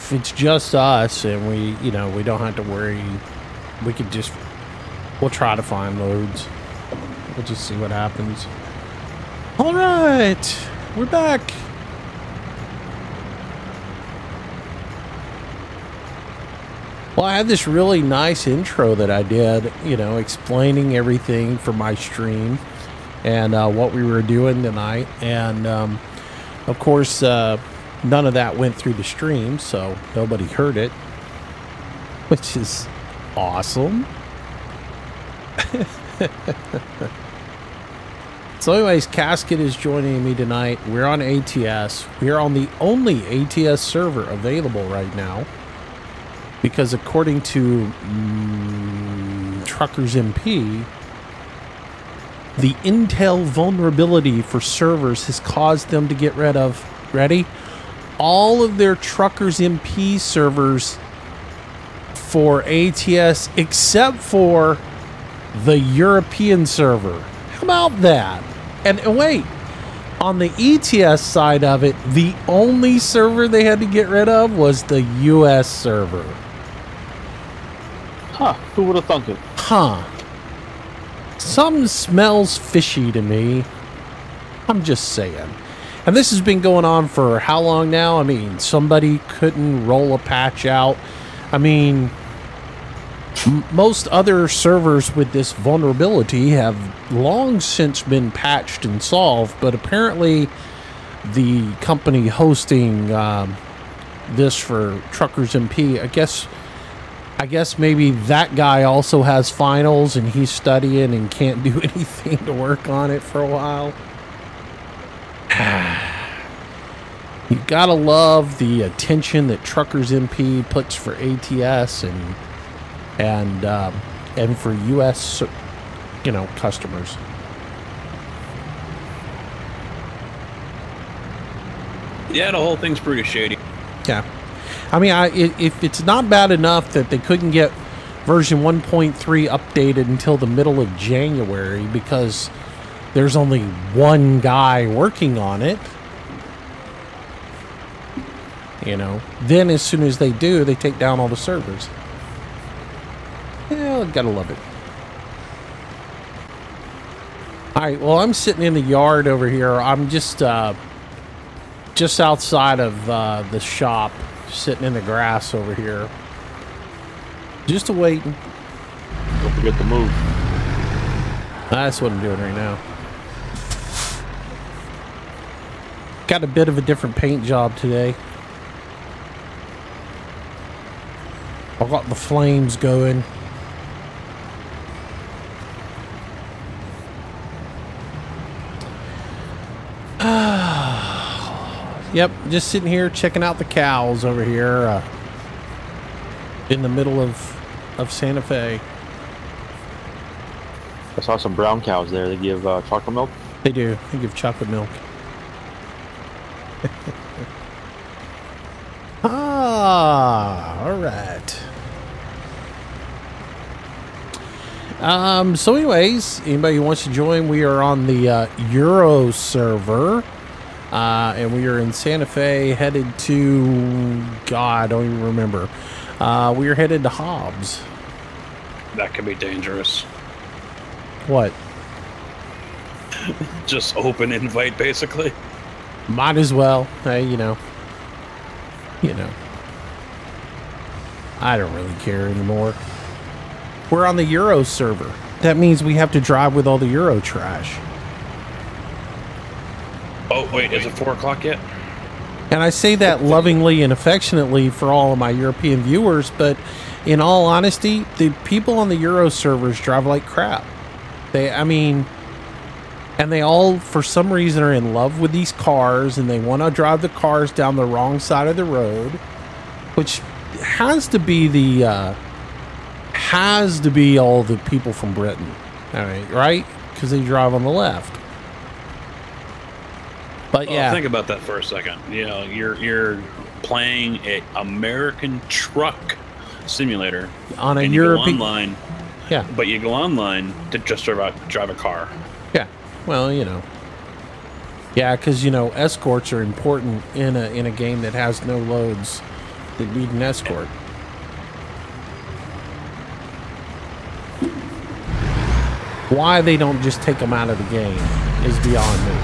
if it's just us and we don't have to worry, we'll try to find loads. We'll just see what happens. All right, we're back. Well, I had this really nice intro that I did, explaining everything for my stream and what we were doing tonight. And, of course, none of that went through the stream, so nobody heard it, which is awesome. So anyways, Casket is joining me tonight. We're on ATS. We're on the only ATS server available right now. Because according to Truckers MP, the Intel vulnerability for servers has caused them to get rid of, ready? All of their Truckers MP servers for ATS except for the European server. How about that? And wait, on the ETS side of it, the only server they had to get rid of was the US server. Huh, who would have thunk it? Huh. Something smells fishy to me. I'm just saying. And this has been going on for how long now? I mean, somebody couldn't roll a patch out. I mean, most other servers with this vulnerability have long since been patched and solved, but apparently the company hosting this for Truckers MP, I guess maybe that guy also has finals and he's studying and can't do anything to work on it for a while. You gotta love the attention that Truckers MP puts for ATS and for US, customers. Yeah, the whole thing's pretty shady. Yeah. I mean, if it's not bad enough that they couldn't get version 1.3 updated until the middle of January because there's only one guy working on it, then as soon as they do, they take down all the servers. Yeah, gotta love it. All right, well, I'm sitting in the yard over here. I'm just outside of the shop, sitting in the grass over here, just waiting. Don't forget to move. That's what I'm doing right now. Got a bit of a different paint job today. I've got the flames going. Yep, just sitting here checking out the cows over here in the middle of Santa Fe. I saw some brown cows there. They give chocolate milk? They do. They give chocolate milk. All right. So anyways, anybody who wants to join, we are on the Euro server. And we are in Santa Fe, headed to, God, I don't even remember. We are headed to Hobbs. That could be dangerous. What? Just open invite, basically. Might as well. Hey, I don't really care anymore. We're on the Euro server. That means we have to drive with all the Euro trash. Oh, wait, is it 4 o'clock yet? And I say that lovingly and affectionately for all of my European viewers, but in all honesty, the people on the Euro servers drive like crap. And they all, for some reason, are in love with these cars, and they want to drive the cars down the wrong side of the road, which has to be all the people from Britain, all right? Because they drive on the left. But yeah, think about that for a second. You're playing an American truck simulator on a European online. Yeah, but you go online to just drive a car. Yeah, well, yeah, because escorts are important in a game that has no loads. that need an escort. Why they don't just take them out of the game is beyond me.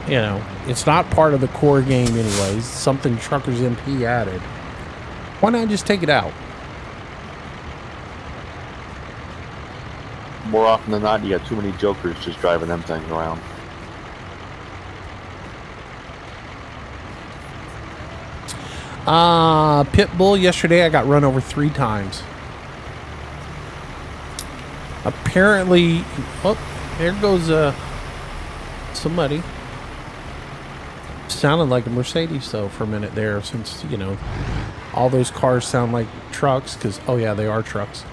You know, it's not part of the core game anyways. Something Truckers MP added. Why not just take it out? More often than not, you got too many jokers just driving them things around. Pitbull, yesterday I got run over 3 times. Apparently, oh, there goes somebody. Sounded like a Mercedes though for a minute there, since, you know, all those cars sound like trucks, because, oh yeah, they are trucks.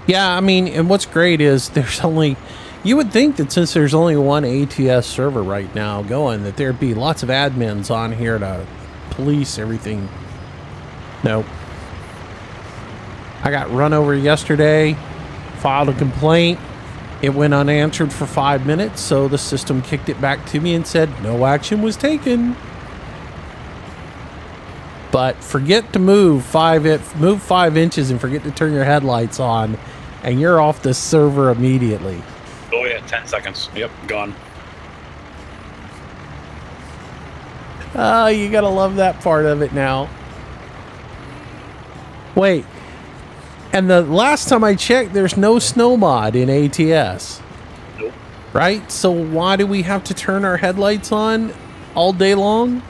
Yeah, I mean, and what's great is there's only, you would think that since there's only one ATS server right now going, that there'd be lots of admins on here to police everything. Nope. I got run over yesterday, filed a complaint. It went unanswered for 5 minutes, so the system kicked it back to me and said no action was taken. But forget to move 5 inches and forget to turn your headlights on, and you're off the server immediately. Oh yeah, 10 seconds. Yep, gone. Oh, you gotta love that part of it now. Wait. And the last time I checked, there's no snow mod in ATS. Nope. Right? So why do we have to turn our headlights on all day long?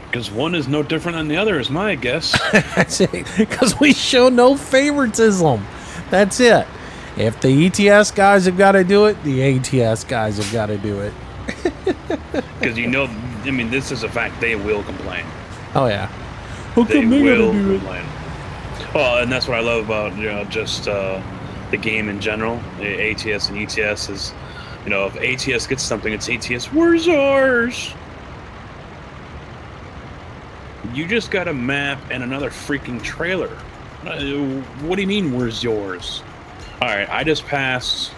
Because one is no different than the other, is my guess. That's it. Because we show no favoritism. That's it. If the ETS guys have got to do it, the ATS guys have got to do it. Because you know, I mean, this is a fact. They will complain. Oh yeah. They will complain. Well, and that's what I love about, you know, just the game in general. ATS and ETS is, you know, if ATS gets something, it's ATS. Where's ours? You just got a map and another freaking trailer. What do you mean, where's yours? Alright, I just passed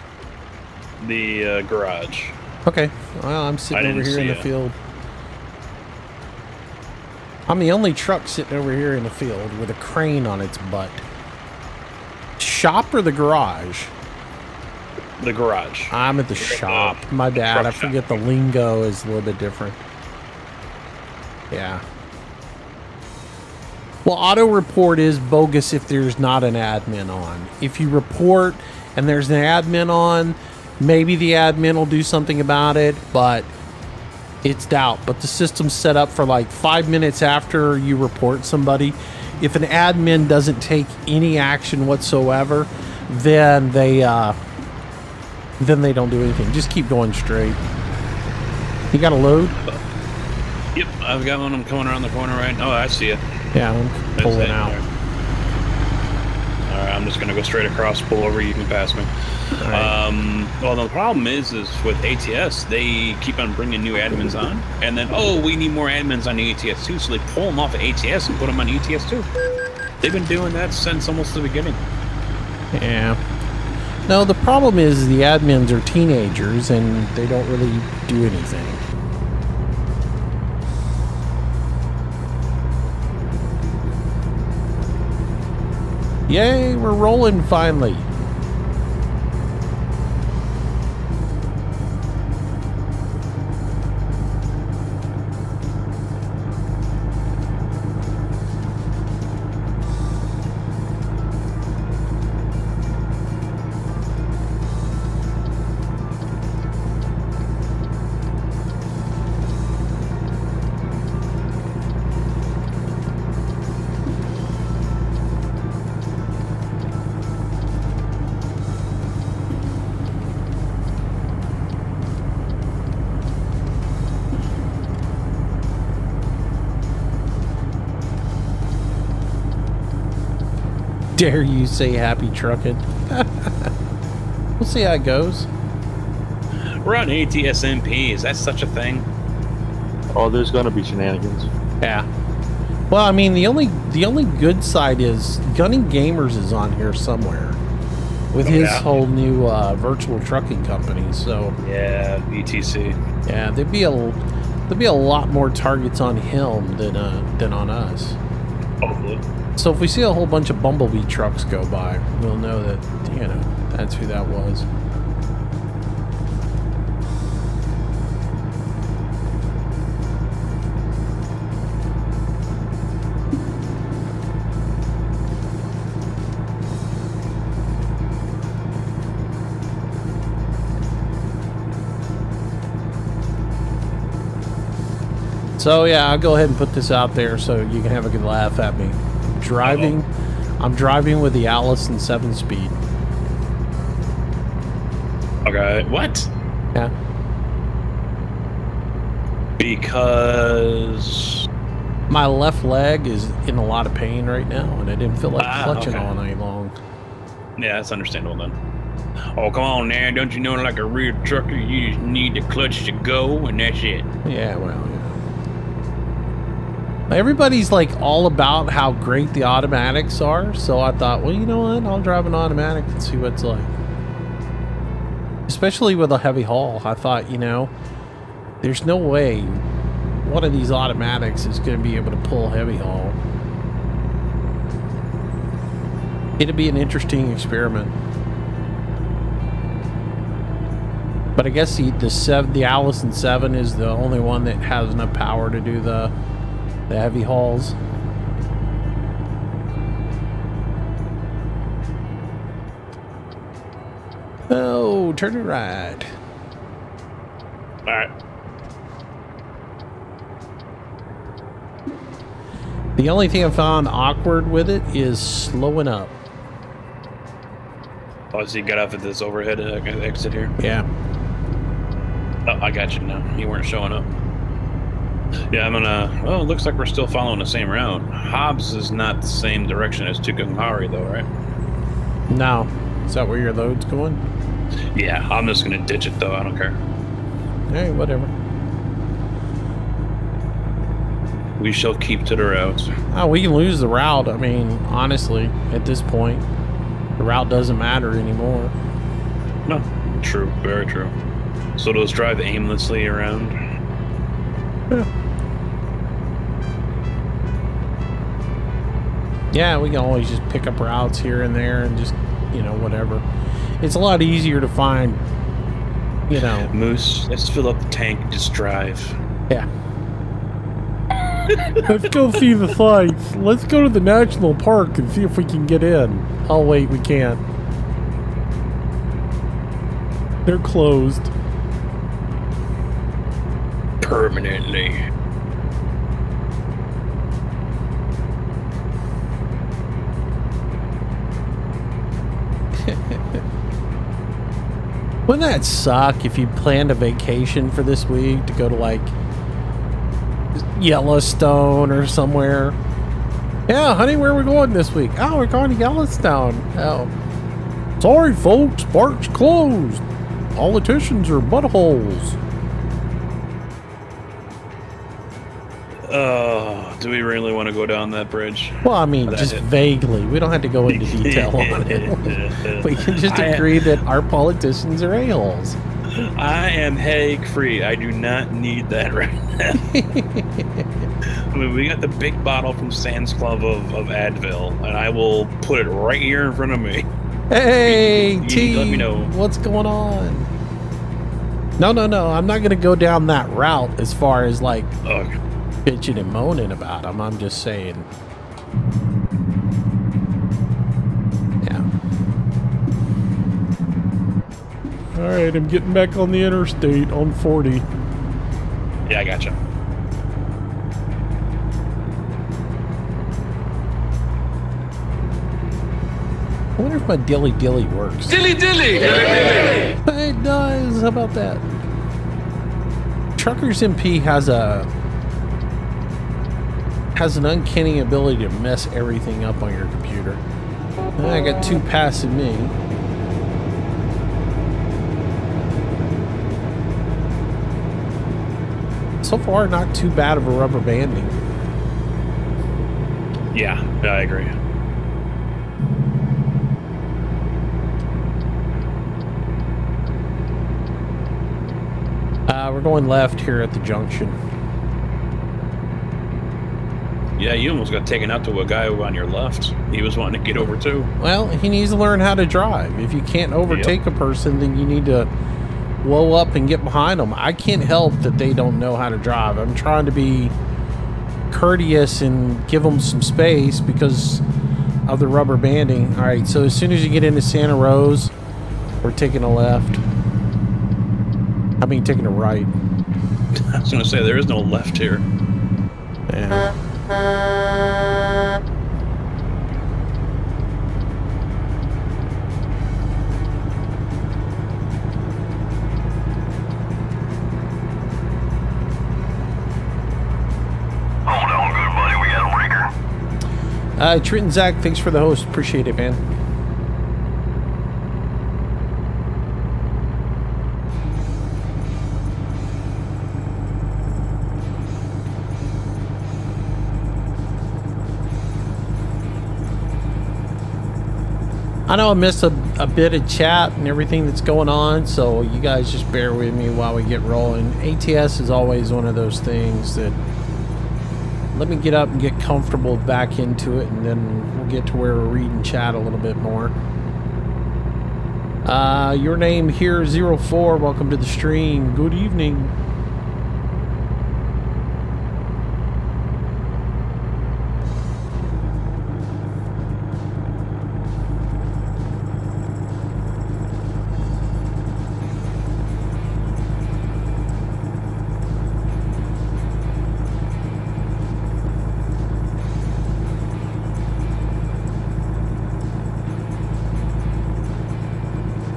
the garage. Okay. Well, I'm sitting over here in the field. I'm the only truck sitting over here in the field with a crane on its butt. Shop or the garage? The garage. I'm at the shop. My bad. I forget the lingo is a little bit different. Yeah. Well, auto report is bogus if there's not an admin on. If you report and there's an admin on, maybe the admin will do something about it, but it's doubt. But the system's set up for like 5 minutes after you report somebody. If an admin doesn't take any action whatsoever, then they don't do anything. Just keep going straight. You got a load? Yep, I've got one. I'm coming around the corner right now. Oh, I see it. Yeah, I'm pulling out. Alright, I'm just going to go straight across, pull over, you can pass me. Right. Well, the problem is with ATS, they keep on bringing new admins on, and then, oh, we need more admins on the ATS too, so they pull them off of ATS and put them on ETS too. They've been doing that since almost the beginning. Yeah. No, the problem is the admins are teenagers, and they don't really do anything. Yay, we're rolling finally. Dare you say happy trucking? We'll see how it goes. We're on ATS MP. Is that such a thing? Oh, there's gonna be shenanigans. Yeah. Well, I mean, the only good side is Gunning Gamers is on here somewhere with his whole new virtual trucking company. So yeah, ETC. Yeah, there'd be a lot more targets on him than on us. Hopefully. So if we see a whole bunch of Bumblebee trucks go by, we'll know that, you know, that's who that was. So yeah, I'll go ahead and put this out there so you can have a good laugh at me. I'm driving with the Allison 7-speed. Okay, what? Yeah. Because my left leg is in a lot of pain right now, and I didn't feel like clutching okay. all night long. Yeah, that's understandable then. Oh, come on, man. Don't you know, like a real trucker, you just need the clutch to go, and that's it. Yeah, well, yeah. Everybody's like all about how great the automatics are, so I thought, well, you know what? I'll drive an automatic and see what it's like. Especially with a heavy haul. I thought, you know, there's no way one of these automatics is going to be able to pull heavy haul. It'd be an interesting experiment. But I guess the Allison 7 is the only one that has enough power to do the heavy hauls. Oh, turn it right. All right. The only thing I found awkward with it is slowing up. Oh, so you got off at this overhead exit here? Yeah. Oh, I got you now. You weren't showing up. Yeah, I'm gonna... Oh, it looks like we're still following the same route. Hobbs is not the same direction as Tucumcari, though, right? No. Is that where your load's going? Yeah, I'm just gonna ditch it, though. I don't care. Hey, whatever. We shall keep to the route. Oh, we can lose the route. I mean, honestly, at this point, the route doesn't matter anymore. No, true. Very true. So those drive aimlessly around? Yeah. Yeah, we can always just pick up routes here and there and just, you know, whatever. It's a lot easier to find, you know. Moose, let's fill up the tank and just drive. Yeah. Let's go see the sights. Let's go to the national park and see if we can get in. Oh, wait, we can't. They're closed. Permanently. Wouldn't that suck if you planned a vacation for this week to go to like Yellowstone or somewhere? Yeah, honey, where are we going this week? Oh, we're going to Yellowstone. Oh. Sorry, folks, park's closed. Politicians are buttholes. Do we really want to go down that bridge? Well, I mean, just vaguely. We don't have to go into detail on it. We can just agree that our politicians are a-holes. I am headache free. I do not need that right now. I mean, we got the big bottle from Sam's Club of Advil, and I will put it right here in front of me. Hey, T, let me know what's going on? No, I'm not going to go down that route as far as like bitching and moaning about them. I'm just saying. Yeah. All right, I'm getting back on the interstate on 40. Yeah, I gotcha. I wonder if my dilly works. Dilly! It does. How about that? Truckers MP has an uncanny ability to mess everything up on your computer. I got 2 passing me. So far, not too bad of a rubber banding. Yeah, I agree. We're going left here at the junction. Yeah, you almost got taken out to a guy on your left. He was wanting to get over too. Well, he needs to learn how to drive. If you can't overtake a person, then you need to blow up and get behind them. I can't help that they don't know how to drive. I'm trying to be courteous and give them some space because of the rubber banding. All right, so as soon as you get into Santa Rose, we're taking a left. I mean, taking a right. I was going to say, there is no left here. Yeah. Hold on, good buddy. We got a breaker. Trenton Zach, thanks for the host. Appreciate it, man. I know I missed a bit of chat and everything that's going on, so you guys just bear with me while we get rolling. ATS is always one of those things that let me get up and get comfortable back into it, and then we'll get to where we're reading chat a little bit more. Your name here, 04. Welcome to the stream. Good evening.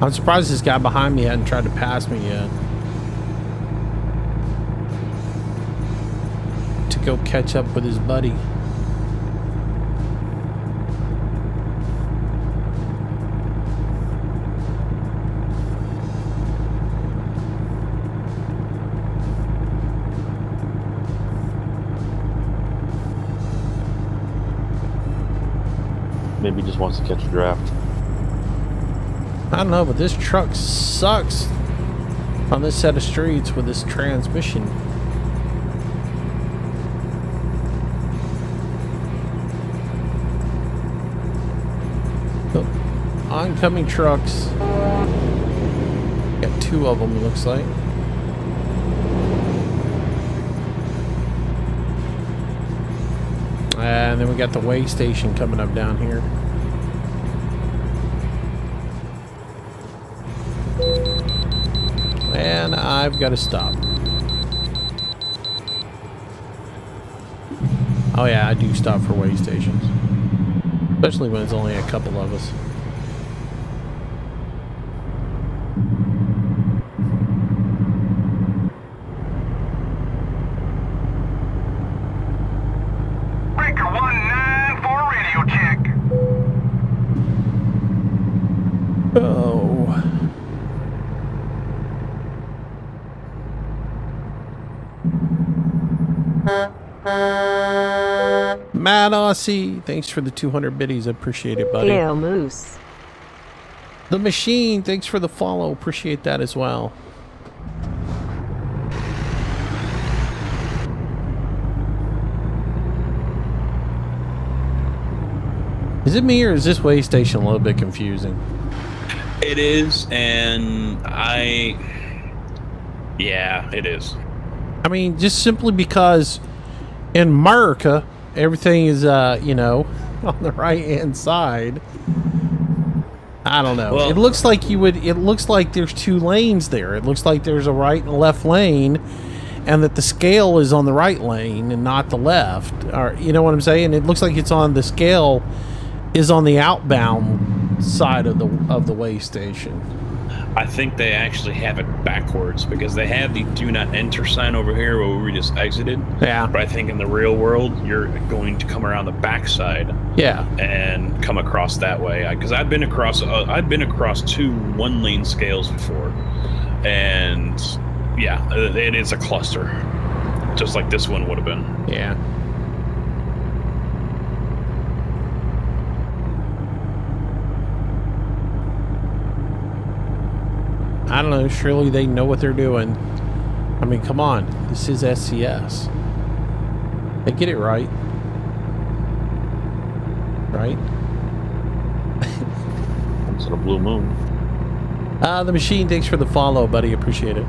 I'm surprised this guy behind me hadn't tried to pass me yet. To go catch up with his buddy. Maybe he just wants to catch a draft. I don't know, but this truck sucks on this set of streets with this transmission. Oh, oncoming trucks. Got two of them, it looks like. And then we got the way station coming up down here. And I've got to stop. Oh yeah, I do stop for way stations. Especially when it's only a couple of us. Breaker 19 for a radio check. Oh. Mad Aussie, thanks for the 200 biddies. I appreciate it, buddy. Hello, Moose. The Machine, thanks for the follow. Appreciate that as well. Is it me or is this way station a little bit confusing? It is, and yeah, it is. I mean, just simply because in America, everything is, you know, on the right-hand side. I don't know. Well, it looks like it looks like there's two lanes there. It looks like there's a right and a left lane, and that the scale is on the right lane and not the left. Or, you know what I'm saying? It looks like it's on the scale is on the outbound side of the way station. I think they actually have it backwards because they have the do not enter sign over here where we just exited. Yeah. But I think in the real world, you're going to come around the backside. Yeah. And come across that way. Because I've been across two one-lane scales before, and yeah, it is a cluster, just like this one would have been. Yeah. I don't know, surely they know what they're doing. I mean, come on. This is SCS. They get it right. Right? Once in a blue moon. The machine, thanks for the follow, buddy. Appreciate it.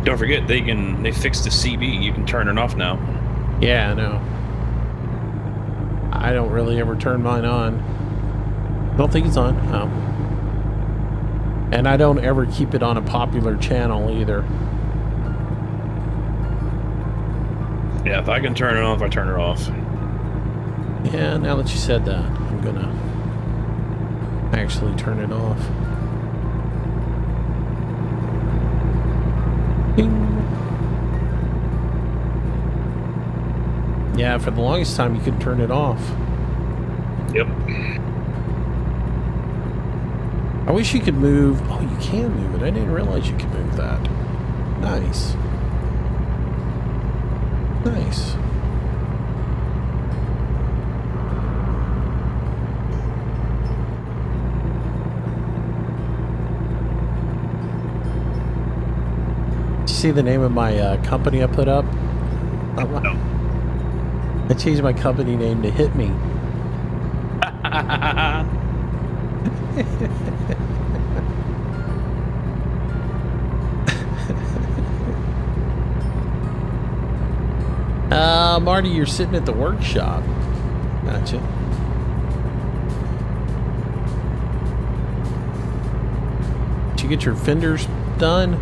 Don't forget, they fixed the CB. You can turn it off now. Yeah, I know. I don't really ever turn mine on. I don't think it's on. No. And I don't ever keep it on a popular channel either. Yeah, if I can turn it on, if I turn it off. Yeah, now that you said that, I'm gonna actually turn it off. Ding. Yeah, for the longest time you could turn it off. Yep. I wish you could move. Oh, you can move it. I didn't realize you could move that. Nice. Nice. Did you see the name of my company I put up? No. I changed my company name to Hit Me. Marty, you're sitting at the workshop. Gotcha. Did you get your fenders done?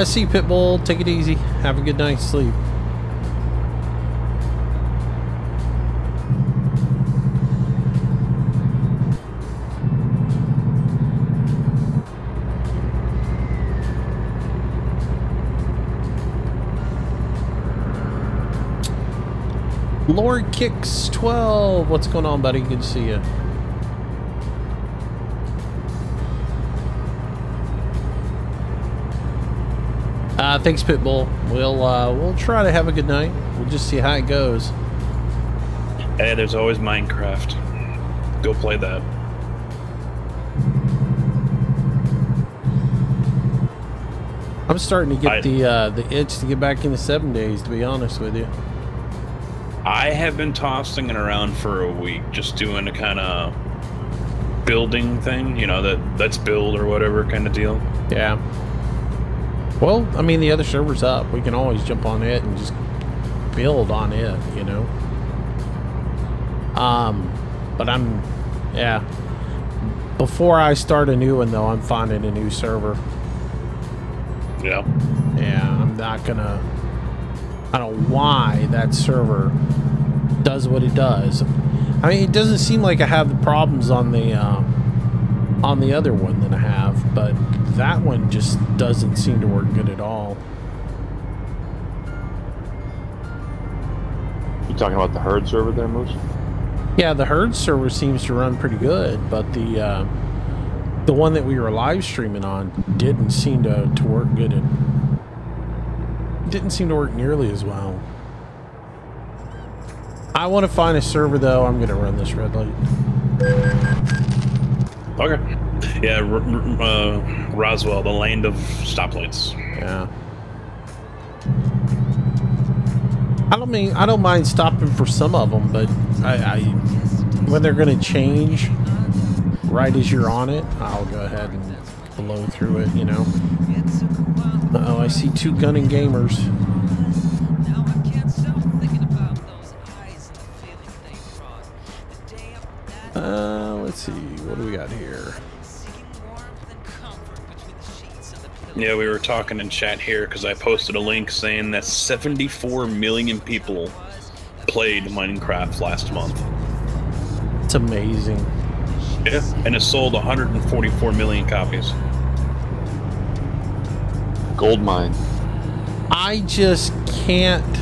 See you, Pitbull. Take it easy. Have a good night's sleep. Lord Kicks 12. What's going on, buddy? Good to see you. Thanks, Pitbull. We'll try to have a good night. We'll just see how it goes. Hey, there's always Minecraft. Go play that. I'm starting to get the itch to get back into 7 days, to be honest with you. I have been tossing it around for a week, just doing a kind of building thing, you know, let's build or whatever kind of deal. Yeah. Well, I mean, the other server's up. We can always jump on it and just build on it, you know. But yeah. Before I start a new one, though, I'm finding a new server. Yeah. Yeah, I'm not gonna... I don't know why that server does what it does. I mean, it doesn't seem like I have the problems on the other one that I have, but that one just doesn't seem to work good at all. You talking about the herd server there, Moose? Yeah, the herd server seems to run pretty good, but the one that we were live streaming on didn't seem to work good. It didn't seem to work nearly as well. I want to find a server, though. I'm going to run this red light. Okay. Yeah, Roswell, the land of stoplights. Yeah. I don't mind stopping for some of them, but when they're going to change right as you're on it, I'll go ahead and blow through it, you know. Uh-oh, I see two gunning gamers. Let's see, what do we got here? Yeah, we were talking in chat here because I posted a link saying that 74 million people played Minecraft last month. It's amazing. Yeah, and it sold 144 million copies. Gold mine. I just can't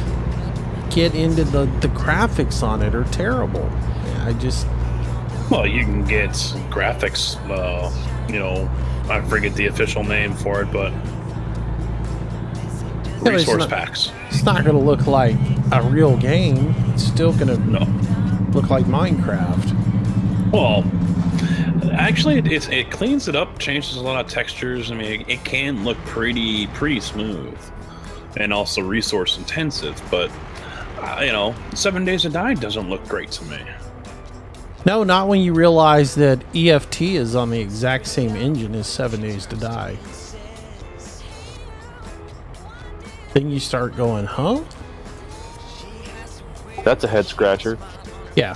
get into the graphics on it are terrible. I just... Well, you can get graphics, you know, I forget the official name for it, but resource packs. It's not going to look like a real game. It's still going to look like Minecraft. Well, actually, it cleans it up, changes a lot of textures. I mean, it can look pretty smooth, and also resource intensive. But you know, 7 Days to Die doesn't look great to me. No, not when you realize that EFT is on the exact same engine as 7 Days to Die. Then you start going, huh? That's a head scratcher. Yeah.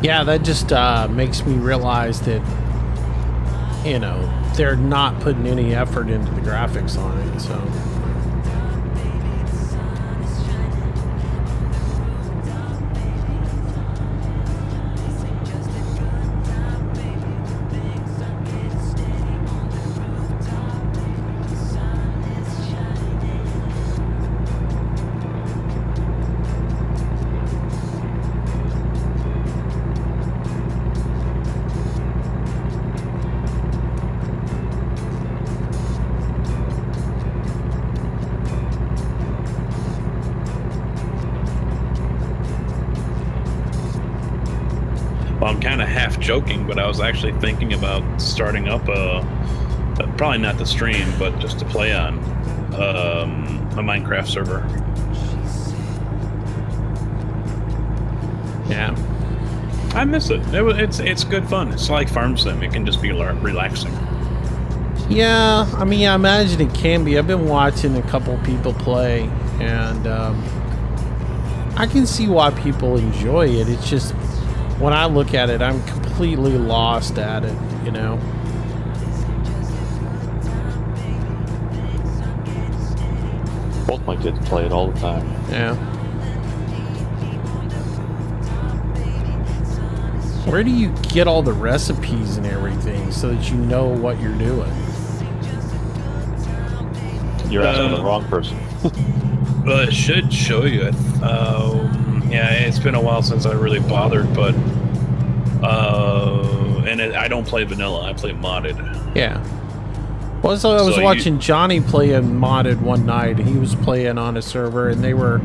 Yeah, that just makes me realize that, you know, they're not putting any effort into the graphics on it, so. Well, I'm kind of half joking, but I was actually thinking about starting up probably not the stream, but just to play on a Minecraft server. Yeah. I miss it. It's good fun. It's like farm sim. It can just be relaxing. Yeah, I mean, I imagine it can be. I've been watching a couple people play, and I can see why people enjoy it. It's just, when I look at it, I'm completely lost at it, you know? Both my kids play it all the time. Yeah. Where do you get all the recipes and everything so that you know what you're doing? You're asking the wrong person. Well, it should show you. Yeah, it's been a while since I really bothered, but I don't play vanilla. I play modded. Yeah. Well, so I was watching Johnny play a modded one night. He was playing on a server, and they were,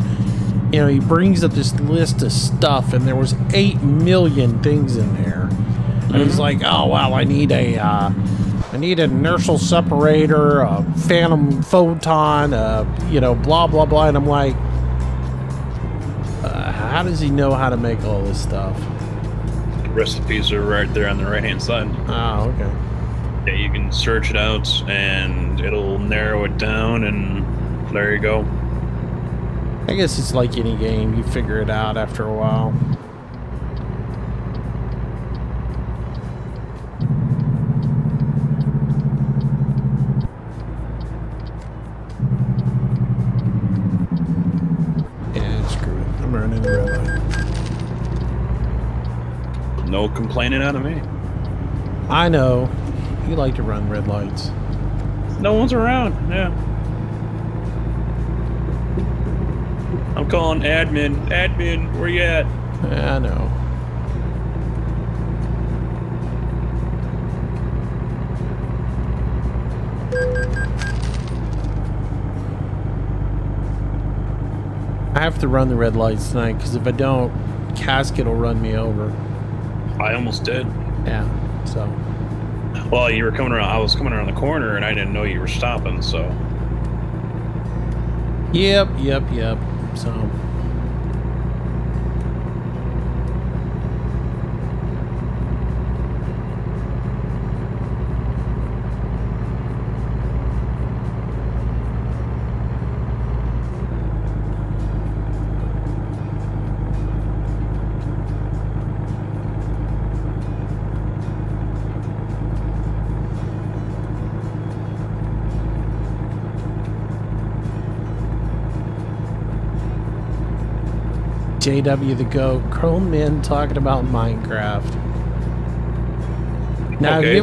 you know, he brings up this list of stuff, and there was 8 million things in there. And he's like, "Oh well, I need an inertial separator, a phantom photon, you know, blah blah blah." And I'm like, how does he know how to make all this stuff? Recipes are right there on the right-hand side. Oh, okay. Yeah, you can search it out, and it'll narrow it down, and there you go. I guess it's like any game. You figure it out after a while. Yeah, screw it. I'm running the red light. No complaining out of me. I know. You like to run red lights. No one's around. Yeah. I'm calling admin. Admin, where you at? I know. I have to run the red lights tonight, because if I don't, Casket will run me over. I almost did. Yeah, so. Well, you were coming around. I was coming around the corner, and I didn't know you were stopping, so. Yep. So. JW the GOAT, grown men talking about Minecraft. Now, okay,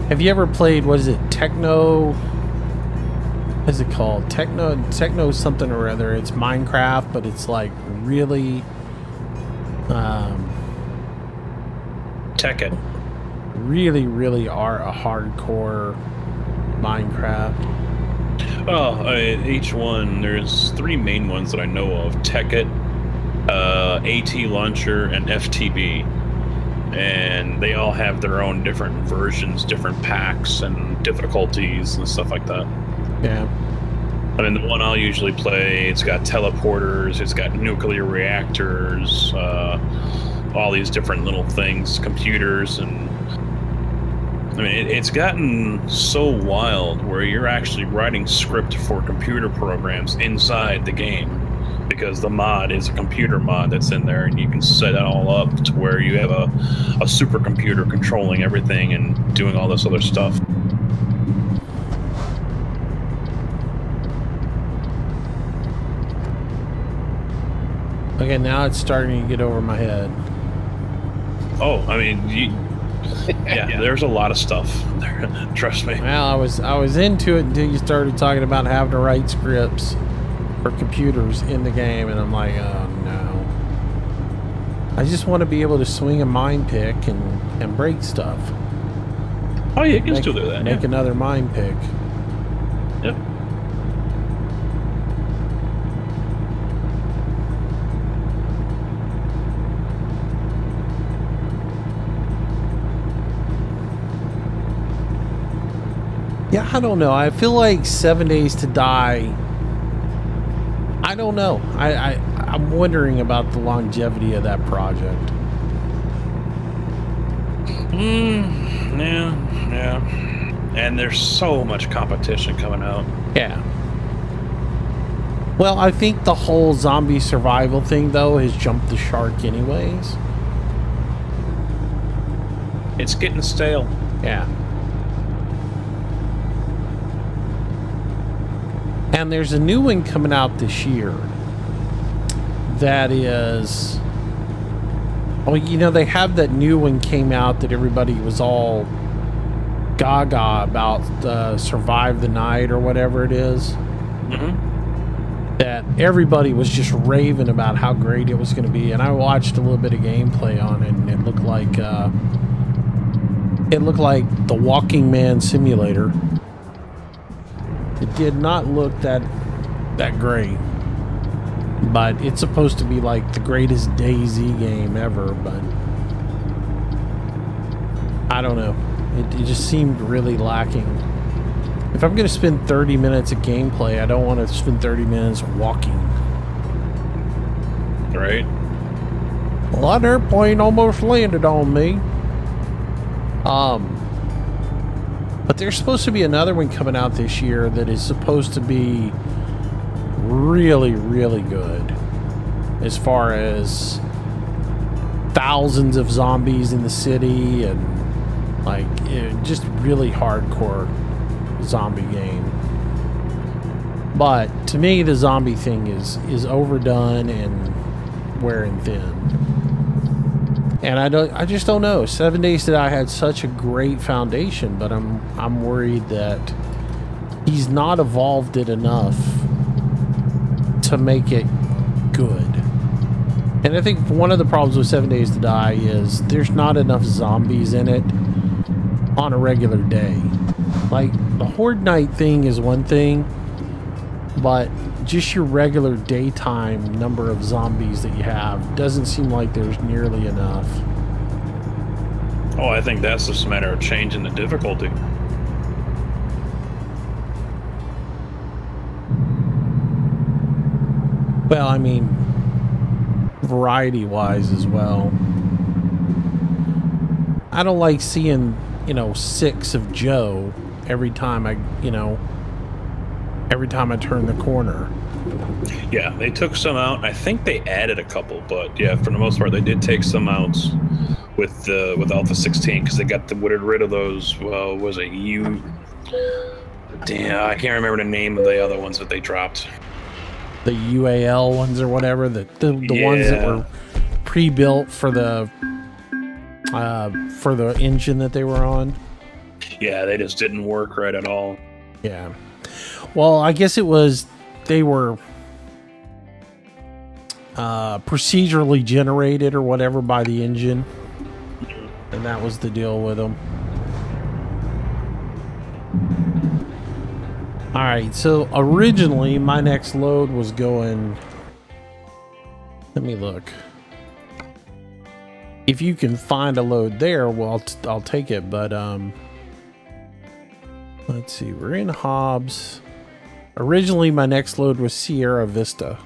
Have you ever played, what is it, Techno? What is it called? Techno something or other. It's Minecraft, but it's like really... Tekken. really are a hardcore Minecraft. Oh, each one, there's 3 main ones that I know of. Tekken, AT Launcher, and FTB. And they all have their own different versions, different packs, and difficulties and stuff like that. Yeah. I mean, the one I'll usually play, it's got teleporters, it's got nuclear reactors, all these different little things, computers, and I mean, it's gotten so wild where you're actually writing script for computer programs inside the game, because the mod is a computer mod that's in there, and you can set it all up to where you have a supercomputer controlling everything and doing all this other stuff. Okay, now it's starting to get over my head. Oh, I mean, yeah, there's a lot of stuff there. Trust me. Well, I was into it until you started talking about having to write scripts for computers in the game, and I'm like, oh no. I just want to be able to swing a mine pick and break stuff. Oh, yeah, you can still do that. Make another mine pick. Yep. Yeah, I don't know. I feel like 7 Days to Die. I don't know. I'm wondering about the longevity of that project. Yeah. And there's so much competition coming out. Yeah. Well, I think the whole zombie survival thing, though, has jumped the shark anyways. It's getting stale. Yeah. And there's a new one coming out this year that is... Oh, you know, they have that new one came out that everybody was all gaga about, Survive the Night or whatever it is. Mm-hmm. That everybody was just raving about how great it was going to be. And I watched a little bit of gameplay on it, and it looked like the Walking Man Simulator. It did not look that great, but it's supposed to be like the greatest DayZ game ever. But I don't know. It just seemed really lacking. If I'm going to spend 30 minutes of gameplay, I don't want to spend 30 minutes walking. Right. Well, that airplane almost landed on me. But there's supposed to be another one coming out this year that is supposed to be really, really good. As far as thousands of zombies in the city and like just really hardcore zombie game. But to me, the zombie thing is overdone and wearing thin. And I just don't know. 7 Days to Die had such a great foundation, but I'm worried that he's not evolved it enough to make it good. And I think one of the problems with 7 Days to Die is there's not enough zombies in it on a regular day. Like, the Horde Night thing is one thing, but just your regular daytime number of zombies that you have doesn't seem like there's nearly enough. Oh, I think that's just a matter of changing the difficulty. Well, I mean, variety-wise as well. I don't like seeing, 6 of Joe every time I turn the corner. Yeah, they took some out. I think they added a couple, but yeah, for the most part, they did take some out with Alpha 16 because they got rid of those. Well, was it Damn, I can't remember the name of the other ones that they dropped. The UAL ones or whatever, the ones that were pre-built for the engine that they were on. Yeah, they just didn't work right at all. Yeah. Well, I guess it was they were procedurally generated or whatever by the engine, and that was the deal with them. All right, so originally my next load was going. Let me look. If you can find a load there, well, I'll take it. But let's see. We're in Hobbs. Originally, my next load was Sierra Vista.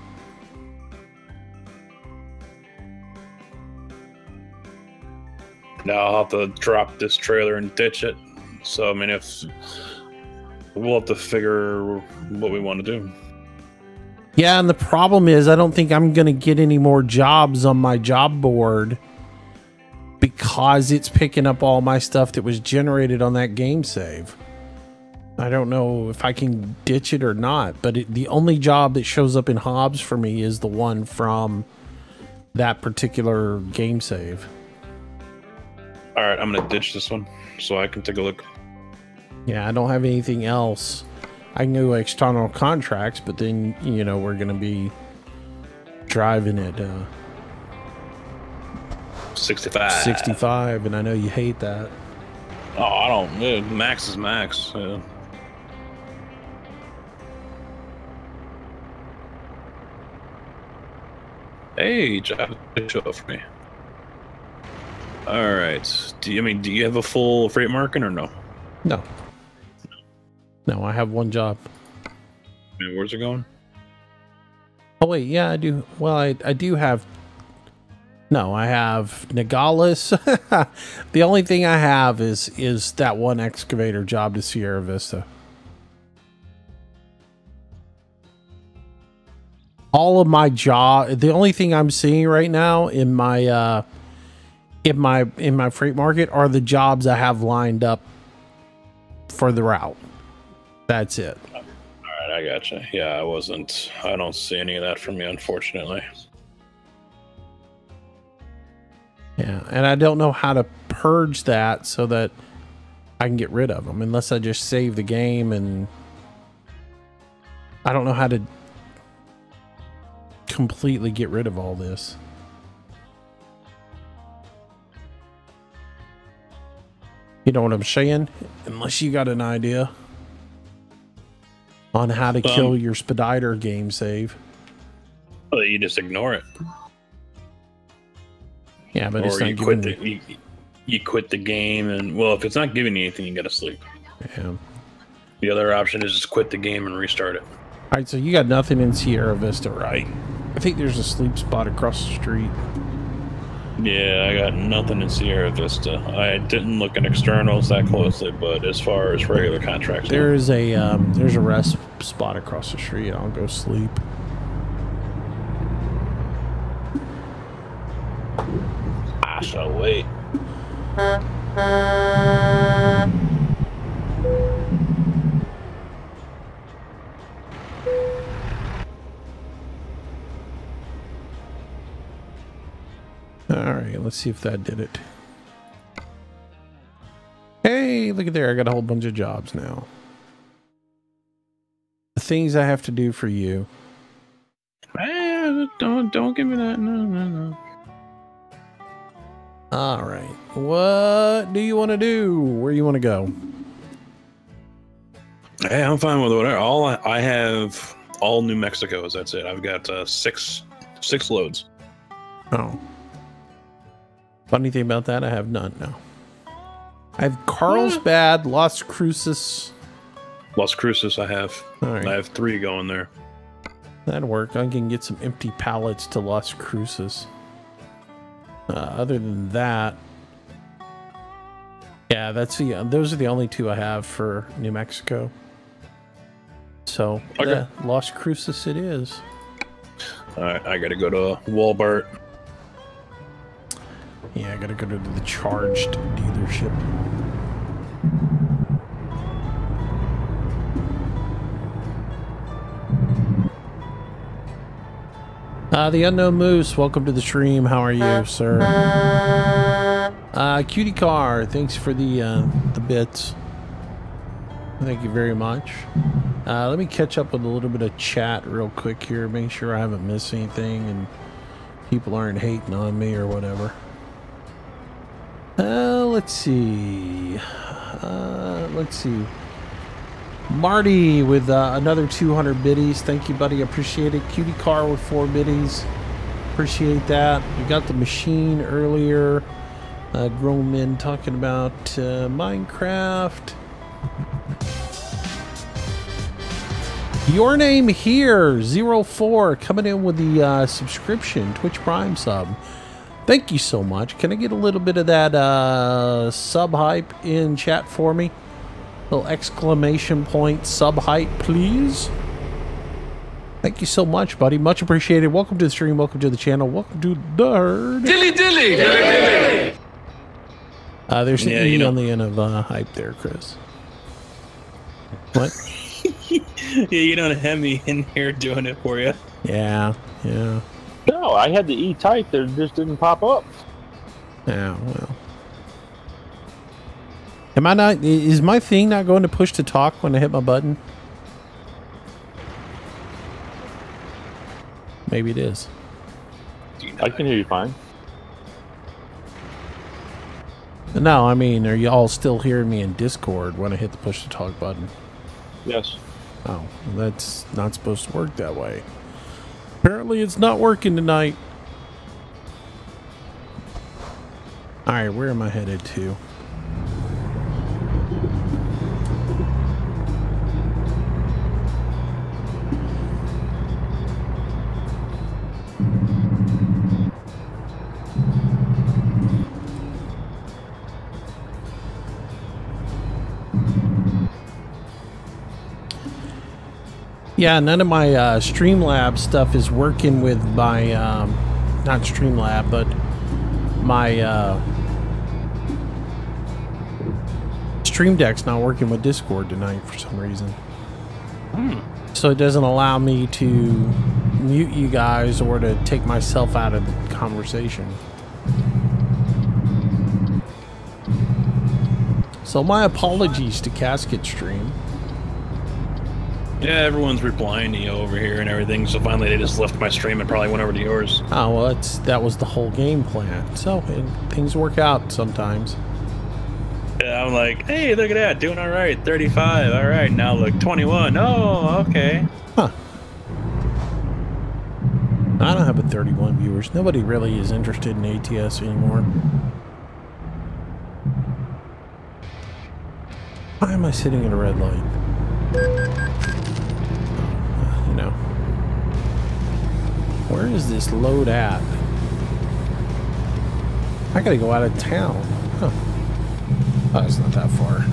Now I'll have to drop this trailer and ditch it. So I mean, if we'll have to figure what we want to do. Yeah, and the problem is I don't think I'm going to get any more jobs on my job board because it's picking up all my stuff that was generated on that game save. I don't know if I can ditch it or not, but the only job that shows up in Hobbs for me is the one from that particular game save. All right, I'm going to ditch this one so I can take a look. Yeah, I don't have anything else. I can do external contracts, but then, you know, we're going to be driving at 65, and I know you hate that. Oh, I don't. Max is max. Yeah. Hey, job show up for me. All right. Do you have a full freight market or no? No. No, I have one job. And where's it going? Oh wait, yeah, I do. Well, I do have. No, I have Nogales. The only thing I have is that one excavator job to Sierra Vista. All of my job. The only thing I'm seeing right now in my freight market are the jobs I have lined up for the route. That's it. All right, I gotcha. Yeah, I don't see any of that from you, unfortunately. Yeah, and I don't know how to purge that so that I can get rid of them unless I just save the game, and I don't know how to completely get rid of all this. You know what I'm saying? Unless you got an idea on how to kill your Speditor game save. Well, you just ignore it. Yeah, but or it's not you quit the game, and well, if it's not giving you anything, you gotta sleep. Yeah. The other option is just quit the game and restart it. All right, so you got nothing in Sierra Vista, right? I think there's a sleep spot across the street. Yeah, I got nothing in Sierra Vista. I didn't look at externals that closely, but as far as regular contracts, there's a rest spot across the street. I'll go sleep. I shall wait. All right, let's see if that did it. Hey, look at there. I got a whole bunch of jobs now. The things I have to do for you. Don't give me that. No. All right. What do you want to do? Where you want to go? Hey, I'm fine with whatever. I have all New Mexicos. That's it. I've got six loads. Oh. Funny thing about that, I have none now. I have Carlsbad, Las Cruces. Las Cruces I have. All right. I have 3 going there. That'll work. I can get some empty pallets to Las Cruces. Other than that, yeah, those are the only 2 I have for New Mexico. So, okay. Yeah, Las Cruces it is. All right, I got to go to Walmart. Yeah, I gotta go to the charged dealership. The Unknown Moose, welcome to the stream. How are you, sir? Cutie Car, thanks for the bits. Thank you very much. Let me catch up with a little bit of chat real quick here. Make sure I haven't missed anything and people aren't hating on me or whatever. Let's see. Marty with another 200 biddies. Thank you, buddy. Appreciate it. Cutie Car with 4 biddies. Appreciate that. We got the machine earlier. Grown men talking about Minecraft. Your name here, 04, coming in with the subscription, Twitch Prime sub. Thank you so much. Can I get a little bit of that sub hype in chat for me? Little exclamation point sub hype, please. Thank you so much, buddy. Much appreciated. Welcome to the stream. Welcome to the channel. Welcome to the herd. Dilly dilly! Dilly dilly! There's an E on the end of hype there, Chris. What? Yeah, you don't have me in here doing it for you. Yeah. No, I had the E type that just didn't pop up. Yeah, well. Am I not... Is my thing not going to push to talk when I hit my button? Maybe it is. I can hear you fine. No, I mean, are you all still hearing me in Discord when I hit the push to talk button? Yes. Oh, that's not supposed to work that way. Apparently it's not working tonight. Alright, where am I headed to? Yeah, none of my Streamlab stuff is working with my, not Streamlab, but my Stream Deck's not working with Discord tonight for some reason. So it doesn't allow me to mute you guys or to take myself out of the conversation. So my apologies to Casket Stream. Yeah, everyone's replying to you over here and everything, so finally they just left my stream and probably went over to yours. Oh, well, that was the whole game plan. So, things work out sometimes. Yeah, I'm like, hey, look at that, doing all right, 35, all right, now look, 21, oh, okay. Huh. I don't have a 31 viewers. Nobody really is interested in ATS anymore. Why am I sitting at a red light? You know. Where is this load at? I gotta go out of town. Huh. Oh, it's not that far.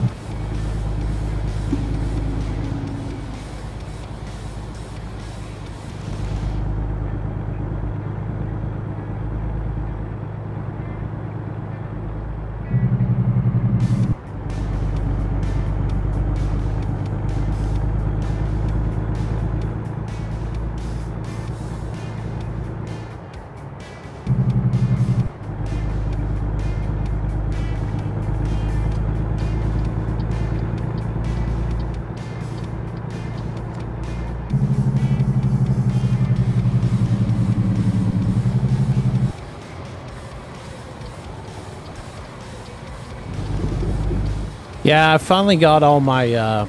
Yeah, I finally got all my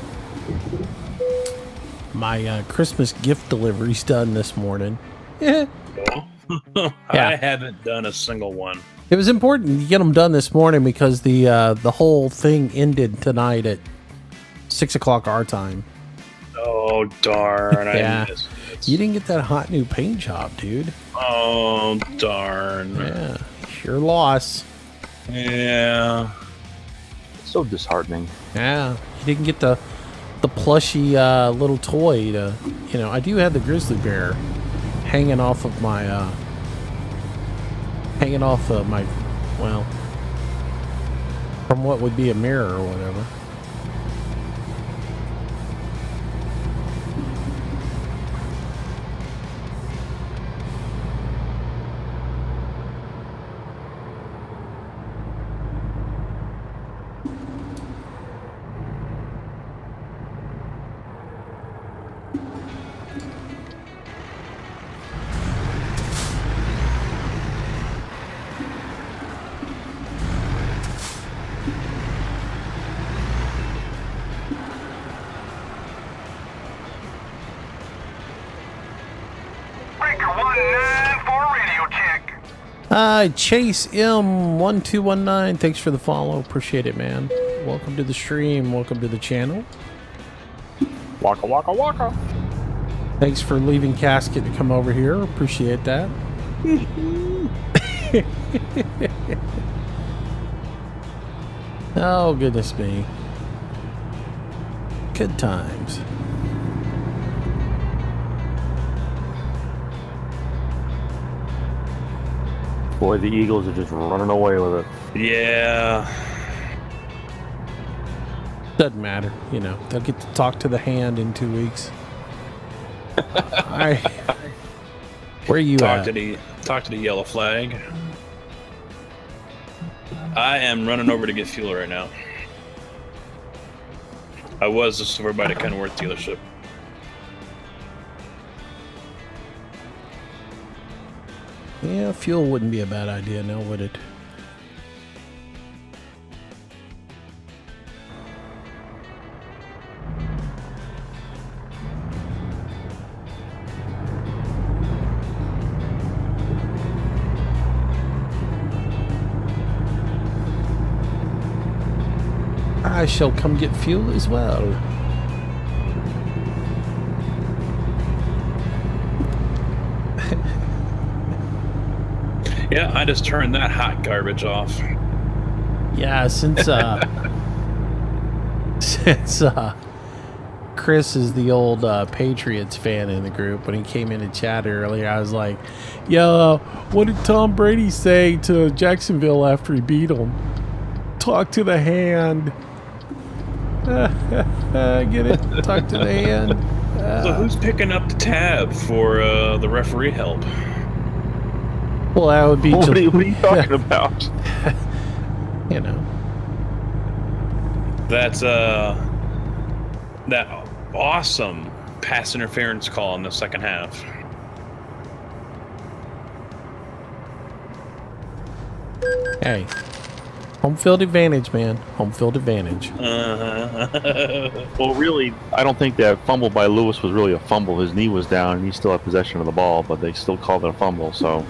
Christmas gift deliveries done this morning. Yeah. I haven't done a single one. It was important to get them done this morning because the whole thing ended tonight at 6 o'clock our time. Oh darn! Yeah. I missed it. You didn't get that hot new paint job, dude. Oh darn! Yeah, your loss. Yeah. So disheartening. Yeah, you didn't get the plushy little toy to, you know. I do have the grizzly bear hanging off of my well, from what would be a mirror or whatever. Chase M1219, thanks for the follow. Appreciate it, man. Welcome to the stream. Welcome to the channel. Waka waka waka. Thanks for leaving Casket to come over here. Appreciate that. Oh, goodness me. Good times. Boy, the Eagles are just running away with it. Yeah. Doesn't matter, you know. They'll get to talk to the hand in 2 weeks. Where are you at? Talk to the yellow flag. I am running over to get fuel right now. I was just over by the Kenworth dealership. Yeah, fuel wouldn't be a bad idea now, would it? I shall come get fuel as well. Yeah, I just turned that hot garbage off. Yeah, since Chris is the old Patriots fan in the group, when he came in to chat earlier, I was like, "Yo, what did Tom Brady say to Jacksonville after he beat them? Talk to the hand." Get it? Talk to the hand. So who's picking up the tab for the referee help? Well, that would be. What are you talking about? You know. That's that awesome pass interference call in the second half. Hey. Home field advantage, man. Home field advantage. Well, really, I don't think that fumble by Lewis was really a fumble. His knee was down, and he still had possession of the ball, but they still called it a fumble. So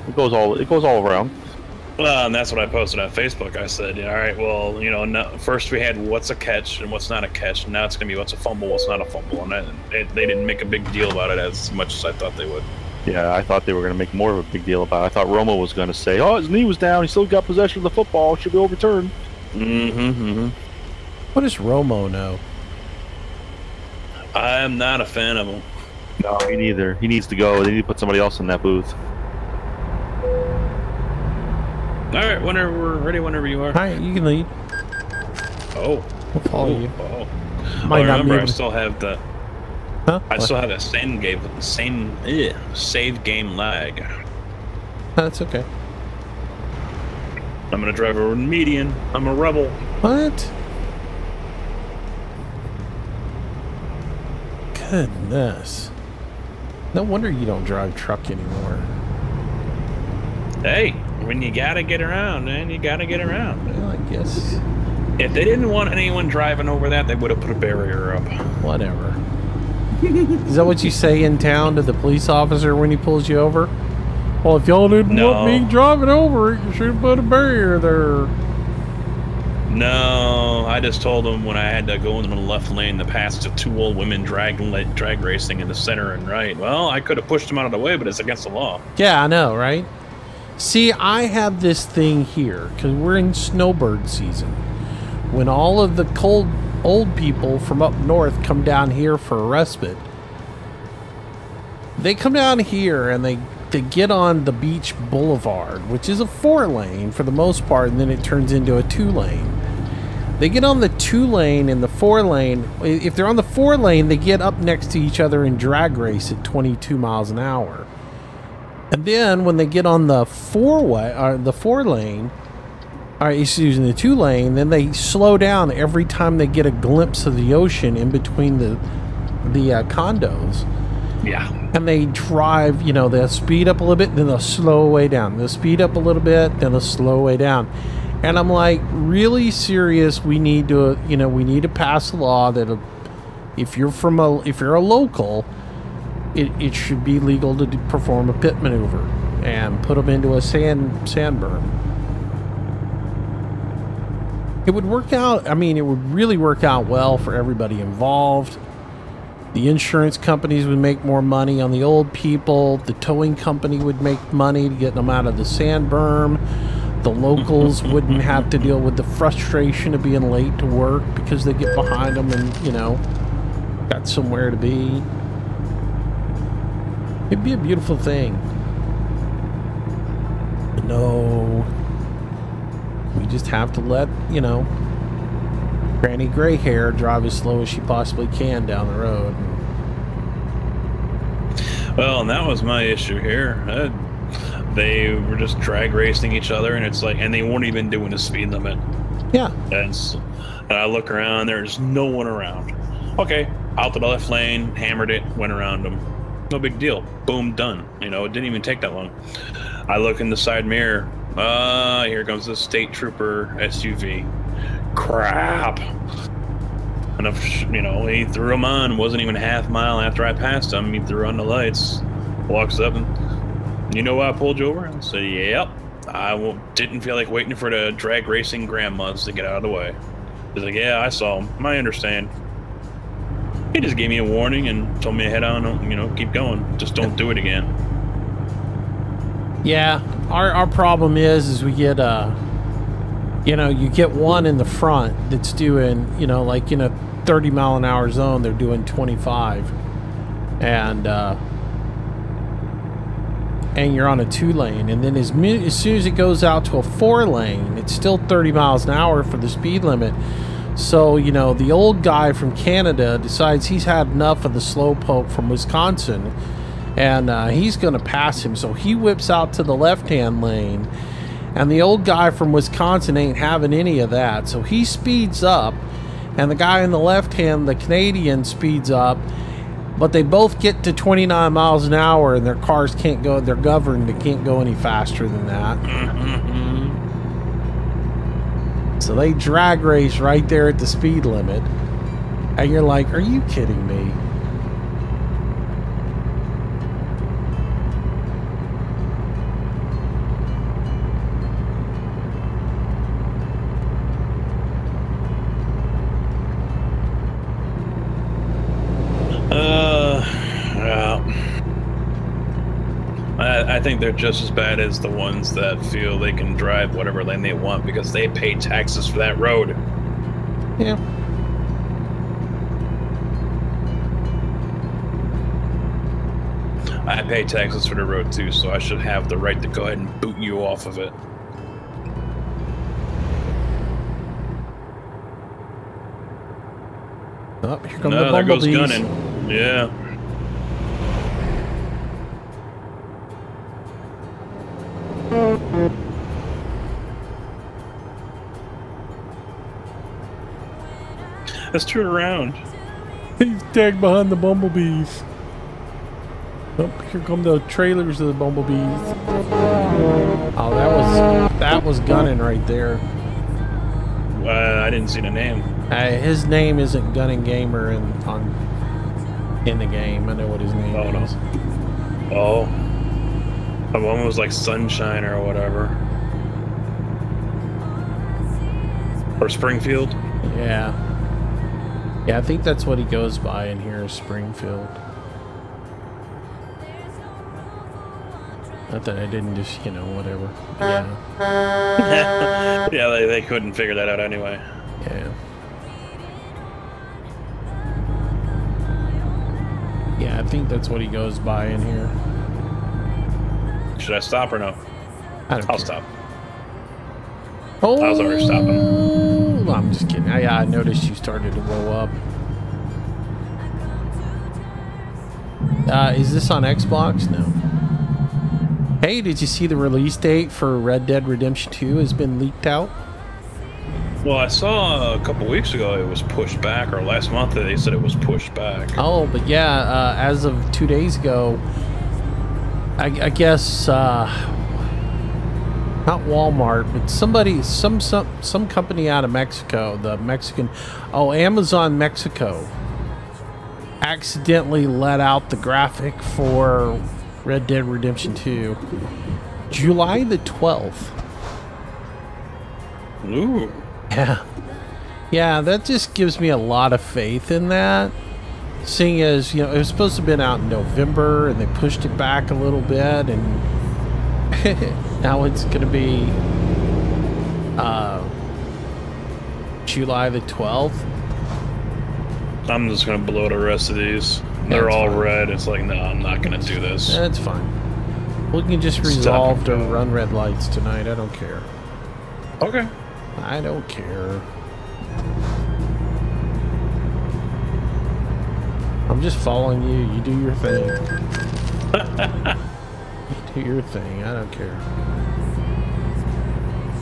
it goes all around. Well, and that's what I posted on Facebook. I said, all right, well, you know, no, first we had what's a catch and what's not a catch, and now it's going to be what's a fumble, what's not a fumble. And they didn't make a big deal about it as much as I thought they would. Yeah, I thought they were going to make more of a big deal about it. I thought Romo was going to say, oh, his knee was down, he still got possession of the football, should be overturned. What does Romo know? I'm not a fan of him. No, me neither. He needs to go. They need to put somebody else in that booth. All right, whenever we're ready, whenever you are. All right, you can lead. Oh. I'll follow you. Oh. Might not remember, be I still have the... Huh? I still have that save game lag. That's okay. I'm gonna drive over median. I'm a rebel. What? Goodness. No wonder you don't drive truck anymore. Hey, when you gotta get around, man, you gotta get around. Well, I guess. If they didn't want anyone driving over that, they would have put a barrier up. Whatever. Is that what you say in town to the police officer when he pulls you over? Well, if y'all didn't want me driving over it, you should have put a barrier there. No, I just told them when I had to go in the left lane to pass to two old women drag racing in the center and right. Well, I could have pushed them out of the way, but it's against the law. Yeah, I know, right? See, I have this thing here, because we're in snowbird season. When all of the cold old people from up north come down here for a respite, they come down here and they get on the beach boulevard, which is a 4-lane for the most part, and then it turns into a 2-lane. They get on the 2-lane and the 4-lane. If they're on the 4-lane, they get up next to each other and drag race at 22 miles an hour. And then when they get on the 4-lane, excuse me, the 2-lane, then they slow down every time they get a glimpse of the ocean in between the condos. Yeah. And they drive, you know, they'll speed up a little bit, then they'll slow way down. They'll speed up a little bit, then they'll slow way down. And I'm like, really serious, we need to, you know, we need to pass a law that if you're a local, it should be legal to perform a pit maneuver. and put them into a sand berm. It would work out, I mean, it would really work out well for everybody involved. The insurance companies would make more money on the old people. The towing company would make money to get them out of the sand berm. The locals wouldn't have to deal with the frustration of being late to work because they get behind them and, you know, got somewhere to be. It'd be a beautiful thing. But no. We just have to let, you know, Granny Gray Hair drive as slow as she possibly can down the road. Well, and that was my issue here. They were just drag racing each other, and it's like, and they weren't even doing the speed limit. Yeah. And I look around, there's no one around. Okay, out to the left lane, hammered it, went around them. No big deal. Boom, done. You know, it didn't even take that long. I look in the side mirror. Here comes the state trooper SUV. Crap. And you know, he threw him on. Wasn't even a half mile after I passed him. He threw on the lights. Walks up and, you know why I pulled you over? I said, yep. I didn't feel like waiting for the drag racing grandmas to get out of the way. He's like, yeah, I saw him. I understand. He just gave me a warning and told me to head on, you know, keep going. Just don't do it again. Yeah, our problem is we get you know, you get one in the front that's doing, you know, like in a 30-mile-an-hour zone, they're doing 25, and you're on a 2-lane, and then as soon as it goes out to a 4-lane, it's still 30 miles an hour for the speed limit. So, you know, the old guy from Canada decides he's had enough of the slowpoke from Wisconsin, and he's going to pass him. So he whips out to the left-hand lane, and the old guy from Wisconsin ain't having any of that. So he speeds up, and the guy in the left-hand, the Canadian, speeds up, but they both get to 29 miles an hour, and their cars can't go, they're governed, they can't go any faster than that. So they drag race right there at the speed limit. And you're like, are you kidding me? I think they're just as bad as the ones that feel they can drive whatever lane they want because they pay taxes for that road. Yeah. I pay taxes for the road too, so I should have the right to go ahead and boot you off of it. Oh, here come the bumblebees. There goes gunning. Yeah. Let's turn around. He's tagged behind the bumblebees. Oh, here come the trailers of the bumblebees. Oh, that was gunning right there. I didn't see the name. His name isn't Gunning Gamer in the game. I know what his name is. Oh. The one was like Sunshine or whatever. Or Springfield? Yeah. Yeah, I think that's what he goes by in here, Springfield. Not that I didn't just, you know, whatever. Yeah. Yeah, they couldn't figure that out anyway. Yeah. Yeah, I think that's what he goes by in here. Should I stop or no? I'll stop. Oh, I was already stopping. I'm just kidding. I noticed you started to roll up. Is this on Xbox? No. Hey, did you see the release date for Red Dead Redemption 2 has been leaked out? Well, I saw a couple weeks ago it was pushed back, or last month they said it was pushed back. Oh, but yeah, as of 2 days ago, I guess not Walmart, but somebody, some company out of Mexico, the Mexican, Amazon Mexico, accidentally let out the graphic for Red Dead Redemption 2. July the 12th. Ooh. Yeah. Yeah, that just gives me a lot of faith in that. Seeing as, it was supposed to have been out in November, and they pushed it back a little bit, and now it's going to be July the 12th. I'm just going to blow the rest of these. They're all red. It's like, no, I'm not going to do this. That's fine. We can just resolve to run red lights tonight. I don't care. Okay. I don't care. I'm just following you. You do your thing. You do your thing. I don't care.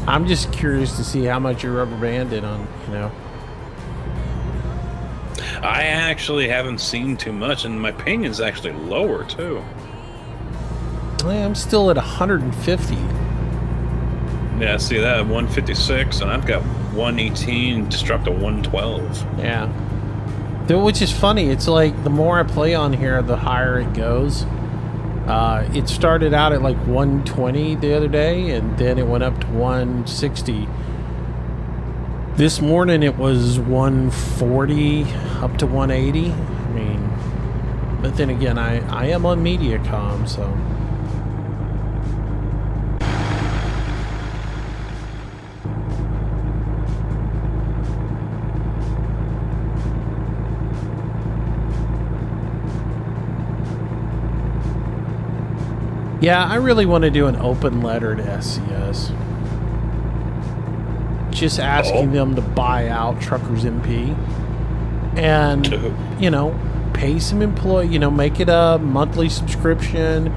I'm just curious to see how much you're rubber banded on, I actually haven't seen too much, and my opinion's actually lower, too. I'm still at 150. Yeah, see that? 156, and I've got 118, just dropped to 112. Yeah. Which is funny. It's like the more I play on here, the higher it goes. It started out at like 120 the other day, and then it went up to 160. This morning it was 140 up to 180. I mean, but then again, I am on Mediacom, so. Yeah, I really want to do an open letter to SCS. Just asking them to buy out Truckers MP. And, pay some employee, make it a monthly subscription.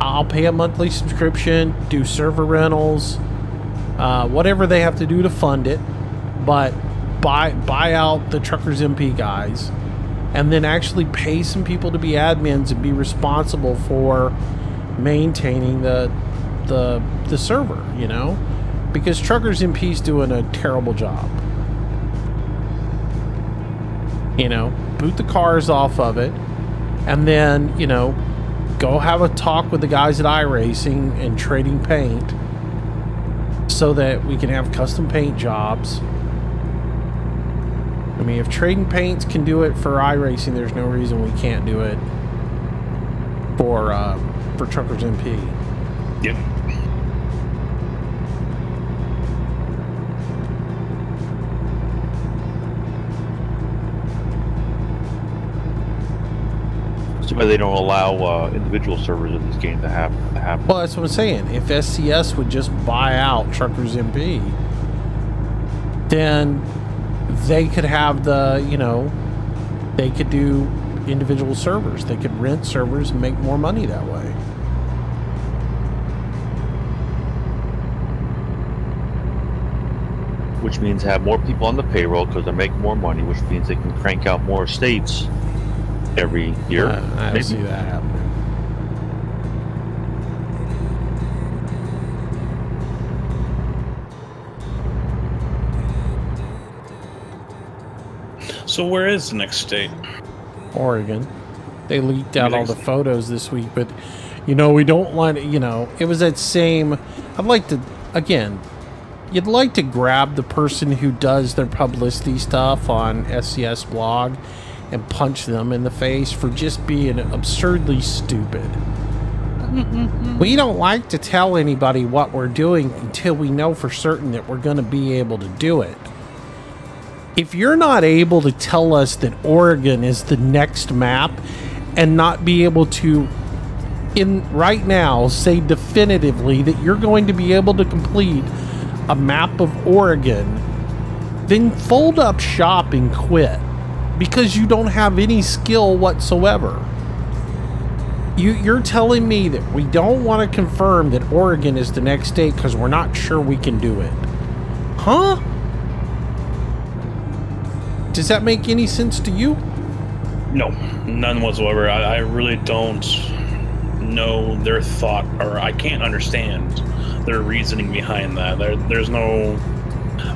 I'll pay a monthly subscription, do server rentals, whatever they have to do to fund it. But buy out the Truckers MP guys. And then actually pay some people to be admins and be responsible for maintaining the server, because Truckers MP's doing a terrible job. Boot the cars off of it, and then go have a talk with the guys at iRacing and Trading Paint so that we can have custom paint jobs. I mean, if Trading Paints can do it for iRacing, there's no reason we can't do it for Truckers MP. Yep. Too bad they don't allow individual servers in this game to have. Well, that's what I'm saying. If SCS would just buy out Truckers MP, then they could have they could do individual servers. They could rent servers and make more money that way. Which means have more people on the payroll because they're making more money, which means they can crank out more estates every year. I don't see that happening. So where is the next state? Oregon. They leaked out all the photos this week, but we don't want it was that same. I'd like to, again, you'd like to grab the person who does their publicity stuff on SCS blog and punch them in the face for just being absurdly stupid. We don't like to tell anybody what we're doing until we know for certain that we're going to be able to do it. If you're not able to tell us that Oregon is the next map and not be able to right now say definitively that you're going to be able to complete a map of Oregon, then fold up shop and quit, because you don't have any skill whatsoever. You're telling me that we don't want to confirm that Oregon is the next state because we're not sure we can do it. Huh? Does that make any sense to you? No, none whatsoever. I really don't know their thought, or I can't understand their reasoning behind that. There's no...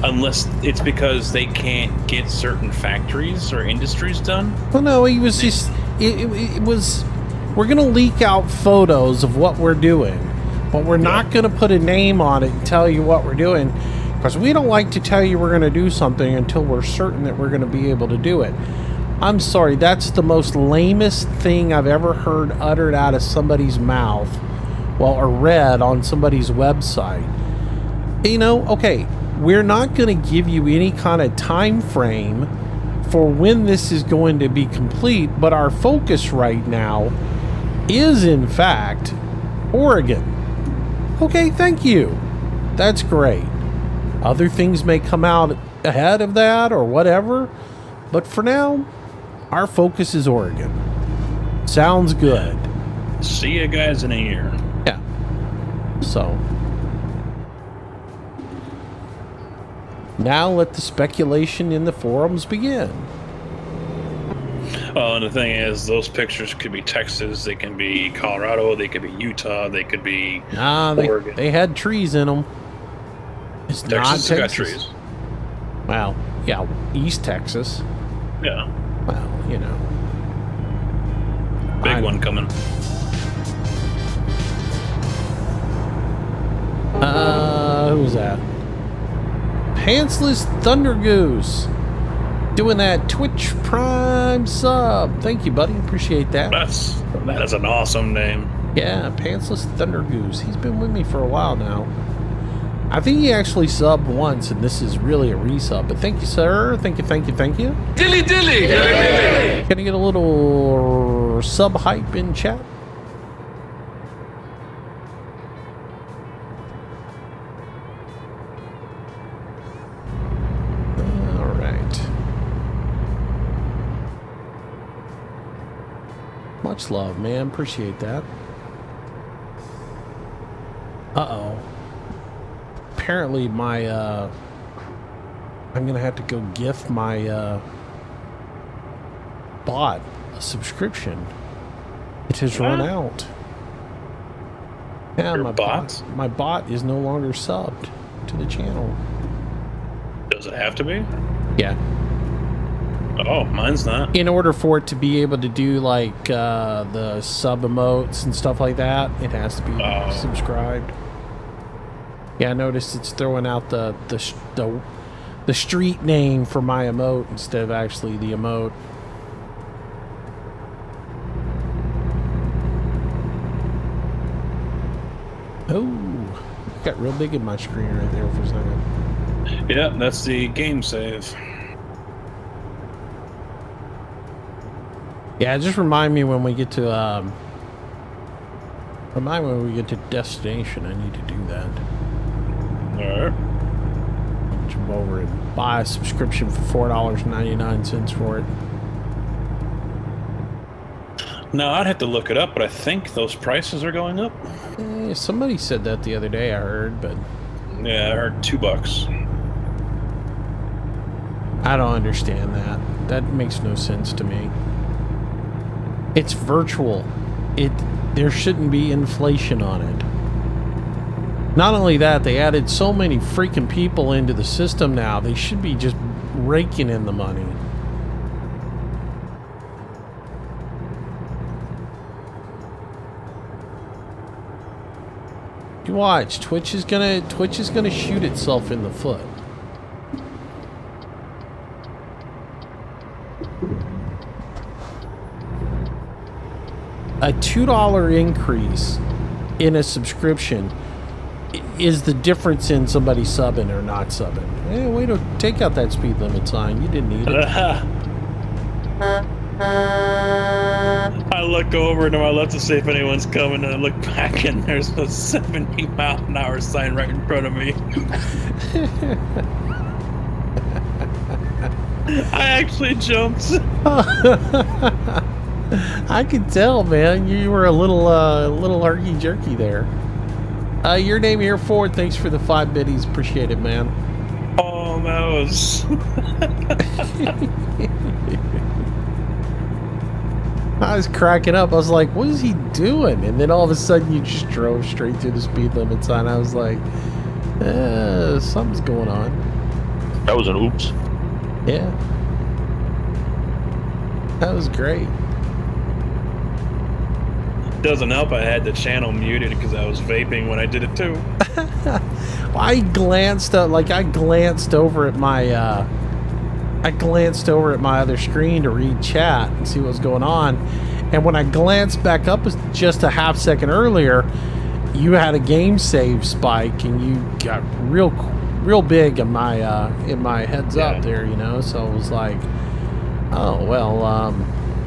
Unless it's because they can't get certain factories or industries done. Well, no, he was just... It was... we're going to leak out photos of what we're doing, but we're not going to put a name on it and tell you what we're doing, because we don't like to tell you we're going to do something until we're certain that we're going to be able to do it. I'm sorry, that's the most lamest thing I've ever heard uttered out of somebody's mouth, well, or read on somebody's website. You know, okay, we're not going to give you any kind of time frame for when this is going to be complete, but our focus right now is, in fact, Oregon. Okay, thank you. That's great. Other things may come out ahead of that or whatever, but for now, our focus is Oregon. Sounds good. See you guys in a year. Yeah. So, now let the speculation in the forums begin. Well, and the thing is, those pictures could be Texas, they can be Colorado, they could be Utah, they could be Oregon. They had trees in them. It's Texas not got Texas. trees. Well, yeah, East Texas. Yeah. Well, you know. Big one coming. Who's that? Pantsless Thunder Goose. Doing that Twitch Prime sub. Thank you, buddy. Appreciate that. That is an awesome name. Yeah, Pantsless Thunder Goose. He's been with me for a while now. I think he actually subbed once, and this is really a resub. But thank you, sir. Thank you, thank you, thank you. Dilly dilly! Can I get a little sub hype in chat? All right. Much love, man. Appreciate that. Uh-oh. Apparently my I'm gonna have to go gift my bot a subscription. It has run out. Yeah, Your bot? My bot is no longer subbed to the channel. Does it have to be? Yeah. Oh, mine's not. In order for it to be able to do like the sub emotes and stuff like that, it has to be subscribed. Yeah, I noticed it's throwing out the street name for my emote instead of actually the emote. Oh, got real big in my screen right there for a second. Yeah, that's the game save. Yeah, just remind me when we get to destination. I need to do that. Alright. Jump over and buy a subscription for $4.99 for it. No, I'd have to look it up, but I think those prices are going up. Somebody said that the other day, I heard, but Yeah, I heard $2. I don't understand that. That makes no sense to me. It's virtual. There shouldn't be inflation on it. Not only that, they added so many freaking people into the system now. They should be just raking in the money. You watch. Twitch is gonna shoot itself in the foot. A $2 increase in a subscription is the difference in somebody subbing or not subbing. Hey, way to take out that speed limit sign. You didn't need it. I look over to my left to see if anyone's coming, and I look back, and there's a 70-mile-an-hour sign right in front of me. I actually jumped. I could tell, man. You were a little herky-jerky there. Your name here, Ford. Thanks for the 5 biddies. Appreciate it, man. Oh, that was... I was cracking up. I was like, what is he doing? And then all of a sudden, you just drove straight through the speed limit sign. I was like, something's going on. That was an oops. Yeah. That was great. Doesn't help. I had the channel muted because I was vaping when I did it too. I glanced over at my other screen to read chat and see what's going on, and when I glanced back up just a half second earlier, you had a game save spike and you got real big in my heads up there, you know. So I was like, oh well,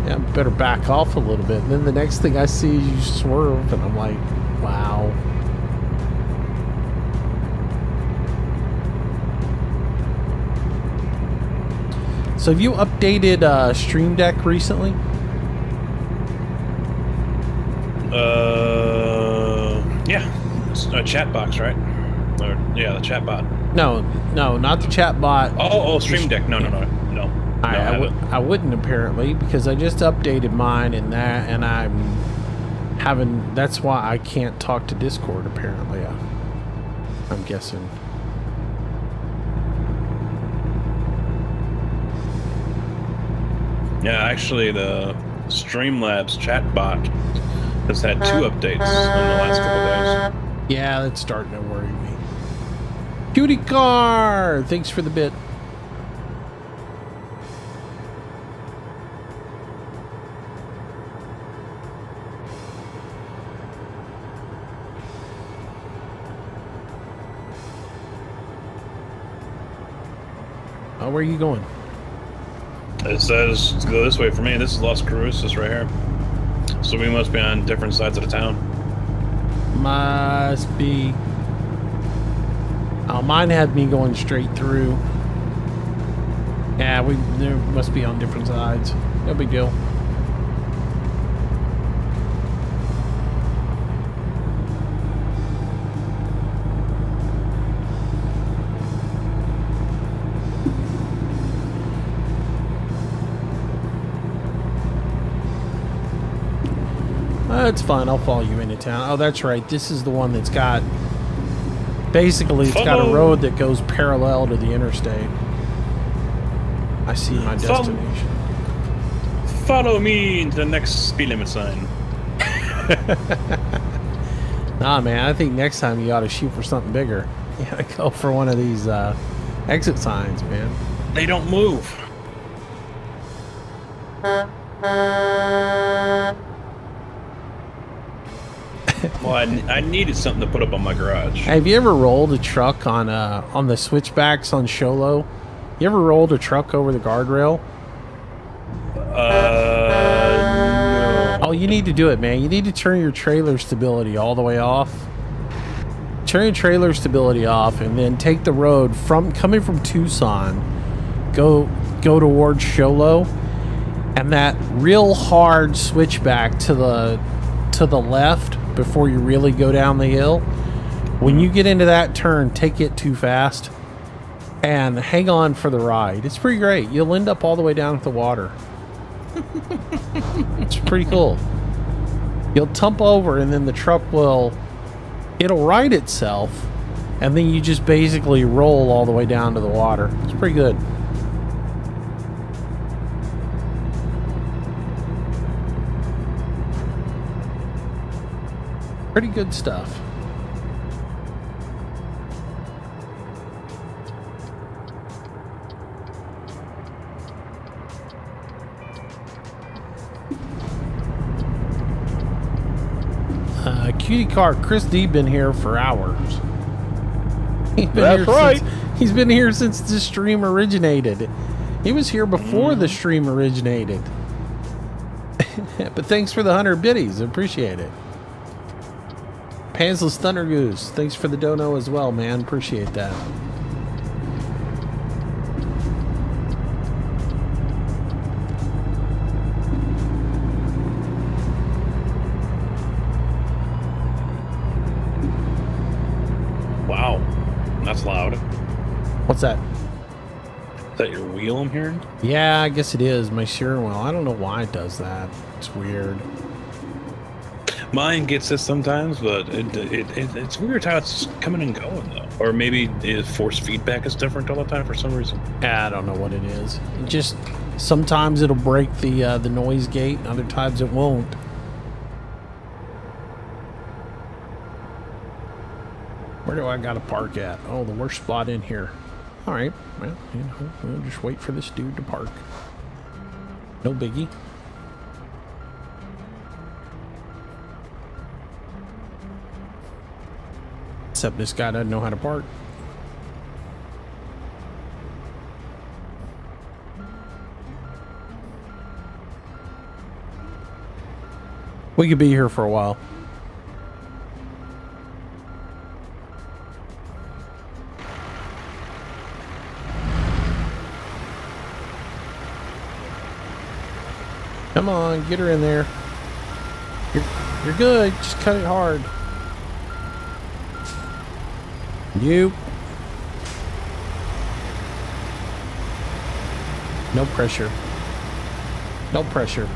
yeah, better back off a little bit. And then the next thing I see is you swerve, and I'm like, wow. So have you updated Stream Deck recently? Yeah, it's a chat box, right? Or, yeah, the chat bot. No, not the chat bot. Oh, Stream Deck. No. I wouldn't apparently, because I just updated mine and I'm having. That's why I can't talk to Discord. Apparently, I'm guessing. Yeah, actually, the Streamlabs chat bot has had 2 updates in the last couple days. Yeah, that's starting to worry me. Cutie car, thanks for the bit. Oh, where are you going? It says to go this way for me. This is Las Cruces right here. So we must be on different sides of the town. Must be. Oh, mine had me going straight through. Yeah, there must be on different sides. No big deal. It's fine. I'll follow you into town. Oh, that's right. This is the one that's got... Basically, it's got a road that goes parallel to the interstate. I see my destination. Follow me into the next speed limit sign. Nah, man. I think next time you ought to shoot for something bigger. You gotta go for one of these exit signs, man. They don't move. Well, I needed something to put up on my garage. Have you ever rolled a truck on the switchbacks on Sholo? You ever rolled a truck over the guardrail? No. Oh, you need to do it, man. You need to turn your trailer stability all the way off. Turn your trailer stability off, and then take the road coming from Tucson. Go towards Sholo, and that real hard switchback to the left before you really go down the hill. When you get into that turn, take it too fast and hang on for the ride. It's pretty great. You'll end up all the way down at the water. It's pretty cool. You'll tump over, and then the truck it'll right itself, and then you just basically roll all the way down to the water. It's pretty good. Pretty good stuff. Cutie car, Chris D been here for hours. He's been here since the stream originated. He was here before the stream originated. But thanks for the 100 biddies. Appreciate it. Pansless Thunder Goose, thanks for the dono as well, man. Appreciate that. Wow, that's loud. What's that? Is that your wheel I'm hearing? Yeah, I guess it is. My steering wheel. I don't know why it does that. It's weird. Mine gets this sometimes, but it's weird how it's coming and going, though. Or maybe force feedback is different all the time for some reason. I don't know what it is. It just sometimes it'll break the noise gate, and other times it won't. Where do I gotta park at? Oh, the worst spot in here. Alright, well, you know, we'll just wait for this dude to park. No biggie. Except this guy doesn't know how to park. We could be here for a while. Come on, get her in there. You're good. Just cut it hard. You. No pressure. No pressure.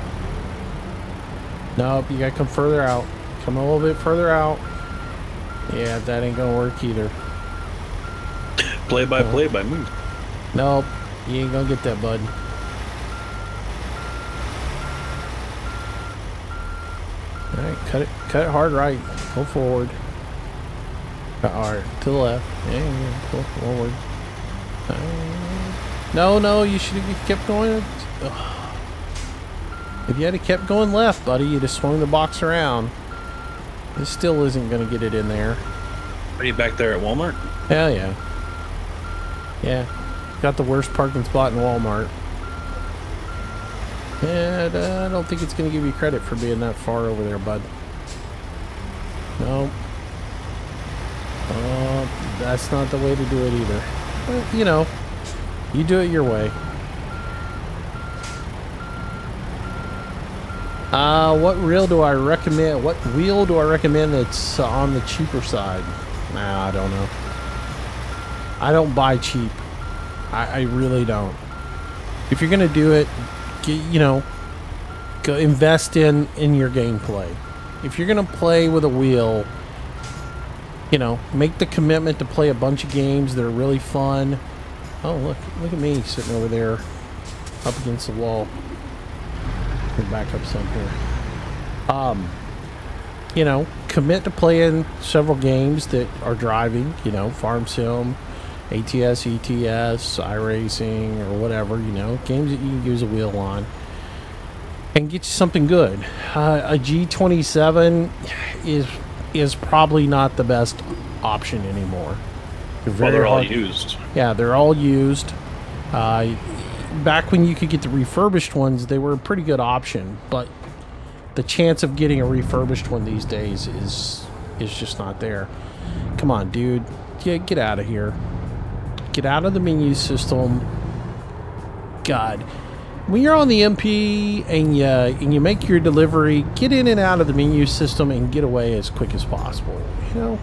Nope, you gotta come further out. Come a little bit further out. Yeah, that ain't gonna work either. Play by move. Nope, you ain't gonna get that, bud. Alright, cut it hard right. Go forward. Cut hard. To the left. Yeah, go forward. No, you should have kept going. Ugh. If you had kept going left, buddy, you'd have swung the box around. This still isn't going to get it in there. Are you back there at Walmart? Hell yeah. Yeah. Got the worst parking spot in Walmart. And I don't think it's going to give you credit for being that far over there, bud. No. That's not the way to do it either. But, you know, you do it your way. What wheel do I recommend? What wheel do I recommend that's on the cheaper side? Nah, I don't know. I don't buy cheap. I really don't. If you're gonna do it, you know, go invest in your gameplay. If you're gonna play with a wheel, you know, make the commitment to play a bunch of games that are really fun. Oh, look at me sitting over there, up against the wall. Back up some here. You know, commit to playing several games that are driving, you know, Farm Sim, ATS, ETS, iRacing, or whatever, you know, games that you can use a wheel on, and get you something good. A G27 is probably not the best option anymore. They're all used. Yeah, they're all used. Back when you could get the refurbished ones, they were a pretty good option, but the chance of getting a refurbished one these days is just not there. Come on, dude. Get out of here. Get out of the menu system. God. When you're on the MP and you make your delivery, get in and out of the menu system and get away as quick as possible. You know?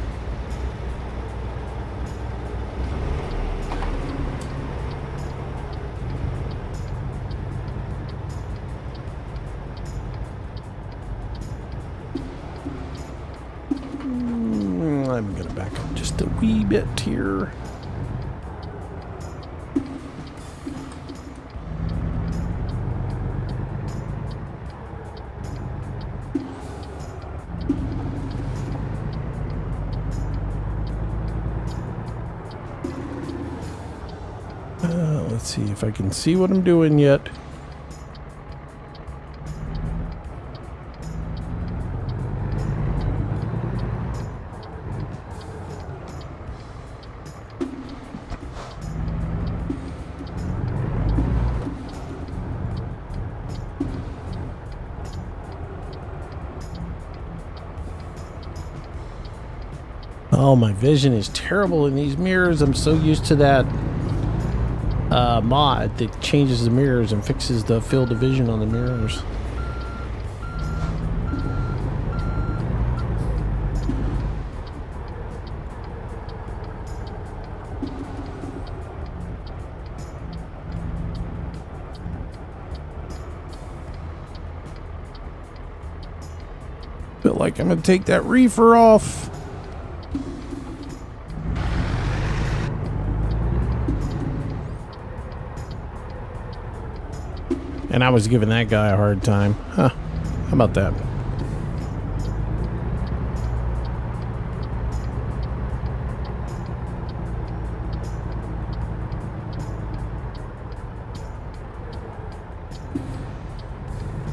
I'm gonna back up just a wee bit here. Let's see if I can see what I'm doing yet. Oh, my vision is terrible in these mirrors. I'm so used to that mod that changes the mirrors and fixes the field of vision on the mirrors. Feel like I'm gonna take that reefer off. And I was giving that guy a hard time. Huh. How about that?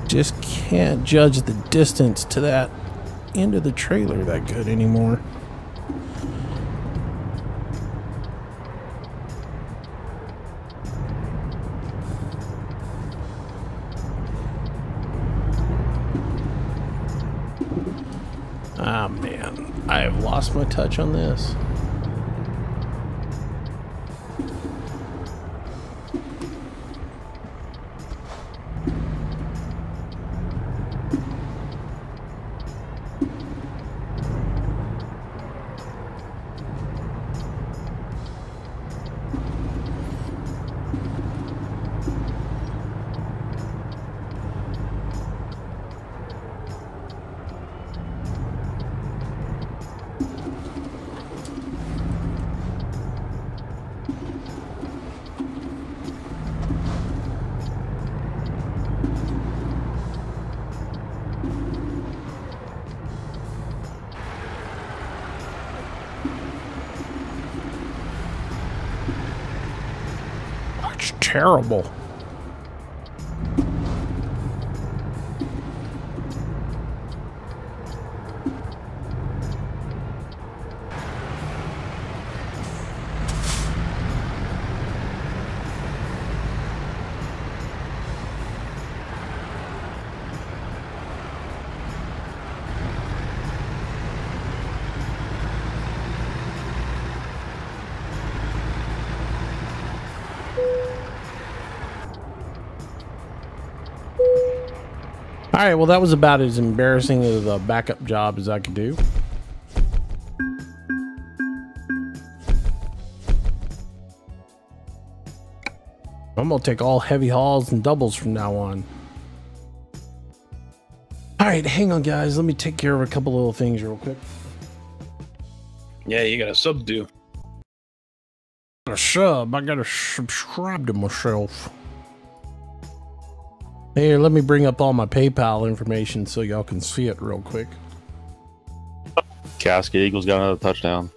Just can't judge the distance to that end of the trailer that good anymore. Ah, man, I have lost my touch on this. Terrible. All right, well, that was about as embarrassing of a backup job as I could do. I'm gonna take all heavy hauls and doubles from now on. All right, hang on, guys. Let me take care of a couple little things real quick. Yeah, you got a subdue. A sub. I gotta subscribe to myself. Here, let me bring up all my PayPal information so y'all can see it real quick. Casket Eagles got another touchdown.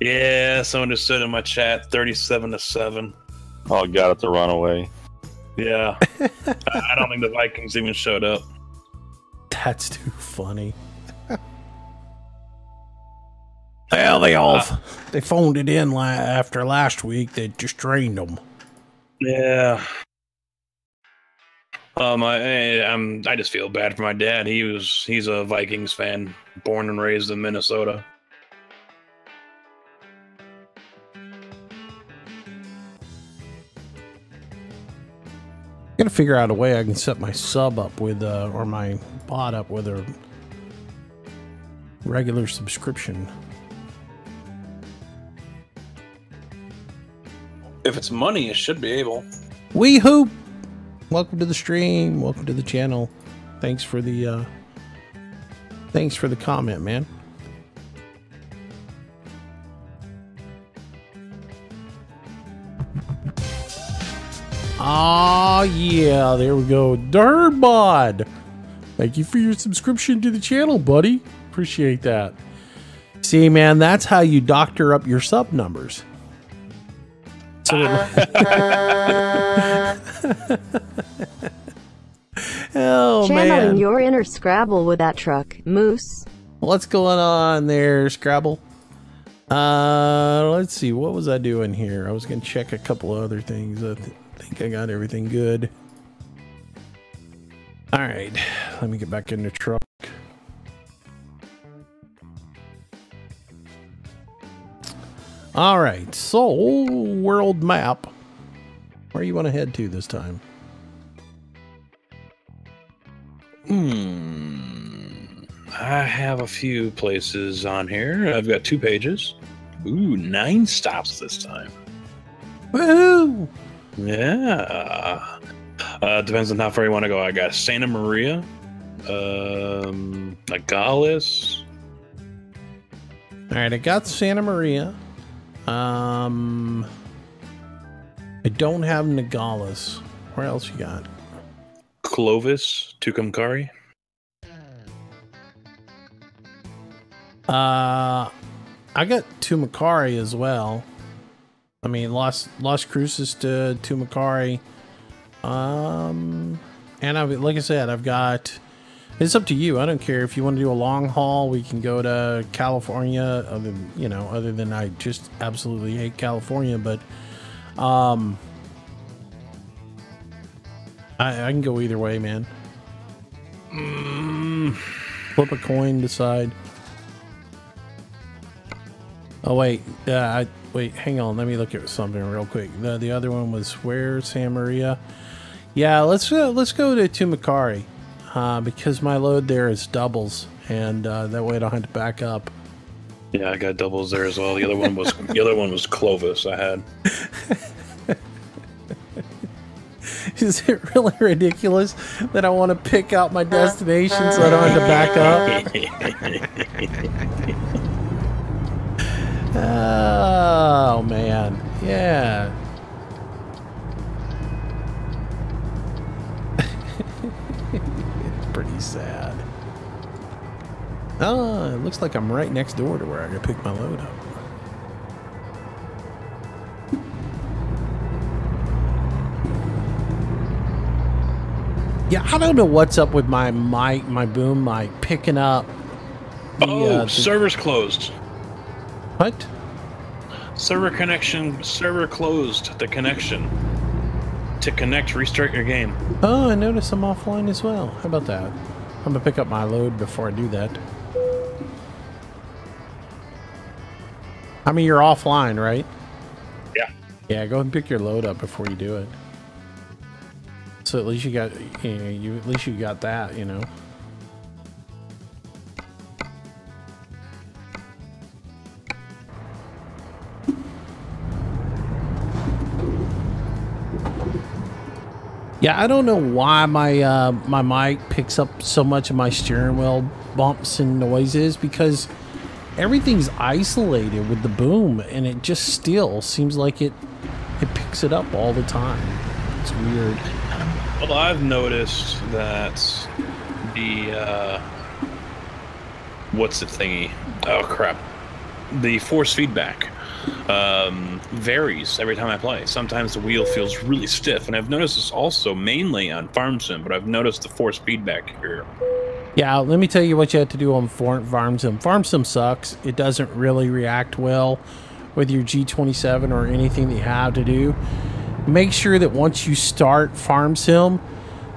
Yeah, someone just said in my chat, 37-7. Oh, got it to run away. Yeah. I don't think the Vikings even showed up. That's too funny. Well, they phoned it in after last week. They just drained them. Yeah. I just feel bad for my dad. He's a Vikings fan, born and raised in Minnesota. Gotta figure out a way I can set my sub up with, or my bot up with a regular subscription. If it's money, it should be able. We hoop. Welcome to the stream. Welcome to the channel. Thanks for the comment, man. Ah, yeah, there we go. Dirtbod. Thank you for your subscription to the channel, buddy. Appreciate that. See, man, that's how you doctor up your sub numbers. So oh, channeling man. your inner Scrabble with that truck, Moose. What's going on there, Scrabble? Let's see. What was I doing here? I was going to check a couple of other things. I think I got everything good. All right. Let me get back in the truck. All right. So, world map. Where you want to head to this time? I have a few places on here. I've got 2 pages. Ooh, 9 stops this time. Woohoo! Yeah. Depends on how far you want to go. I got Santa Maria, Nogales. All right, I got Santa Maria. I don't have Nogales. Where else you got? Clovis, Tucumcari. I got Tucumcari as well. I mean, Las Cruces to Tucumcari. And like I said, I've got. It's up to you. I don't care if you want to do a long haul. We can go to California. Other than I just absolutely hate California, but I can go either way, man. Flip a coin, decide. Oh wait, wait. Hang on. Let me look at something real quick. The other one was where? San Maria. Yeah, let's go to Tumakari. Because my load there is doubles, and that way I don't have to back up. Yeah, I got doubles there as well. The other one was Clovis. I had. Is it really ridiculous that I want to pick out my destination so I don't have to back up? Oh man, yeah. Pretty sad. Oh, it looks like I'm right next door to where I can pick my load up. Yeah, I don't know what's up with my mic, my boom mic picking up. Server's closed. What? Server closed the connection. To connect, restart your game. Oh, I noticed I'm offline as well. How about that? I'm gonna pick up my load before I do that. I mean, you're offline, right? Yeah. Yeah, go and pick your load up before you do it. So at least you got, at least you got that, you know. Yeah, I don't know why my my mic picks up so much of my steering wheel bumps and noises, because everything's isolated with the boom, and it just still seems like it picks it up all the time. It's weird. Well, I've noticed that the what's the thingy? Oh crap! The force feedback varies every time I play. Sometimes the wheel feels really stiff, and I've noticed this also mainly on Farm Sim, but I've noticed the force feedback here. Yeah, let me tell you what you have to do on Farm Sim. Farm Sim sucks. It doesn't really react well with your G27 or anything that you have to do. Make sure that once you start Farm Sim,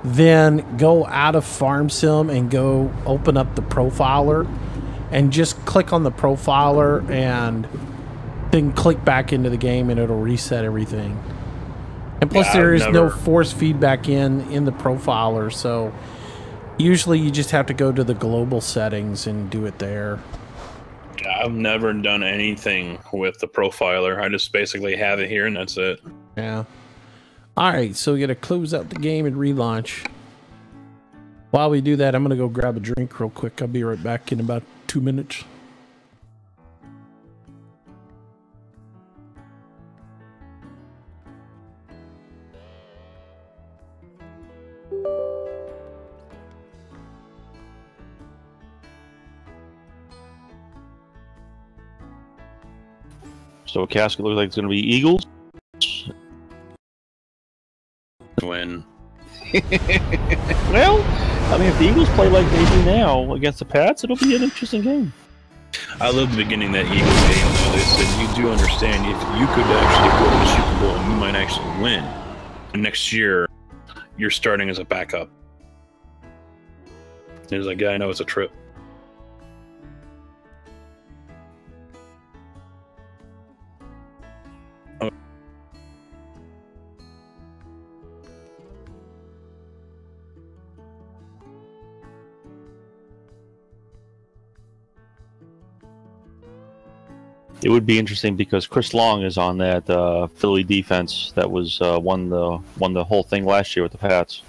then go out of Farm Sim and go open up the profiler and just click on the profiler and then click back into the game, and it'll reset everything. And plus, Yeah, there is no force feedback in the profiler, so usually you just have to go to the global settings and do it there. Yeah, I've never done anything with the profiler. I just basically have it here, and that's it. Yeah. All right, so we got to close out the game and relaunch. While we do that, I'm going to go grab a drink real quick. I'll be right back in about 2 minutes. So Casket looks like it's going to be Eagles. When Well, I mean, if the Eagles play like they do now against the Pats, it'll be an interesting game. I love the beginning of that Eagles game, though. They said, you do understand, if you could actually go to the Super Bowl and you might actually win, and next year you're starting as a backup. He was like, yeah, I know, it's a trip. It would be interesting because Chris Long is on that Philly defense that was won the whole thing last year with the Pats.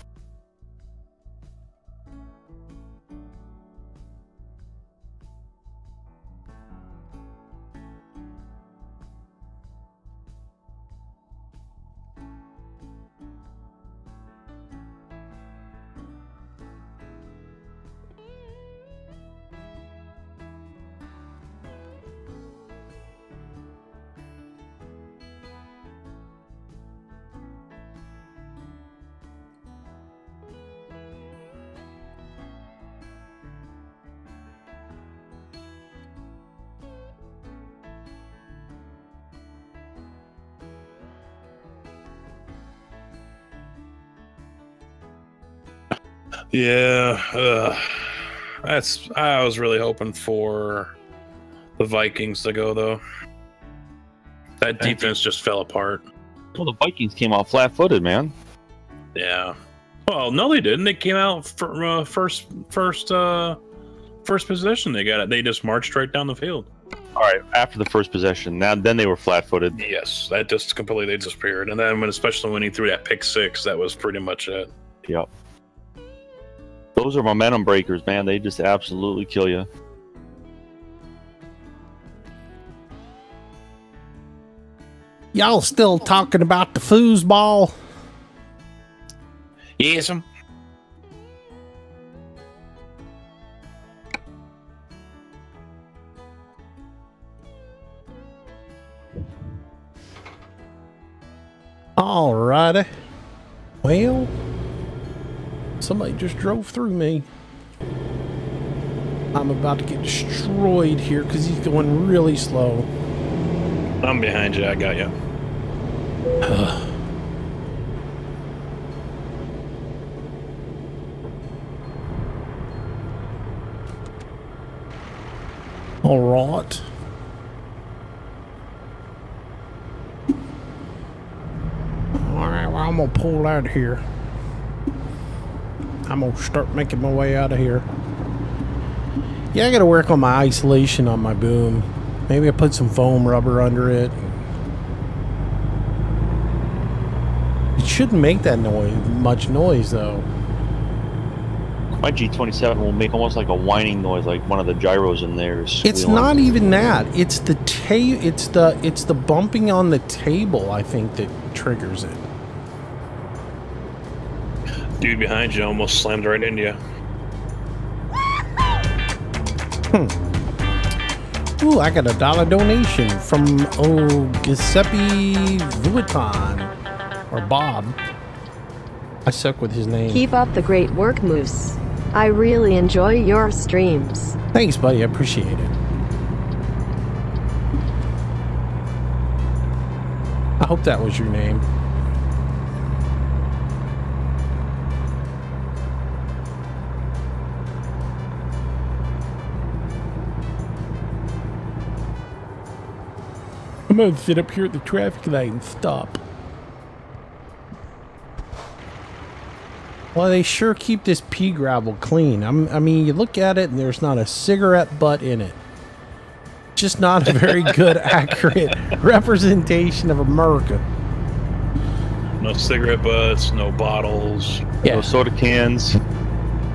Yeah, I was really hoping for the Vikings to go though. That defense just fell apart. Well, the Vikings came out flat-footed, man. Yeah. Well, no, they didn't. They came out for first possession. They got it. They just marched right down the field. All right, after the first possession, then they were flat-footed. Yes, that just completely disappeared. And then especially when he threw that pick six, that was pretty much it. Yep. Those are momentum breakers, man. They just absolutely kill you. Y'all still talking about the foosball? Yes, Alrighty. Well, somebody just drove through me. I'm about to get destroyed here because he's going really slow. I'm behind you. I got you. All right. All right, well, I'm going to pull out of here. I'm going to start making my way out of here. Yeah, I got to work on my isolation on my boom. Maybe I put some foam rubber under it. It shouldn't make that much noise, though. My G27 will make almost like a whining noise, like one of the gyros in there is It's squealing. not even that. It's the it's the bumping on the table, I think, that triggers it. Dude behind you almost slammed right into you. Ooh, I got a $1 donation from Giuseppe Vuitton or Bob. I suck with his name. Keep up the great work, Moose. I really enjoy your streams. Thanks, buddy. I appreciate it. I hope that was your name. I'm gonna sit up here at the traffic light and stop. Well, they sure keep this pea gravel clean. I mean, you look at it and there's not a cigarette butt in it. Just not a very good, accurate representation of America. No cigarette butts, no bottles. Yeah. No soda cans.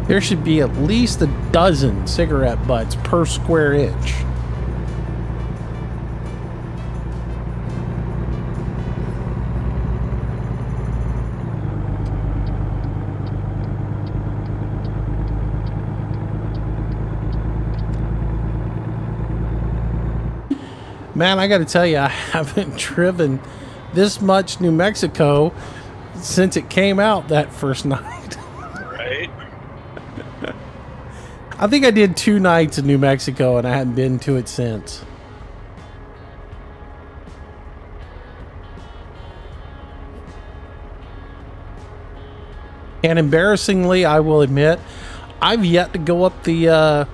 There should be at least a dozen cigarette butts per square inch. Man, I got to tell you, I haven't driven this much New Mexico since it came out that first night. Right? I think I did 2 nights in New Mexico and I hadn't been to it since. And embarrassingly, I will admit, I've yet to go up the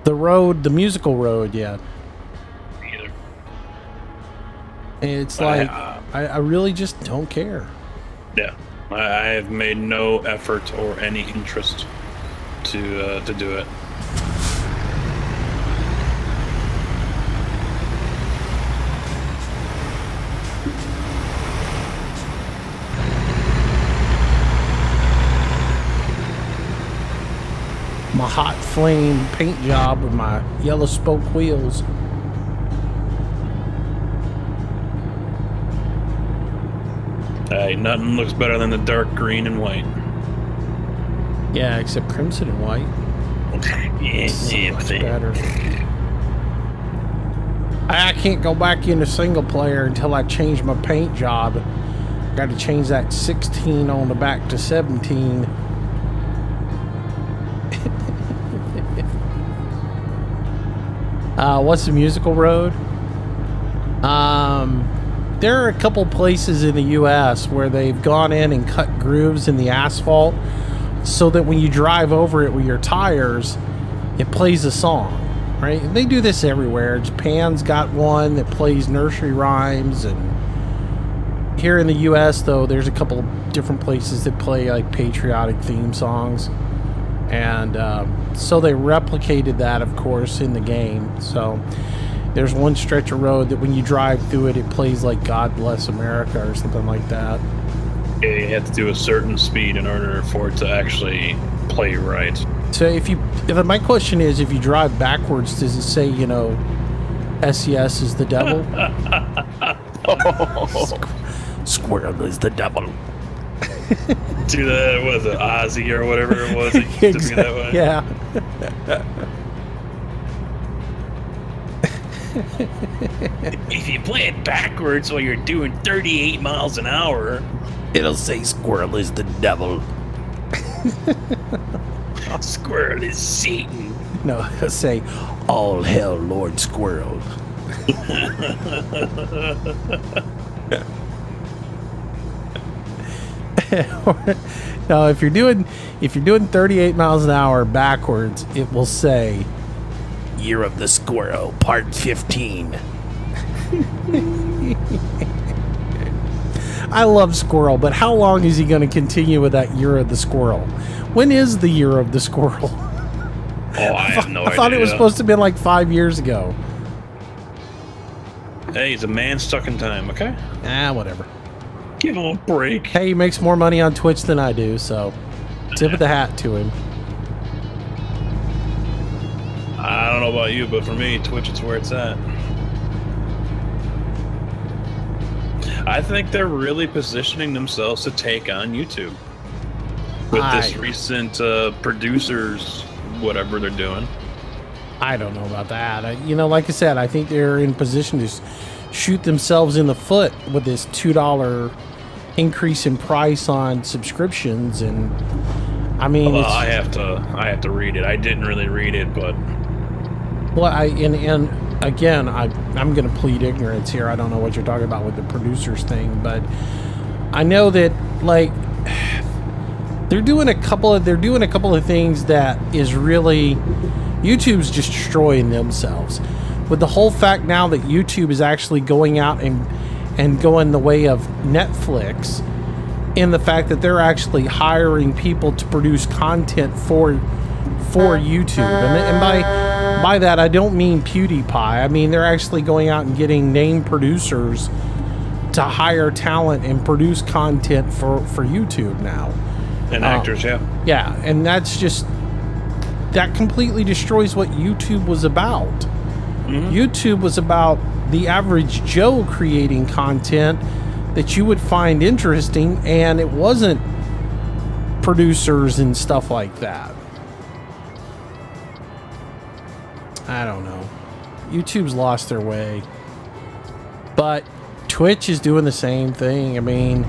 road, the musical road yet. It's like, I really just don't care. Yeah. I have made no effort or any interest to do it. My hot flame paint job with my yellow spoke wheels. Hey, nothing looks better than the dark green and white. Yeah, except crimson and white. So much better. I can't go back into single player until I change my paint job. Got to change that 16 on the back to 17. What's the musical road? There are a couple places in the U.S. where they've gone in and cut grooves in the asphalt so that when you drive over it with your tires, it plays a song, right? And they do this everywhere. Japan's got one that plays nursery rhymes, and here in the US, though, there's a couple of different places that play like patriotic theme songs. And so they replicated that, of course, in the game. So there's one stretch of road that when you drive through it, it plays like God Bless America or something like that. Yeah, you have to do a certain speed in order for it to actually play right. So if my question is, if you drive backwards, does it say, you know, SES is the devil? Squirrel is the devil. Do that, was it Ozzy or whatever it was? It used to be that way. Yeah. If you play it backwards while you're doing 38 miles an hour, It'll say squirrel is the devil. Squirrel is Satan. No, it'll say all hell Lord Squirrel. No, if you're doing 38 miles an hour backwards, it will say Year of the Squirrel, Part 15. I love Squirrel, but how long is he going to continue with that Year of the Squirrel? When is the Year of the Squirrel? Oh, I have no idea. I thought it was supposed to have been like 5 years ago. Hey, he's a man stuck in time, okay? Whatever. Give him a break. Hey, he makes more money on Twitch than I do, so tip of the hat to him. I don't know about you, but for me, Twitch is where it's at. I think they're really positioning themselves to take on YouTube. With this recent producers, whatever they're doing. I don't know about that. You know, like I said, I think they're in position to shoot themselves in the foot with this $2 increase in price on subscriptions. And I mean, well, I have to read it. I didn't really read it, but well, and again, I'm going to plead ignorance here. I don't know what you're talking about with the producers thing, but I know that like they're doing a couple of things that is really YouTube's just destroying themselves. With the whole fact now that YouTube is actually going out and going the way of Netflix, in the fact that they're actually hiring people to produce content for YouTube, and by that I don't mean PewDiePie. I mean they're actually going out and getting named producers to hire talent and produce content for YouTube now. And actors, yeah. Yeah, and that completely destroys what YouTube was about. Mm-hmm. YouTube was about the average Joe creating content that you would find interesting, and it wasn't producers and stuff like that. I don't know. YouTube's lost their way. But Twitch is doing the same thing. I mean,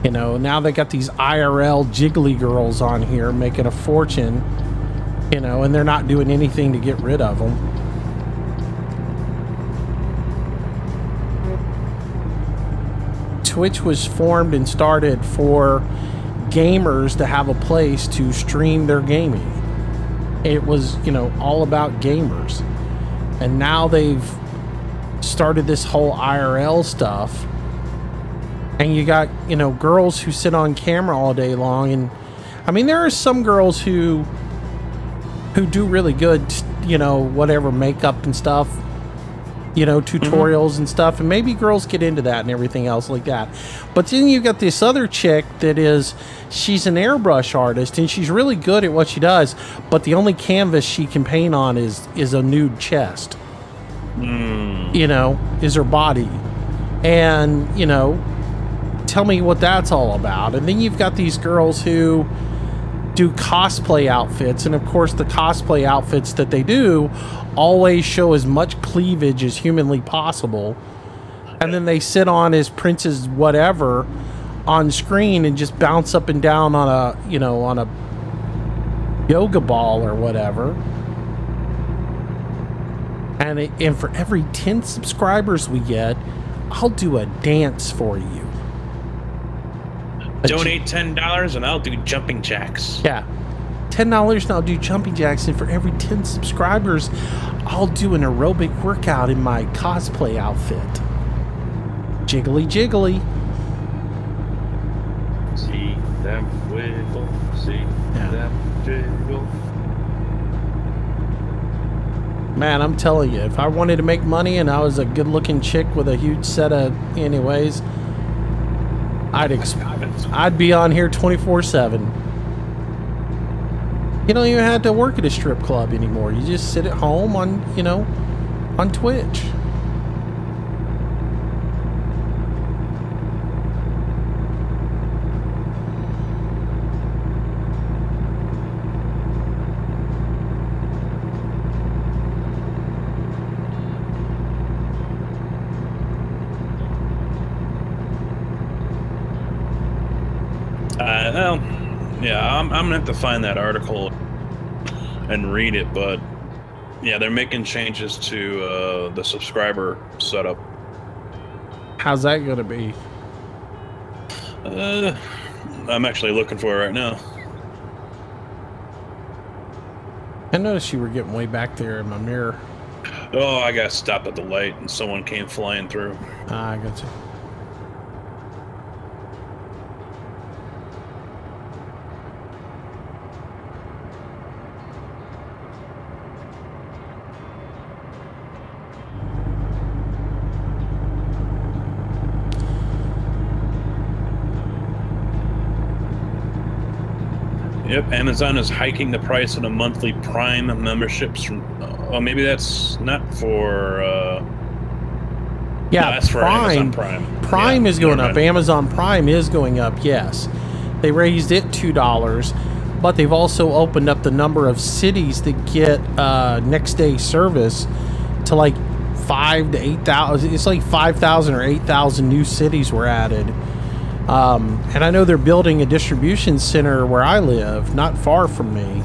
you know, now they got these IRL jiggly girls on here making a fortune, you know, and they're not doing anything to get rid of them. Twitch was formed and started for gamers to have a place to stream their gaming. It was, you know, all about gamers. And now they've started this whole IRL stuff. And you got, you know, girls who sit on camera all day long. And I mean, there are some girls who do really good, you know, whatever, makeup and stuff, you know, tutorials and stuff. And maybe girls get into that and everything else like that. But then you got this other chick that she's an airbrush artist and she's really good at what she does. But the only canvas she can paint on is a nude chest, you know, is her body. And, you know, tell me what that's all about. And then you've got these girls who do cosplay outfits, and of course the cosplay outfits that they do always show as much cleavage as humanly possible, and then they sit on as Princess whatever on screen and just bounce up and down on a, you know, on a yoga ball or whatever. And for every 10 subscribers we get, I'll do a dance for you. Donate $10 and I'll do jumping jacks. Yeah. $10 and I'll do jumping jacks, and for every 10 subscribers, I'll do an aerobic workout in my cosplay outfit. Jiggly jiggly. See them wiggle, see them jiggle. Man, I'm telling you, if I wanted to make money and I was a good-looking chick with a huge set of anyways, I'd be on here 24/7. You don't even have to work at a strip club anymore. You just sit at home on, you know, on Twitch. Well, yeah, I'm gonna have to find that article and read it, but yeah, they're making changes to the subscriber setup. How's that gonna be? I'm actually looking for it right now. I noticed you were getting way back there in my mirror. Oh, I got stopped at the light and someone came flying through. Ah, I got you. Yep, Amazon is hiking the price of the monthly Prime memberships from. Oh, maybe that's not for. Yeah, no, that's for Amazon Prime. Prime yeah, is going up. Amazon Prime is going up. Yes, they raised it $2, but they've also opened up the number of cities that get next day service to like 5,000 to 8,000. It's like 5,000 or 8,000 new cities were added. And I know they're building a distribution center where I live, not far from me,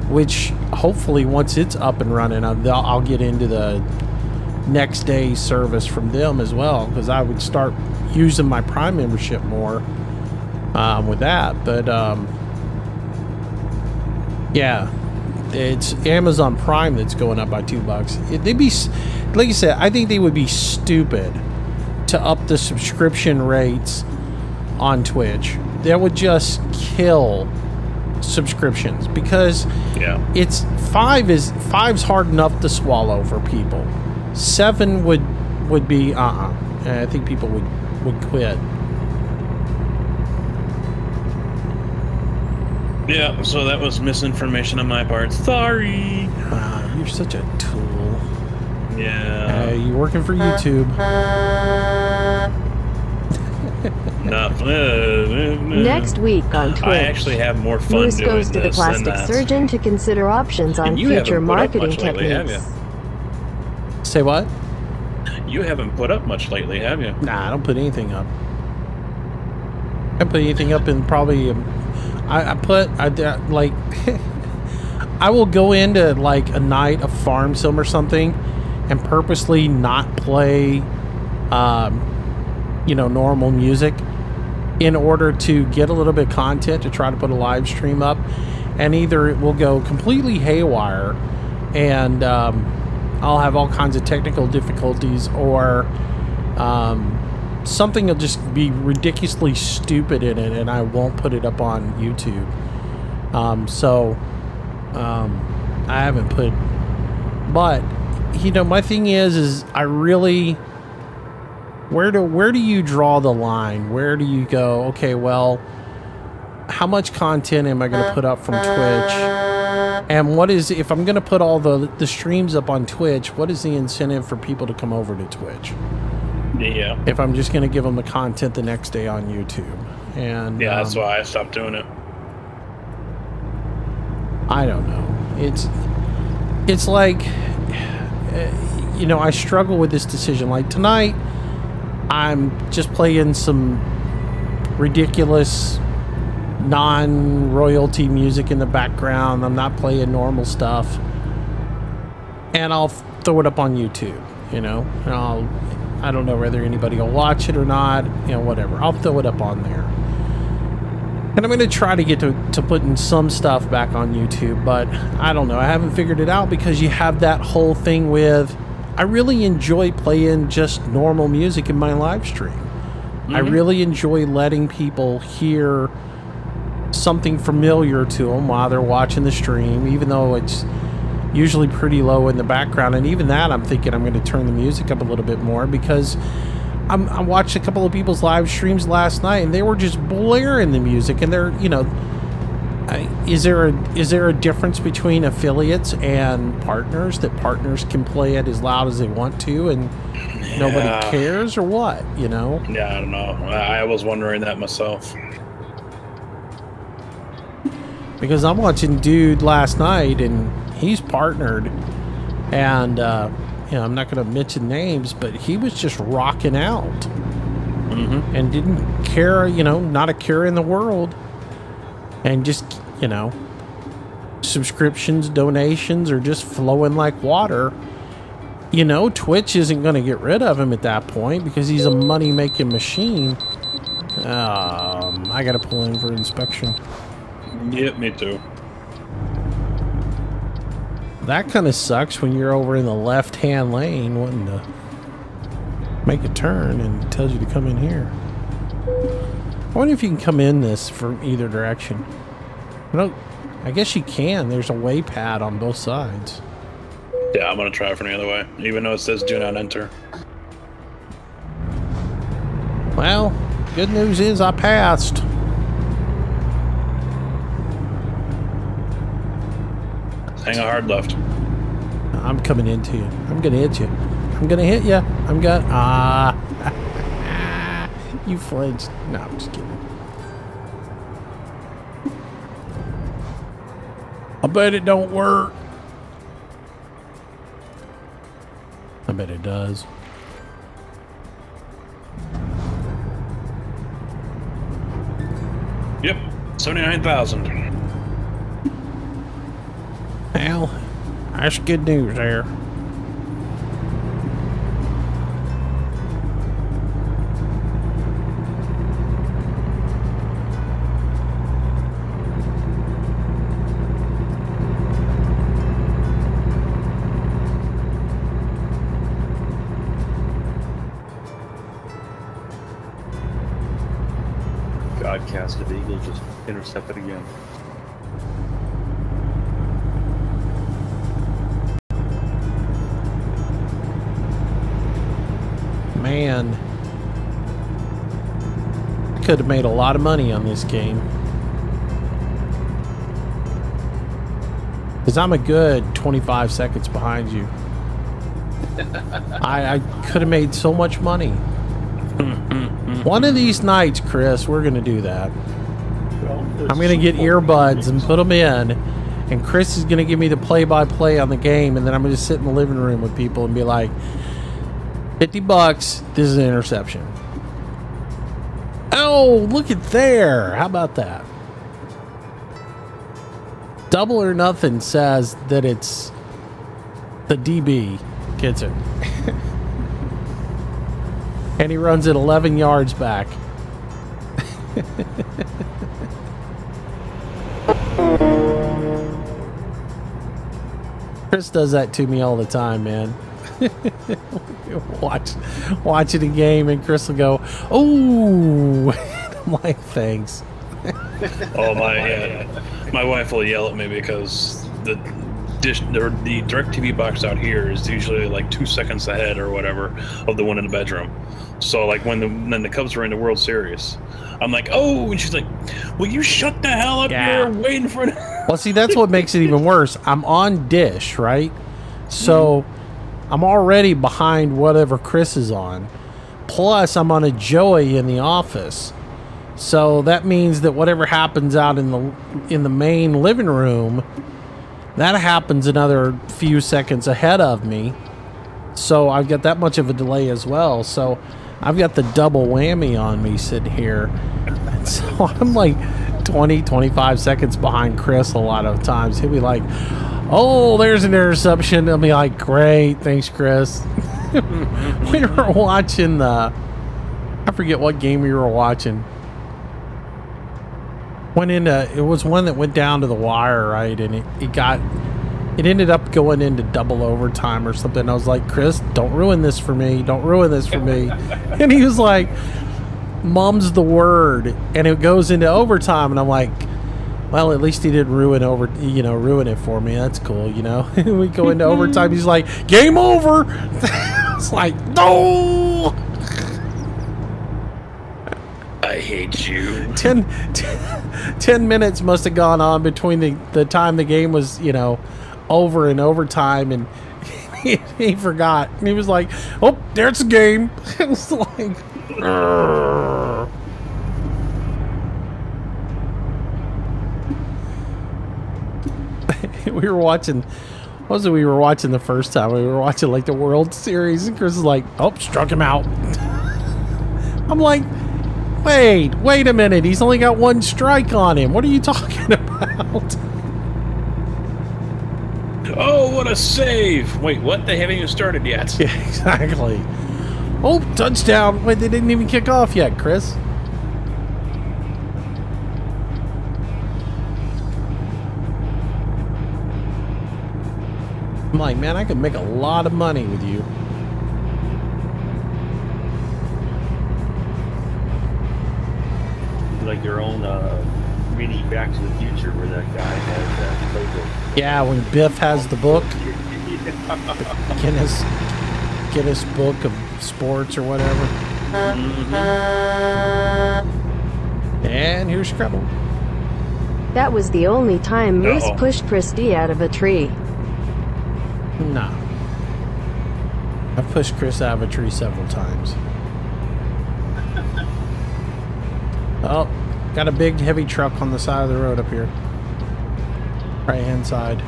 which hopefully once it's up and running, I'll get into the next day service from them as well, because I would start using my Prime membership more with that. But yeah, it's Amazon Prime that's going up by $2. They'd be, like you said, I think they would be stupid to up the subscription rates on Twitch. That would just kill subscriptions, because it's five's hard enough to swallow for people. 7 would be I think people would quit. Yeah, so that was misinformation on my part. Sorry. Wow, you're such a tool. Yeah. You're working for YouTube. Next week on Twitch, I actually have more fun Moose doing goes to the this plastic than that. surgeon to consider options on you future haven't put up marketing much lately, have techniques. Say what? You haven't put up much lately, have you? Nah, I don't put anything up. I put anything up in probably I I will go into like a night of farm sim or something and purposely not play you know, normal music in order to get a little bit of content to try to put a live stream up, and either it will go completely haywire and I'll have all kinds of technical difficulties, or something will just be ridiculously stupid in it and I won't put it up on YouTube. I haven't put, but you know, my thing is I really, where do you draw the line? Where do you go, okay, well, how much content am I going to put up from Twitch? And what is, if I'm going to put all the streams up on Twitch, what is the incentive for people to come over to Twitch? Yeah. If I'm just going to give them the content the next day on YouTube. And yeah, that's why I stopped doing it. I don't know. It's like, you know, I struggle with this decision. Like tonight, I'm just playing some ridiculous non-royalty music in the background. I'm not playing normal stuff, and I'll throw it up on YouTube, you know, and I don't know whether anybody will watch it or not, you know, whatever. I'll throw it up on there. And I'm going to try to get to putting some stuff back on YouTube, but I don't know. I haven't figured it out because you have that whole thing with, I really enjoy playing just normal music in my live stream. I really enjoy letting people hear something familiar to them while they're watching the stream, even though it's usually pretty low in the background. And even that, I'm thinking I'm going to turn the music up a little bit more because I watched a couple of people's live streams last night and they were just blaring the music. And they're, you know, is there a difference between affiliates and partners, that partners can play it as loud as they want to and nobody cares, or what, you know? Yeah, I don't know. I was wondering that myself. Because I'm watching dude last night and he's partnered, and you know, I'm not going to mention names, but he was just rocking out and didn't care, you know, not a care in the world, and just, you know, subscriptions, donations are just flowing like water. You know, Twitch isn't going to get rid of him at that point because he's a money-making machine. I got to pull in for inspection. Yep, me too. That kind of sucks when you're over in the left-hand lane wanting to make a turn and it tells you to come in here. I wonder if you can come in this from either direction. No, I guess you can. There's a way pad on both sides. Yeah, I'm gonna try it from the other way, even though it says do not enter. Well, good news is I passed. Hang a hard left. I'm coming into you. I'm gonna hit you. I'm gonna hit you. I'm gonna... you flinched. No, I'm just kidding. I bet it don't work. I bet it does. Yep, 79,000. Well, that's good news there. God, Casket Eagle just intercepted again. Man, I could have made a lot of money on this game. Because I'm a good 25 seconds behind you. I could have made so much money. One of these nights, Chris, we're going to do that. I'm going to get earbuds and put them in, and Chris is going to give me the play-by-play on the game, and then I'm going to sit in the living room with people and be like, $50, this is an interception. Oh, look at there. How about that? Double or Nothing says that it's the DB gets it. And he runs it 11 yards back. Chris does that to me all the time, man. watching a game and Chris will go, "Oh," I'm like, "Thanks." Oh my wife will yell at me because the DirecTV box out here is usually like 2 seconds ahead or whatever of the one in the bedroom. So like when the Cubs were in the World Series, I'm like, "Oh," and she's like, "Will you shut the hell up? Yeah. You're waiting for it." Well, see, that's what makes it even worse. I'm on Dish, right? So I'm already behind whatever Chris is on. Plus, I'm on a Joey in the office. So that means that whatever happens out in the main living room, that happens another few seconds ahead of me. So I've got that much of a delay as well. So I've got the double whammy on me sitting here. So I'm like 20, 25 seconds behind Chris a lot of times. He'll be like, "Oh, there's an interception." I'll be like, "Great, thanks, Chris." We were watching I forget what game we were watching. Went into, it was one that went down to the wire, right? And it ended up going into double overtime or something. I was like, Chris, don't ruin this for me. Don't ruin this for me. And he was like, mum's the word. And it goes into overtime. And I'm like, well, at least he didn't ruin it for me. That's cool, you know. We go into overtime. He's like, game over. It's like, no. I hate you. 10 minutes must have gone on between the time the game was, you know, over and overtime, and he forgot. And he was like, oh, there's the game. It was like, we were watching, what was it we were watching the first time? We were watching like the World Series, and Chris was like, oh, struck him out. I'm like, wait a minute. He's only got one strike on him. What are you talking about? Oh, what a save. Wait, what? They haven't even started yet. Yeah, exactly. Oh, touchdown. Wait, they didn't even kick off yet, Chris. I'm like, man, I could make a lot of money with you. Like your own mini Back to the Future where that guy has playbook. Yeah, when Biff has the book. Guinness Book of Sports or whatever. And here's Scrabble. That was the only time Moose pushed Christy out of a tree. Nah. I've pushed Chris out of a tree several times. Oh, got a big heavy truck on the side of the road up here. Right hand side.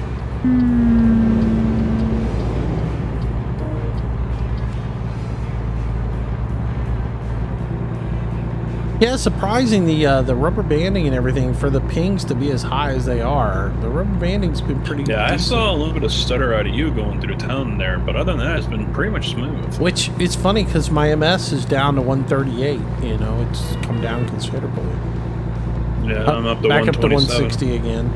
Yeah, surprising the rubber banding and everything for the pings to be as high as they are. The rubber banding's been pretty good. Yeah, I saw a little bit of stutter out of you going through town there, but other than that, it's been pretty much smooth. Which, it's funny because my MS is down to 138. You know, it's come down considerably. Yeah, I'm up to back up to 127. 160 again.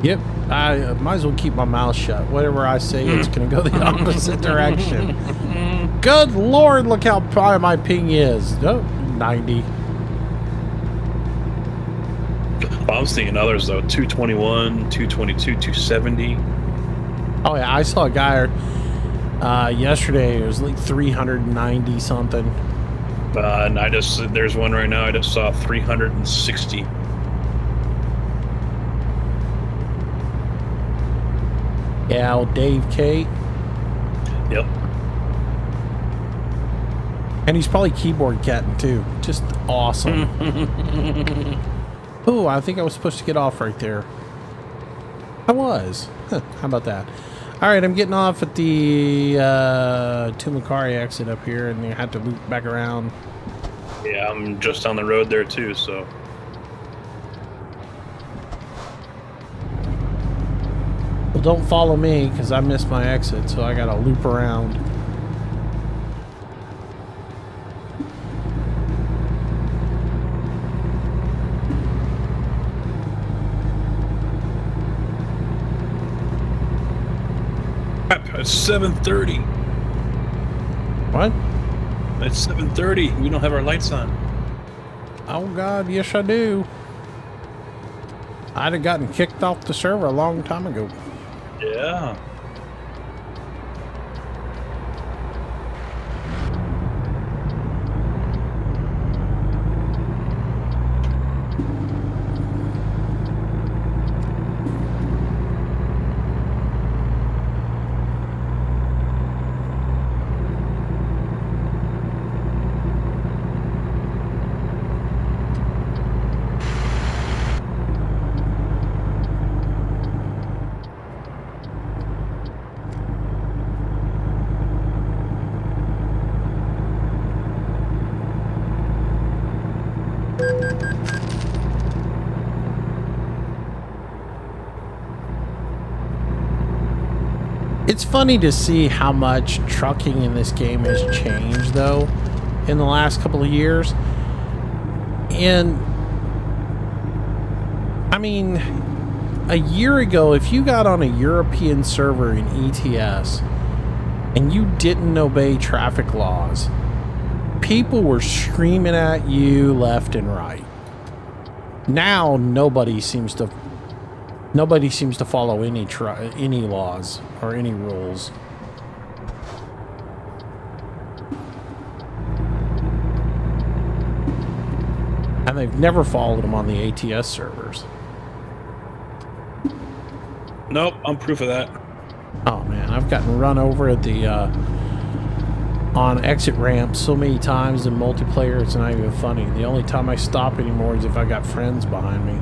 Yep, I might as well keep my mouth shut. Whatever I say, it's going to go the opposite direction. Good Lord, look how high my ping is. Oh, 90. I was thinking others though, 221, 222, 270. Oh yeah, I saw a guy yesterday. It was like 390 something. And there's one right now. I just saw 360. Yeah, old Dave Kate. Yep. And he's probably keyboard catting too. Just awesome. Oh, I think I was supposed to get off right there. I was. Huh, how about that? All right, I'm getting off at the Tumakari exit up here, and you have to loop back around. Yeah, I'm just on the road there too, so. Well, don't follow me because I missed my exit, so I got to loop around. It's 7:30. What? It's 7:30. We don't have our lights on. Oh God, yes I do. I'd have gotten kicked off the server a long time ago. Yeah. It's funny to see how much trucking in this game has changed, though, in the last couple of years. And I mean, a year ago, if you got on a European server in ETS and you didn't obey traffic laws, people were screaming at you left and right. Now nobody seems to follow any laws or any rules. And they've never followed them on the ATS servers. Nope, I'm proof of that. Oh man, I've gotten run over at the on exit ramps so many times in multiplayer, it's not even funny. The only time I stop anymore is if I got friends behind me.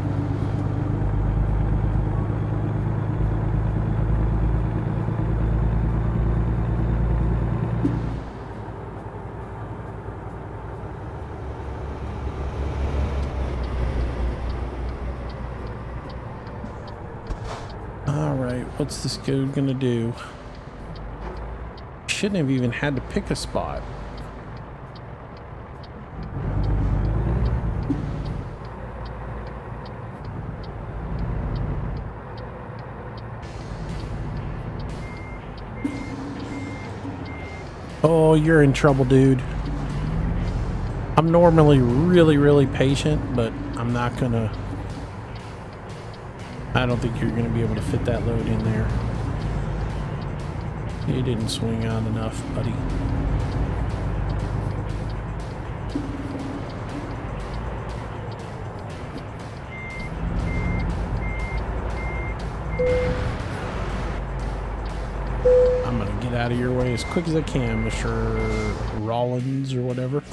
Alright, what's this dude gonna do? Shouldn't have even had to pick a spot. Oh, you're in trouble, dude. I'm normally really patient, but I'm not gonna... I don't think you're going to be able to fit that load in there. You didn't swing out enough, buddy. I'm going to get out of your way as quick as I can, Mr. Rollins or whatever.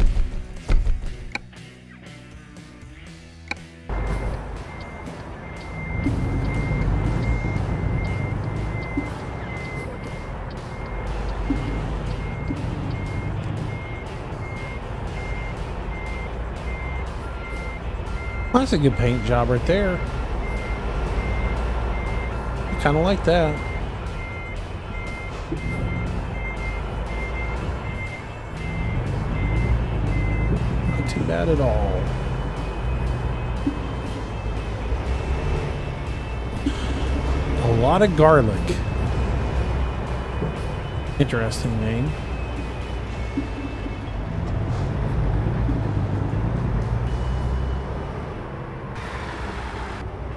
That's a good paint job right there. Kind of like that. Not too bad at all. A lot of garlic. Interesting name.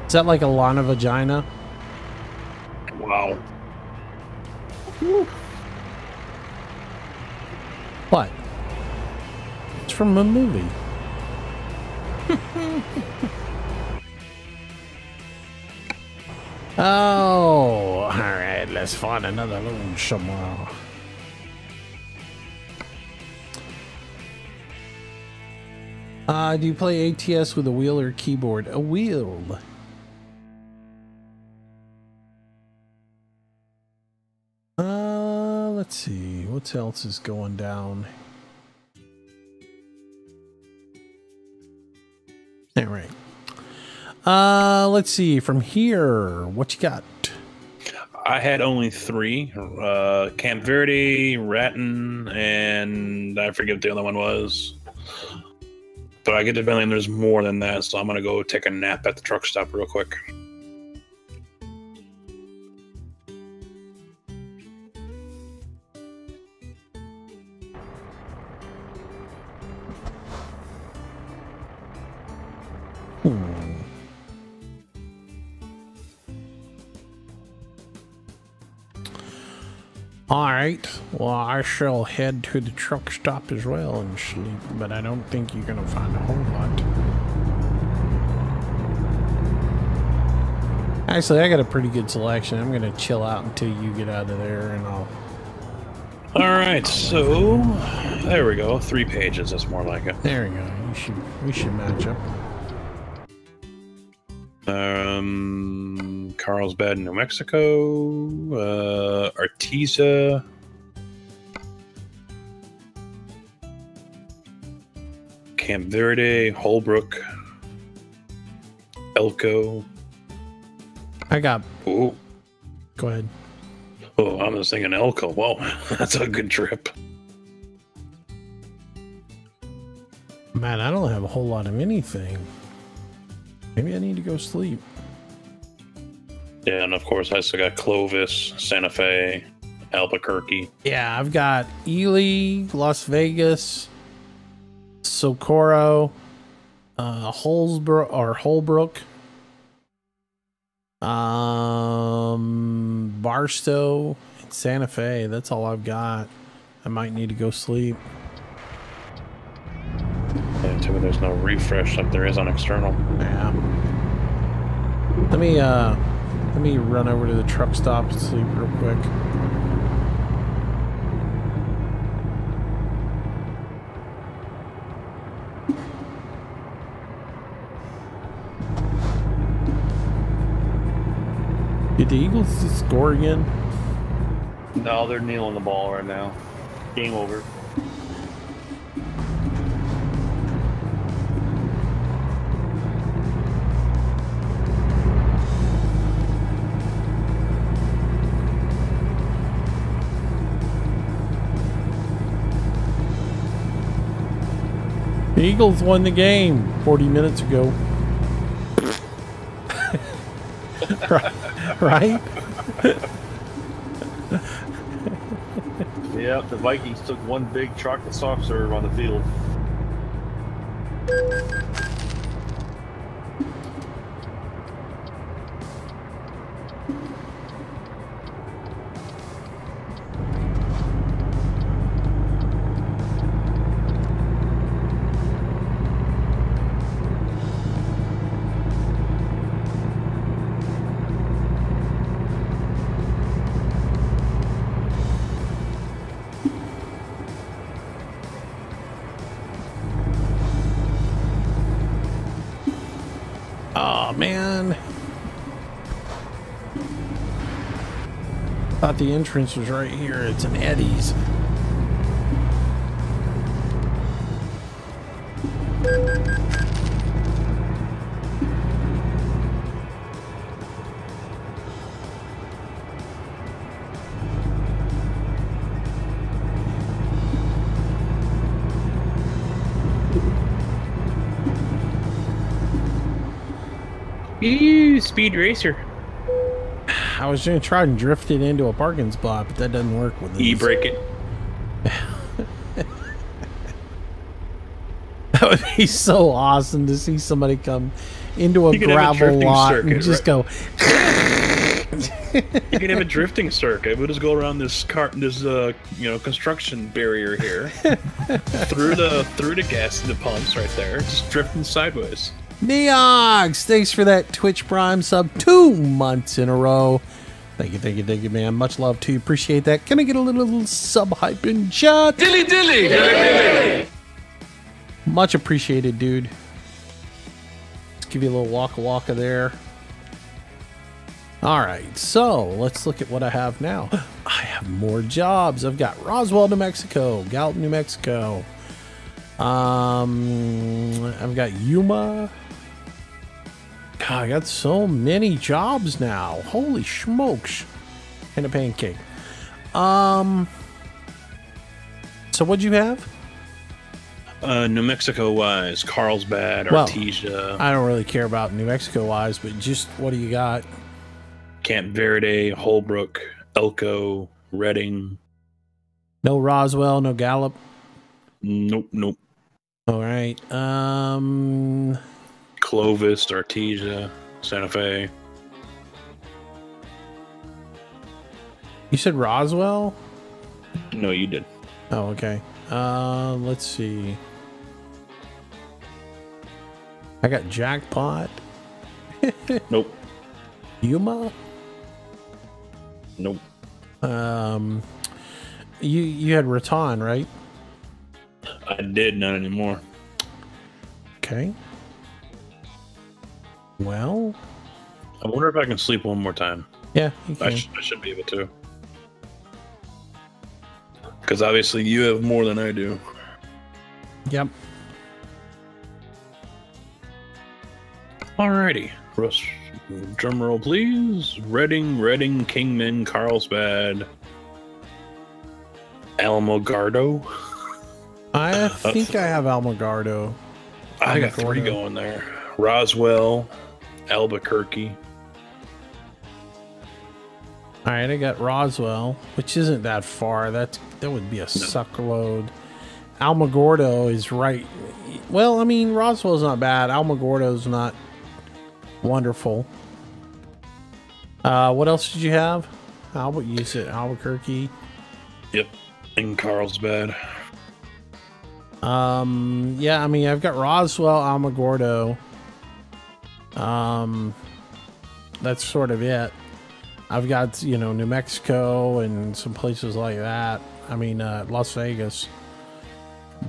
Is that like a Lana vagina? Wow. Woo. What? It's from a movie. Oh, all right. Let's find another load somewhere. Do you play ATS with a wheel or keyboard? A wheel. Let's see. What else is going down? All right. Let's see. From here, what you got? I had only 3. Camp Verde, Ratton, and I forget what the other one was. But I get the feeling there's more than that, so I'm going to go take a nap at the truck stop real quick. Alright, well I shall head to the truck stop as well and sleep, but I don't think you're gonna find a whole lot. Actually, I got a pretty good selection. I'm gonna chill out until you get out of there and I'll... Alright, so there we go. 3 pages, that's more like it. There we go. We should match up. Carlsbad, New Mexico, Artesia, Camp Verde, Holbrook, Elko. I got... Ooh. Go ahead. Oh, I'm just thinking Elko. Whoa, that's a good trip. Man, I don't have a whole lot of anything. Maybe I need to go sleep. Yeah, and of course I still got Clovis, Santa Fe, Albuquerque. Yeah, I've got Ely, Las Vegas, Socorro, Holbrook, Barstow, and Santa Fe. That's all I've got. I might need to go sleep. Yeah, tell me there's no refresh like there is on external. Yeah. Let me run over to the truck stop and sleep real quick. Did the Eagles score again? No, they're kneeling the ball right now. Game over. The Eagles won the game 40 minutes ago. Right? Yep, the Vikings took one big truck of soft serve on the field. Oh man. Thought the entrance was right here. It's an Eddie's. Ooh, speed racer. I was gonna try and drift it into a parking spot, but that doesn't work with this. E-brake it. That would be so awesome to see somebody come into a You could have a gravel drifting lot circuit, and just right? go. You can have a drifting circuit. We'll just go around this construction barrier here, through the gas the pumps right there, just drifting sideways. Neox, thanks for that Twitch Prime sub 2 months in a row. Thank you, man. Much love to you. Appreciate that. Can I get a little sub hype in chat? Dilly. Much appreciated, dude. Let's give you a little waka there. All right, so let's look at what I have now. I have more jobs. I've got Roswell, New Mexico, Gallup, New Mexico. I've got Yuma. God, I got so many jobs now. Holy smokes. And a pancake. So what'd you have? New Mexico wise, Carlsbad, Well, Artesia, I don't really care about New Mexico wise, but just what do you got? Camp Verde, Holbrook, Elko, Redding. No Roswell, no Gallup. Nope. All right. Clovis, Artesia, Santa Fe. You said Roswell? No, you did. Oh, okay. Let's see. I got Jackpot. Nope. Yuma. Nope. You had Raton, right? I did, not anymore. Okay. Well, I wonder if I can sleep one more time. yeah, you I can. should be able to. Because obviously you have more than I do. Yep. Alrighty. Russ, drum roll, please. Redding, Kingman, Carlsbad, Alamogordo. I think I have Almagardo. I got 3 going there. Roswell, Albuquerque. All right, I got Roswell, which isn't that far. That would be a suck load. Alamogordo is right. Well, I mean, Roswell's not bad. Alamogordo's not wonderful. What else did you have? You said Albuquerque. Yep. And Carlsbad. Yeah, I mean, I've got Roswell, Alamogordo. That's sort of it. I've got, you know, New Mexico and some places like that. I mean, Las Vegas.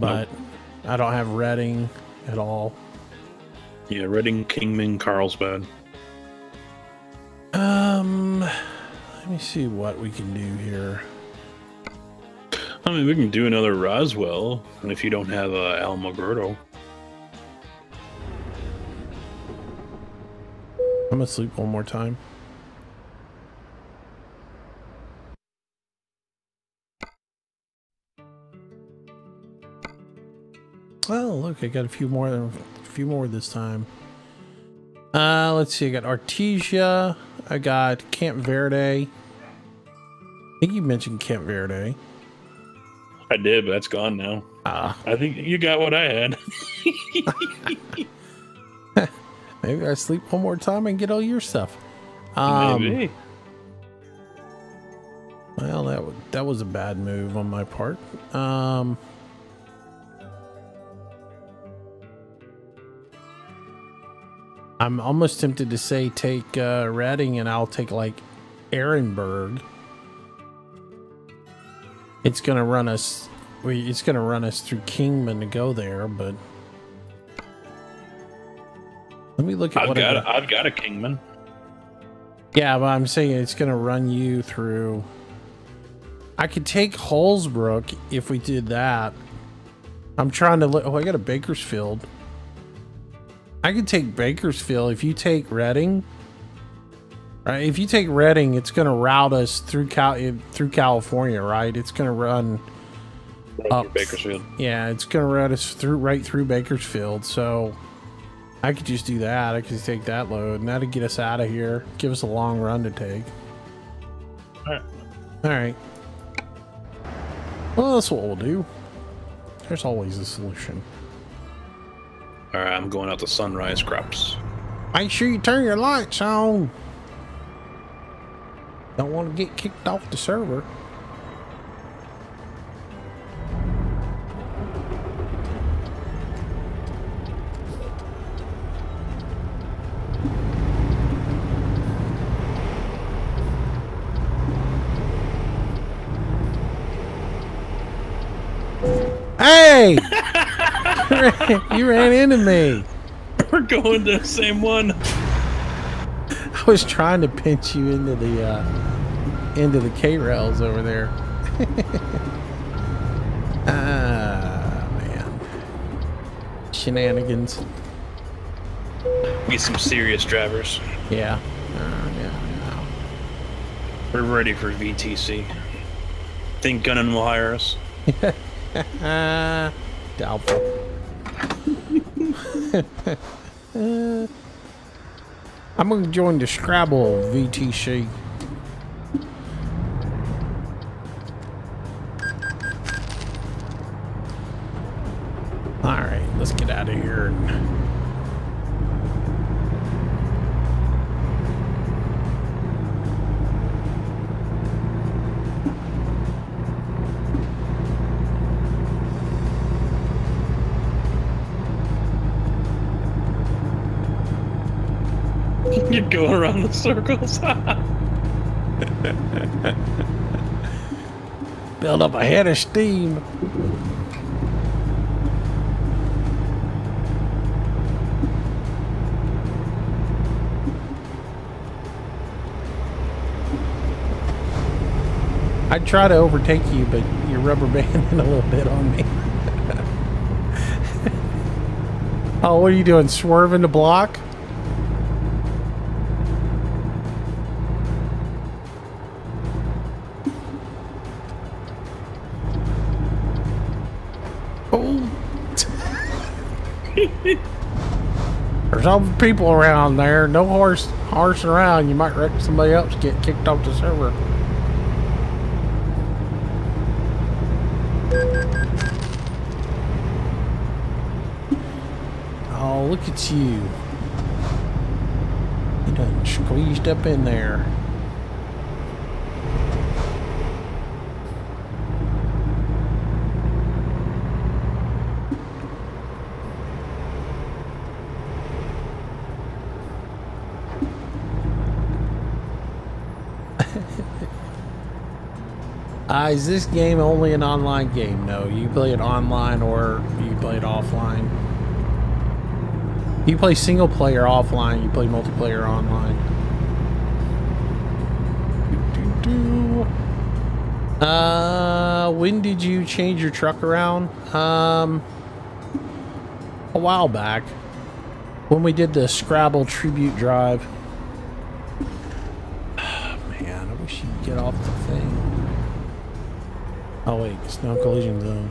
But I don't have Redding at all. Yeah, Redding, Kingman, Carlsbad. Let me see what we can do here. I mean, we can do another Roswell, and if you don't have Alamogordo. I'm gonna sleep one more time. Oh, look, I got a few more this time. Let's see, I got Artesia, I got Camp Verde. I think you mentioned Camp Verde. I did, but that's gone now. I think you got what I had. Maybe I sleep one more time and get all your stuff. Maybe. Well, that was a bad move on my part. I'm almost tempted to say take Redding, and I'll take like Ehrenberg. It's gonna run us. It's gonna run us through Kingman to go there, but let me look at I've got a Kingman. Yeah, but I'm saying it's gonna run you through. I could take Holsbrook if we did that. I'm trying to look. Oh, I got a Bakersfield. I could take Bakersfield if you take Redding. Right? If you take Redding, it's going to route us through California, right? It's going to run up Bakersfield. Yeah, it's going to route us right through Bakersfield. So I could just do that. I could just take that load, and that'd get us out of here. Give us a long run to take. All right. Well, that's what we'll do. There's always a solution. All right, I'm going out to Sunrise Crops. Make sure you turn your lights on. Don't want to get kicked off the server. Hey! You ran into me. We're going to the same one. I was trying to pinch you into the K-rails over there. Ah, man. Shenanigans. Get some serious drivers. Yeah. Yeah. We're ready for VTC. Think Gunnan will hire us? Doubtful. I'm going to join the Scrabble VTC. All right, let's get out of here. You're going around the circles. Build up a head of steam. I'd try to overtake you, but you're rubber banding a little bit on me. Oh, what are you doing? Swerving the block? There's other people around there. No horsing around. You might wreck somebody else, get kicked off the server. Oh, look at you. You done squeezed up in there. Is this game only an online game? No, you play it online or you play it offline. You play single player offline, you play multiplayer online. When did you change your truck around? A while back. When we did the Scrabble tribute drive. Oh, man, I wish you'd get off the thing. Oh wait, it's no collision zone.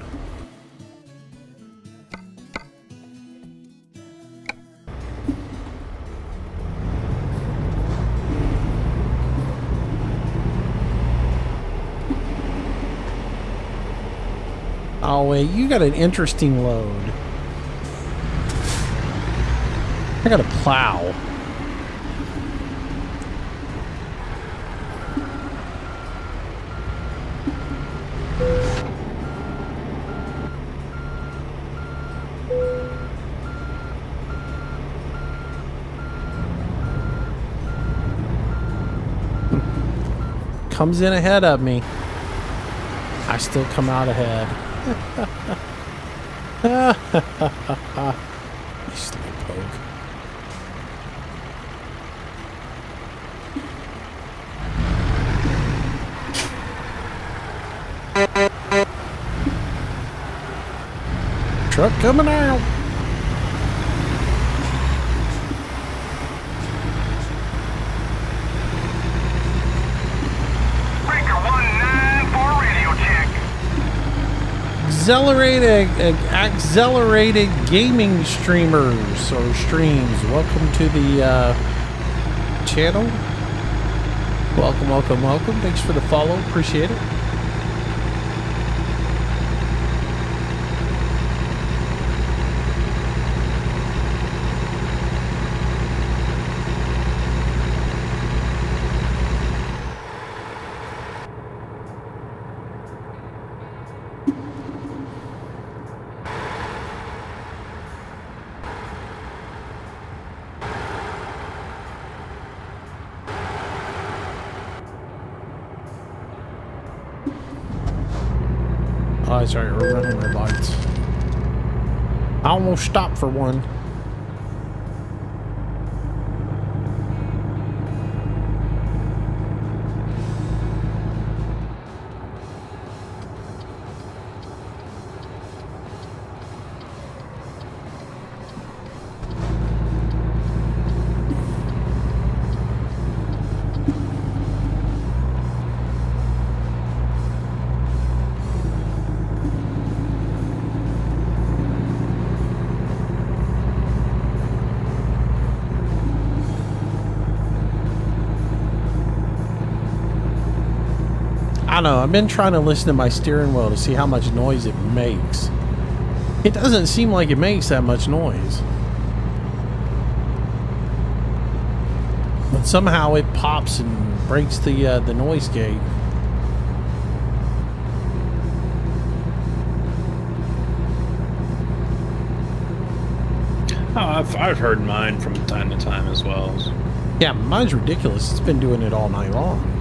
Oh wait, you got an interesting load. I got a plow. Comes in ahead of me. I still come out ahead. You slowpoke. Truck coming out. Accelerated gaming streamers or streams. Welcome to the channel. Welcome, welcome, welcome. Thanks for the follow. Appreciate it. Oh, sorry, we're running red lights. I almost stopped for one. I don't know, I've been trying to listen to my steering wheel to see how much noise it makes. It doesn't seem like it makes that much noise. But somehow it pops and breaks the noise gate. Oh, I've heard mine from time to time as well. Yeah, mine's ridiculous. It's been doing it all night long.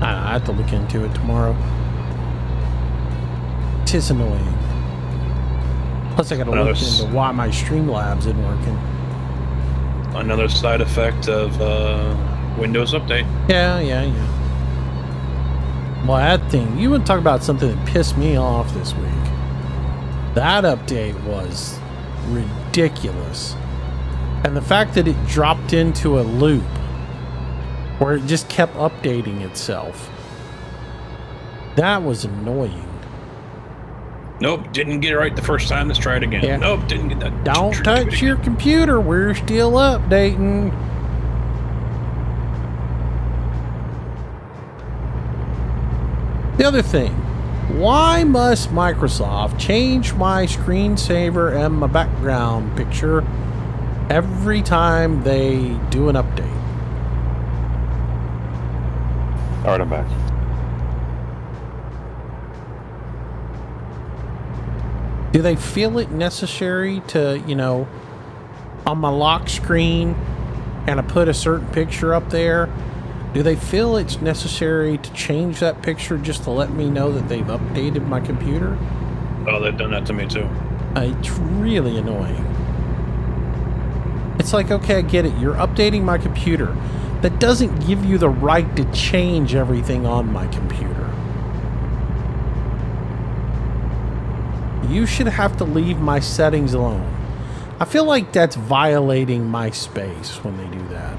I have to look into it tomorrow. Tis annoying. Plus, I gotta look into why my Streamlabs isn't working. Another side effect of Windows Update. Yeah. Well, that thing, you would talk about something that pissed me off this week. That update was ridiculous. And the fact that it dropped into a loop where it just kept updating itself. That was annoying. Nope, didn't get it right the first time. Let's try it again. Yeah. Nope, didn't get that. Don't touch your computer. We're still updating. The other thing, why must Microsoft change my screensaver and my background picture every time they do an update? All right, I'm back. Do they feel it necessary to, you know, on my lock screen and I put a certain picture up there, do they feel it's necessary to change that picture just to let me know that they've updated my computer? Oh, they've done that to me too. It's really annoying. It's like, okay, I get it. You're updating my computer. That doesn't give you the right to change everything on my computer. You should have to leave my settings alone. I feel like that's violating my space when they do that.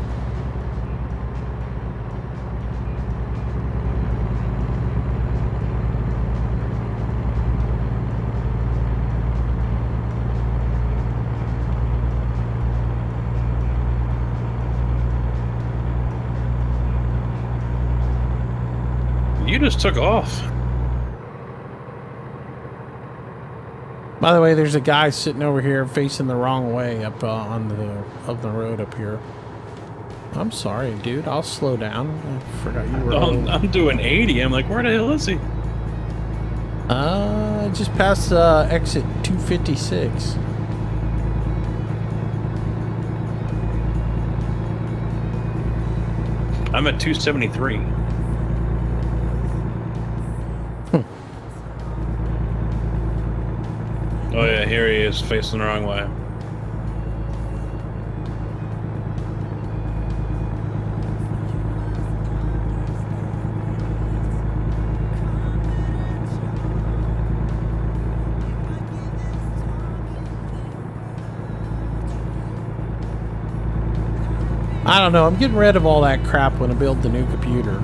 You just took off. By the way, there's a guy sitting over here facing the wrong way up on the road up here. I'm sorry, dude. I'll slow down. I forgot you were. I'm doing 80. I'm like, where the hell is he? Just past exit 256. I'm at 273. Oh yeah, here he is, facing the wrong way. I don't know. I'm getting rid of all that crap when I build the new computer.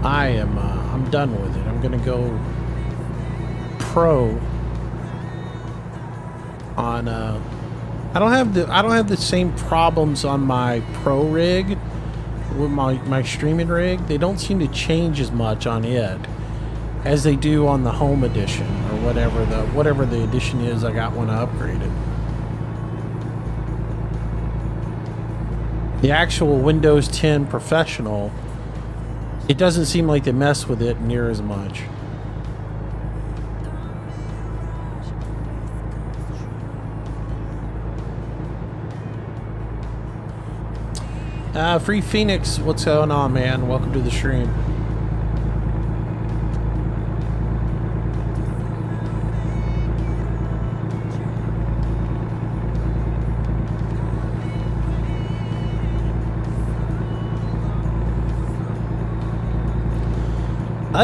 I'm done with it. I'm gonna go pro on I don't have the same problems on my pro rig with my streaming rig. They don't seem to change as much on it as they do on the home edition or whatever the edition is I got when I upgraded. The actual Windows 10 Professional, it doesn't seem like they mess with it near as much. Free Phoenix, what's going on, man? Welcome to the stream.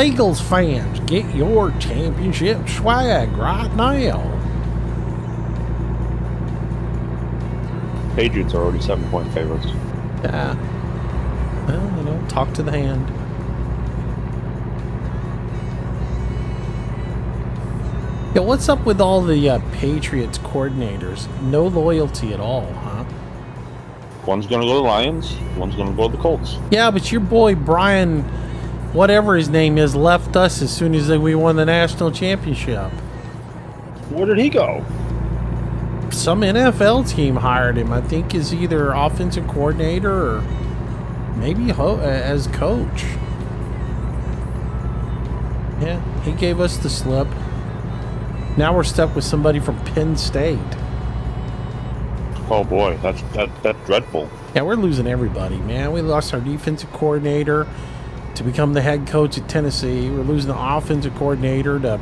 Eagles fans, get your championship swag right now. Patriots are already 7-point favorites. Yeah. Well, you know, talk to the hand. Yeah, what's up with all the Patriots coordinators? No loyalty at all, huh? One's going to go to the Lions, one's going to go to the Colts. Yeah, but your boy Brian, whatever his name is, left us as soon as we won the national championship. Where did he go? Some NFL team hired him. I think is either offensive coordinator or maybe as coach. Yeah, he gave us the slip. Now we're stuck with somebody from Penn State. Oh boy, that's dreadful. Yeah, we're losing everybody, man. We lost our defensive coordinator to become the head coach at Tennessee. We're losing the offensive coordinator to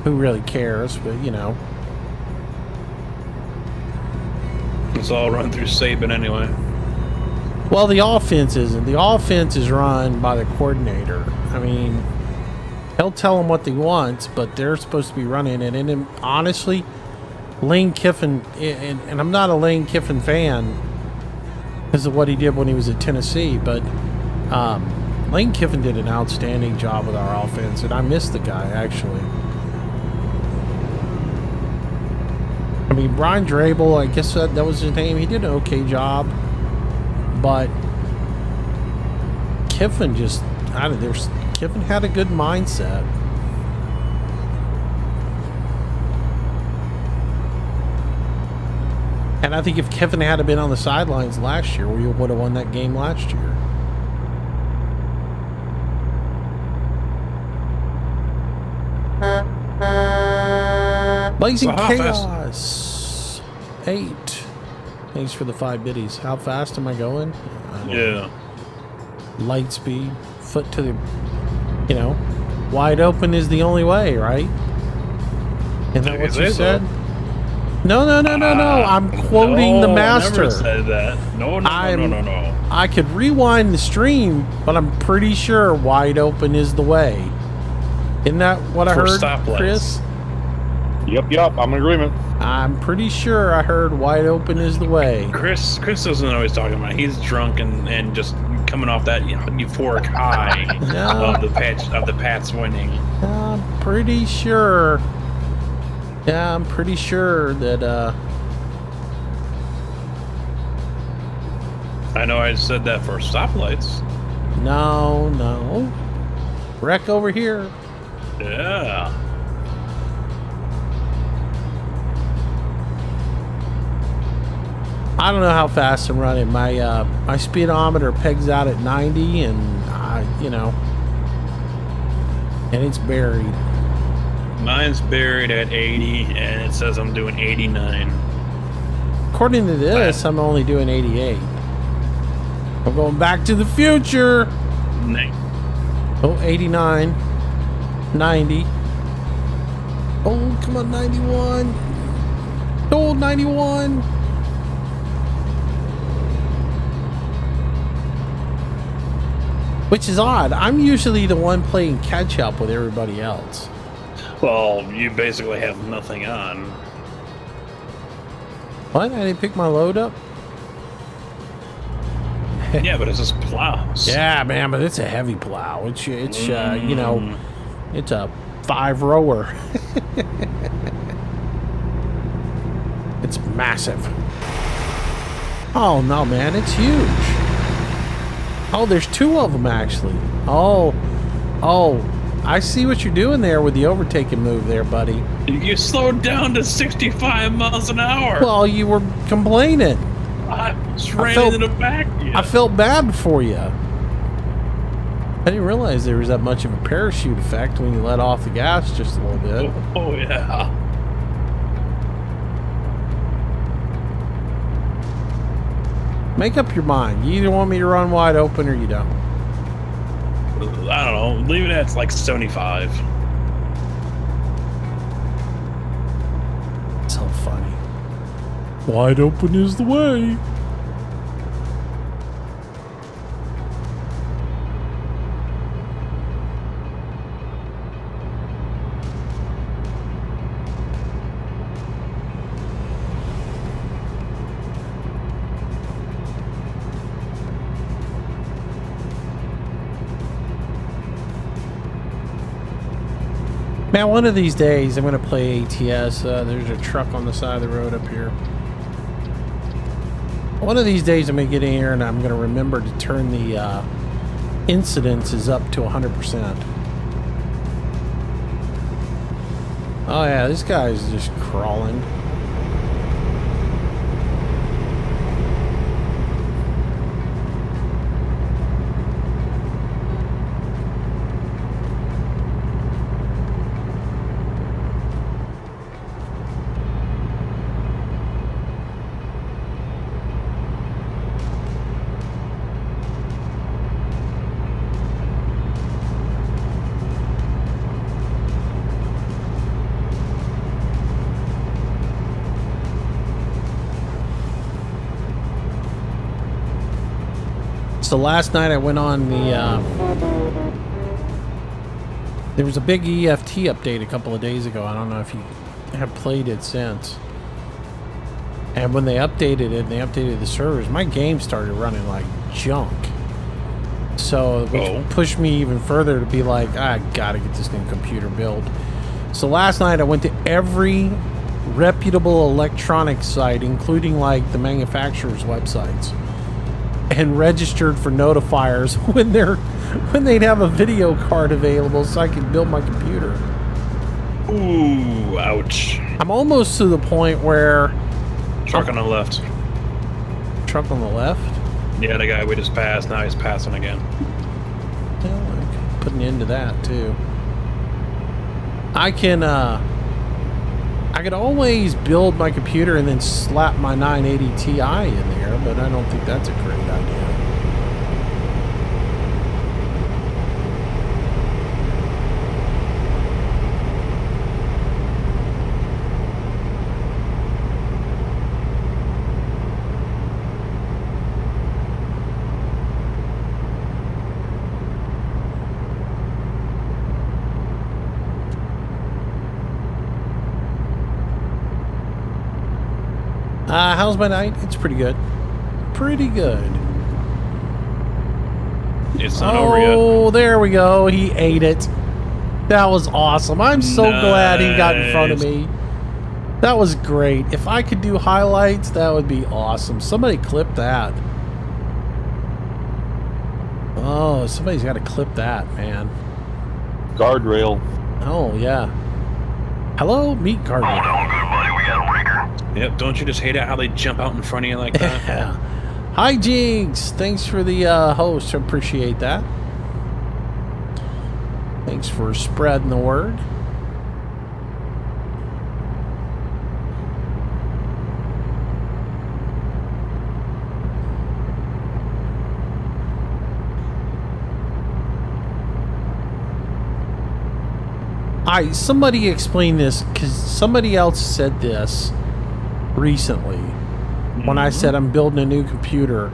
who really cares, but you know. It's all run through Saban anyway. Well, the offense isn't. The offense is run by the coordinator. I mean, he'll tell them what they want, but they're supposed to be running it. And honestly, Lane Kiffin, and I'm not a Lane Kiffin fan because of what he did when he was at Tennessee, but Lane Kiffin did an outstanding job with our offense, and I miss the guy, actually. mean, Brian Drabel, I guess that was his name. He did an okay job, but Kiffin just, Kiffin had a good mindset. And I think if Kiffin had been on the sidelines last year, we would have won that game last year. Blazing Chaos 8. Thanks for the 5 biddies. How fast am I going? Yeah. Light speed, foot to the, you know, wide open is the only way, right? Isn't that what you said? No. I'm quoting the master. I never said that. No. I could rewind the stream, but I'm pretty sure wide open is the way. Isn't that what I heard, Chris? Yep. I'm in agreement. I'm pretty sure I heard wide open is the way. Chris doesn't know what he's talking about. He's drunk and just coming off that euphoric high of the Pats winning. I'm pretty sure. Yeah, I'm pretty sure that. I know I said that for stoplights. No. Wreck over here. Yeah. I don't know how fast I'm running. My speedometer pegs out at 90, and and it's buried. Mine's buried at 80, and it says I'm doing 89. According to this, I'm only doing 88. I'm going back to the future. Nice. Oh, 89. 90. Oh, come on, 91. Oh, 91. Which is odd. I'm usually the one playing catch up with everybody else. Well, you basically have nothing on. What? I didn't pick my load up? Yeah, but it's just plows. Yeah, man, but it's a heavy plow. It's you know, it's a 5-rower. It's massive. Oh, no, man, it's huge. Oh, there's 2 of them, actually. Oh, I see what you're doing there with the overtaking move there, buddy. You slowed down to 65 miles an hour. Well, you were complaining. I was ran in the back. I felt bad for you. I didn't realize there was that much of a parachute effect when you let off the gas just a little bit. Oh yeah. Make up your mind. You either want me to run wide open or you don't. I don't know. Leave it at like 75. So funny. Wide open is the way. Man, one of these days I'm going to play ATS. There's a truck on the side of the road up here. One of these days I'm going to get in here and I'm going to remember to turn the incidences up to 100%. Oh yeah, this guy's just crawling. So last night I went on the, there was a big EFT update a couple of days ago. I don't know if you have played it since. And when they updated it and they updated the servers, my game started running like junk. So, which pushed me even further to be like, I gotta get this new computer built. So last night I went to every reputable electronics site, including like the manufacturer's websites, and registered for notifiers when they'd have a video card available so I could build my computer. Ooh, ouch. I'm almost to the point where... Truck on the left. Truck on the left? Yeah, the guy we just passed, now he's passing again. Well, I can put an end to that, too. I could always build my computer and then slap my 980 Ti in there, but I don't think that's a great idea. How's my night? It's pretty good. Pretty good. It's not over yet. Oh, there we go. He ate it. That was awesome. I'm so glad he got in front of me. That was great. If I could do highlights, that would be awesome. Somebody clip that. Oh, somebody's got to clip that, man. Guardrail. Oh, yeah. Hello, meet guardrail. Hold on, good buddy. We got a breaker. Yep, don't you just hate it how they jump out in front of you like that? Yeah. Hi, Jinx. Thanks for the host. I appreciate that. Thanks for spreading the word. Somebody explained this, because somebody else said this recently when I said I'm building a new computer.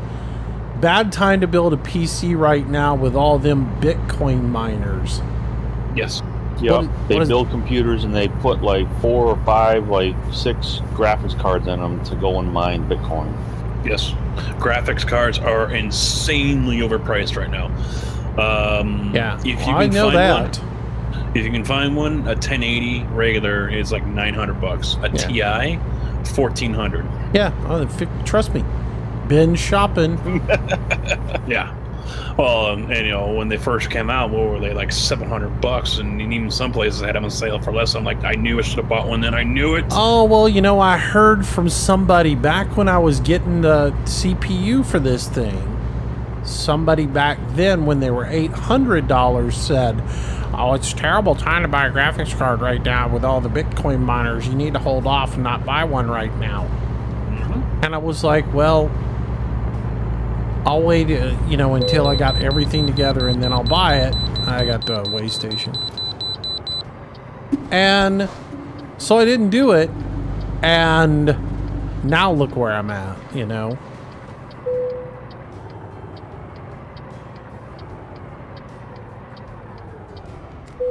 Bad time to build a PC right now with all them Bitcoin miners. Yes. Yeah, they build computers and they put like 4 or 5, like 6 graphics cards in them to go and mine Bitcoin. Yes. Graphics cards are insanely overpriced right now. Yeah, if you well, I know that. If you can find one, a 1080 regular is like $900. A TI, $1,400. Yeah, trust me, been shopping. Yeah. Well, and you know, when they first came out, what were they, like $700? And even some places had them on sale for less. I'm like, I knew I should have bought one then. I knew it. Oh, well, you know, I heard from somebody back when I was getting the CPU for this thing. Somebody back then, when they were $800, said, oh, it's a terrible time to buy a graphics card right now with all the Bitcoin miners. You need to hold off and not buy one right now. And I was like, well, I'll wait, you know, until I got everything together and then I'll buy it. I got the way station. And so I didn't do it. And now look where I'm at, you know.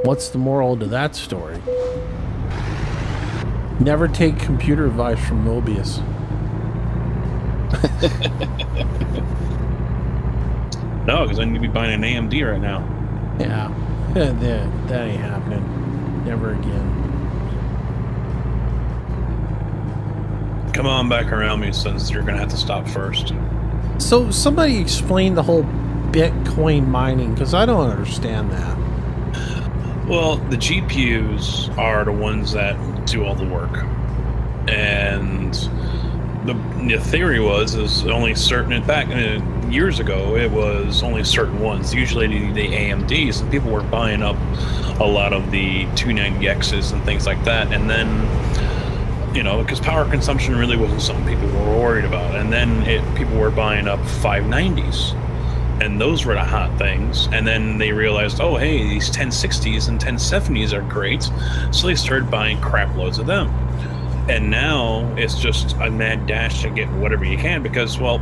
What's the moral to that story? Never take computer advice from Mobius. No, because I need to be buying an AMD right now. Yeah, that ain't happening. Never again. Come on back around me, since you're going to have to stop first. So somebody explain the whole Bitcoin mining, because I don't understand that. Well, the GPUs are the ones that do all the work, and the theory is only certain. Back years ago, it was only certain ones. Usually the AMDs, and people were buying up a lot of the 290Xs and things like that. And then, you know, because power consumption really wasn't something people were worried about. And then people were buying up 590s. And those were the hot things. And then they realized, oh, hey, these 1060s and 1070s are great. So they started buying crap loads of them. And now it's just a mad dash to get whatever you can because, well,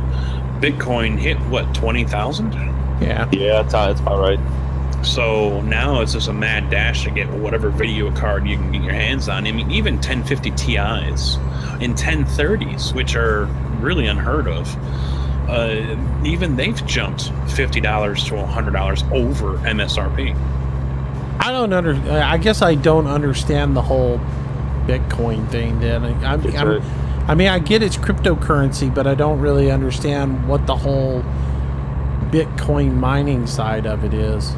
Bitcoin hit, what, 20,000? Yeah. Yeah, that's about right. So now it's just a mad dash to get whatever video card you can get your hands on. I mean, even 1050 Ti's and 1030s, which are really unheard of. Even they've jumped $50 to $100 over MSRP. I guess I don't understand the whole Bitcoin thing then. I mean, I get it's cryptocurrency, but I don't really understand what the whole Bitcoin mining side of it is.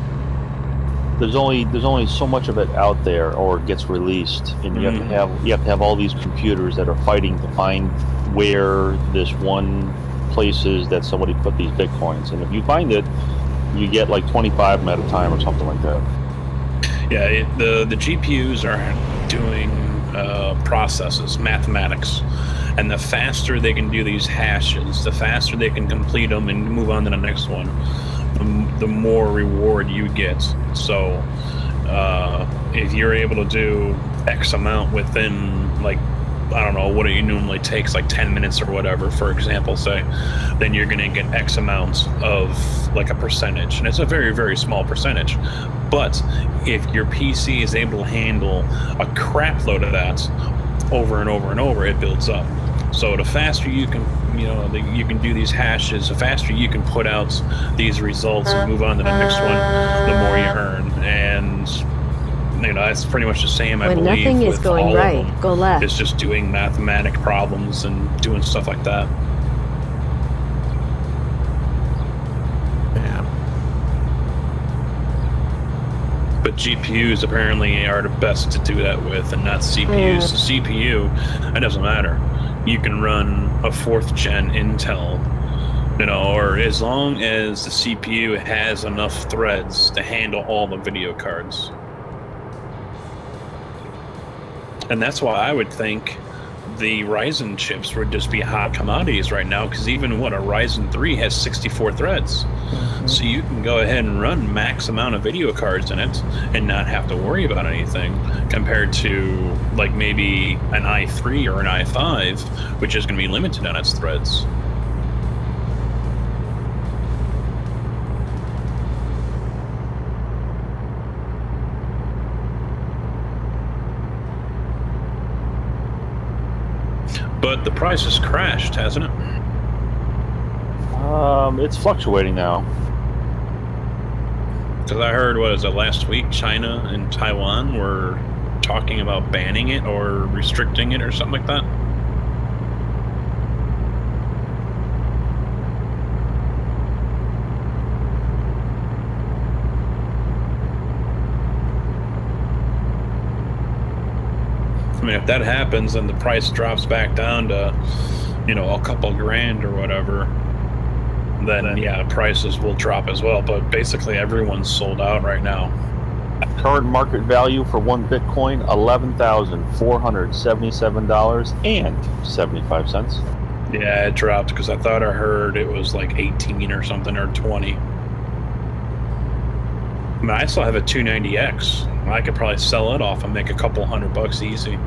There's only so much of it out there, or it gets released, and you have to have all these computers that are fighting to find where this one place is that somebody put these Bitcoins. And if you find it, you get like 25 of them at a time or something like that. Yeah, the GPUs are doing processes, mathematics, and the faster they can do these hashes, the faster they can complete them and move on to the next one, the more reward you get. So if you're able to do X amount within, like, I don't know, what it normally takes, like 10 minutes or whatever, for example, say, then you're going to get X amount of, like, a percentage. And it's a very, very small percentage. But if your PC is able to handle a crap load of that over and over and over, it builds up. So the faster you can, you can do these hashes, the faster you can put out these results and move on to the next one, the more you earn. And that's pretty much the same, I believe, nothing is going right, go left. It's just doing mathematic problems and doing stuff like that. Yeah. But GPUs apparently are the best to do that with, and not CPUs. The CPU, it doesn't matter. You can run a 4th gen Intel, or as long as the CPU has enough threads to handle all the video cards. And that's why I would think the Ryzen chips would just be hot commodities right now, because even a Ryzen 3 has 64 threads. So you can go ahead and run max amount of video cards in it and not have to worry about anything, compared to like maybe an i3 or an i5, which is going to be limited on its threads. But the price has crashed, hasn't it? It's fluctuating now. Because I heard, what is it, last week, China and Taiwan were talking about banning it or restricting it or something like that. I mean, if that happens and the price drops back down to, a couple grand or whatever, then yeah, prices will drop as well. But basically everyone's sold out right now. Current market value for one Bitcoin, $11,477.75. Yeah, it dropped because I thought I heard it was like 18 or something, or 20. I mean, I still have a 290X. I could probably sell it off and make a couple $100 easy.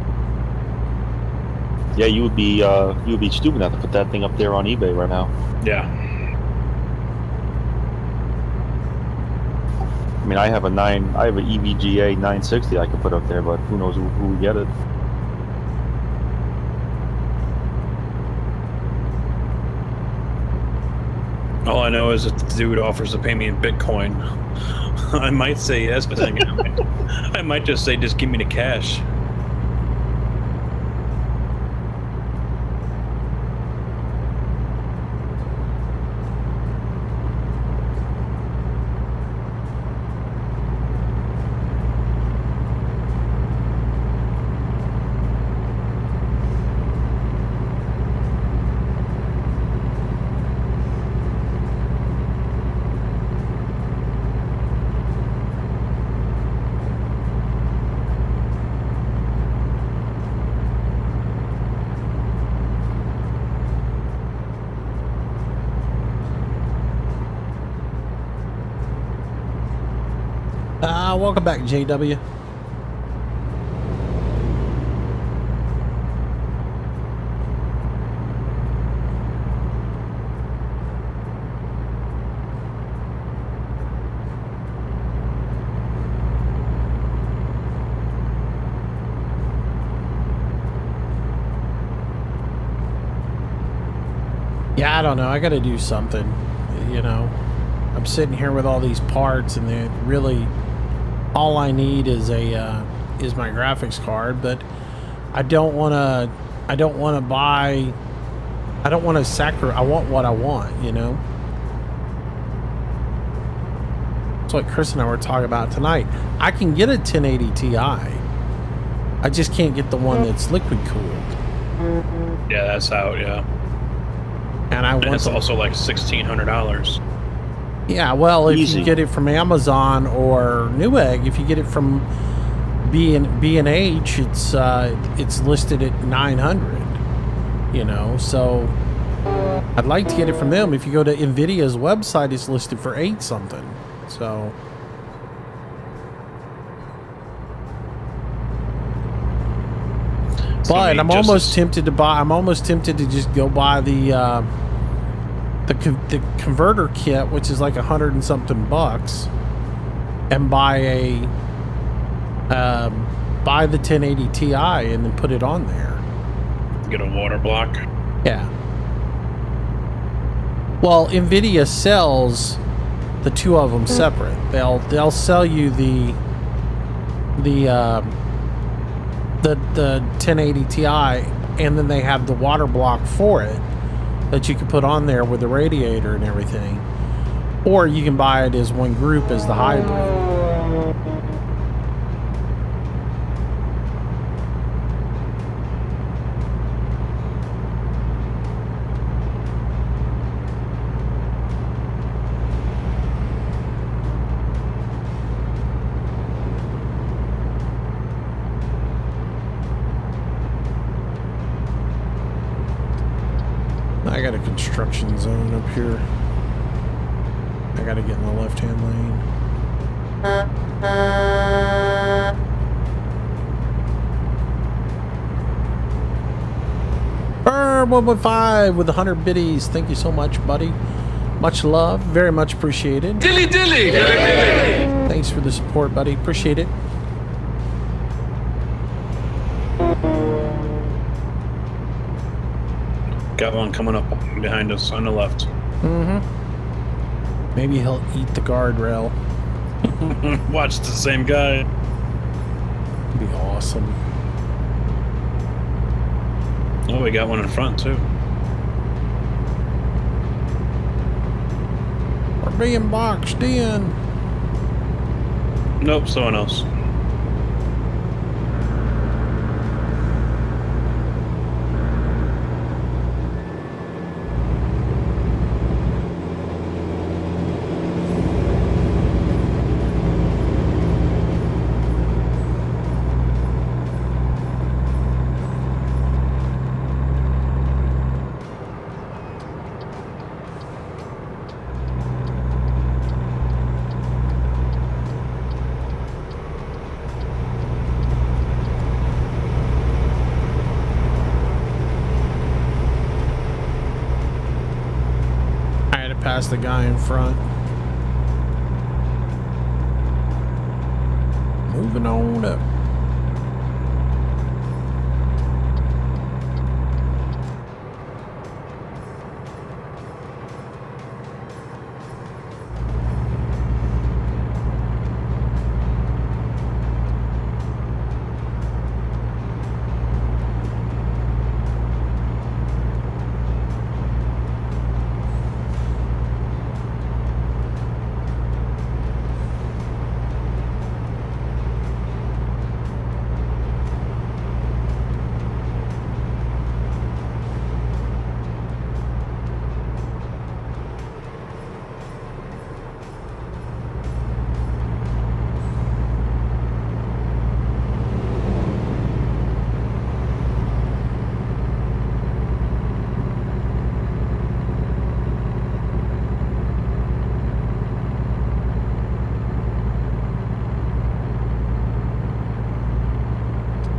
Yeah, you would be stupid not to put that thing up there on eBay right now. Yeah. I mean, I have an EVGA 960 I could put up there, but who knows who would get it. All I know is that the dude offers to pay me in Bitcoin. I might say yes, but then I might just say, just give me the cash. Welcome back, JW. Yeah, I don't know. I got to do something, I'm sitting here with all these parts, and they're really... all I need is my graphics card, but I don't want to buy. I don't want to sacrifice. I want what I want, you know. That's what Chris and I were talking about tonight. I can get a 1080 Ti. I just can't get the one that's liquid cooled. Yeah, that's out. Yeah, and I want. It's also like $1,600. Yeah, well, if Easy. you get it from Amazon or Newegg, if you get it from B&H, it's listed at 900. You know, so I'd like to get it from them. If you go to Nvidia's website, it's listed for 8 something. So but I'm almost tempted to buy. I'm almost tempted to just go buy the converter kit, which is like $100 and something bucks, and buy the 1080 Ti and then put it on there. Get a water block. Yeah. Well, Nvidia sells the two of them separate. They'll sell you the 1080 Ti, and then they have the water block for it that you can put on there with the radiator and everything. Or you can buy it as one group as the hybrid. I got a construction zone up here. I gotta get in the left-hand lane. Burr 115 with 100 biddies. Thank you so much, buddy. Much love. Very much appreciated. Dilly dilly! Dilly dilly! Thanks for the support, buddy. Appreciate it. Got one coming up behind us on the left. Mm-hmm. Maybe he'll eat the guardrail. Watch the same guy. Be awesome. Oh, we got one in front too. We're being boxed in. Nope, someone else. Past the guy in front. Moving on up.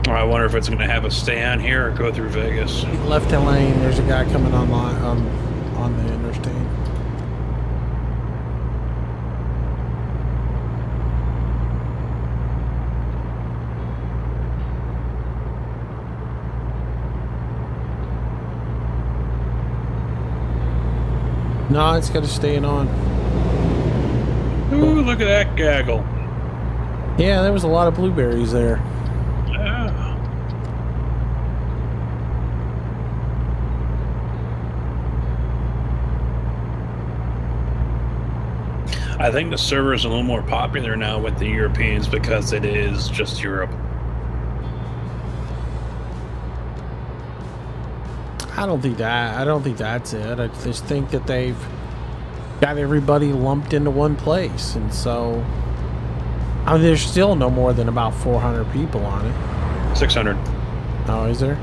I wonder if it's going to have us stay on here or go through Vegas. Left-hand lane, there's a guy coming on the interstate. No, it's got to stay on. Ooh, look at that gaggle. Yeah, there was a lot of blueberries there. Yeah. I think the server is a little more popular now with the Europeans because it is just Europe. I don't think that's it. I just think that they've got everybody lumped into one place, and so I mean, there's still no more than about 400 people on it. 600. Oh, is there?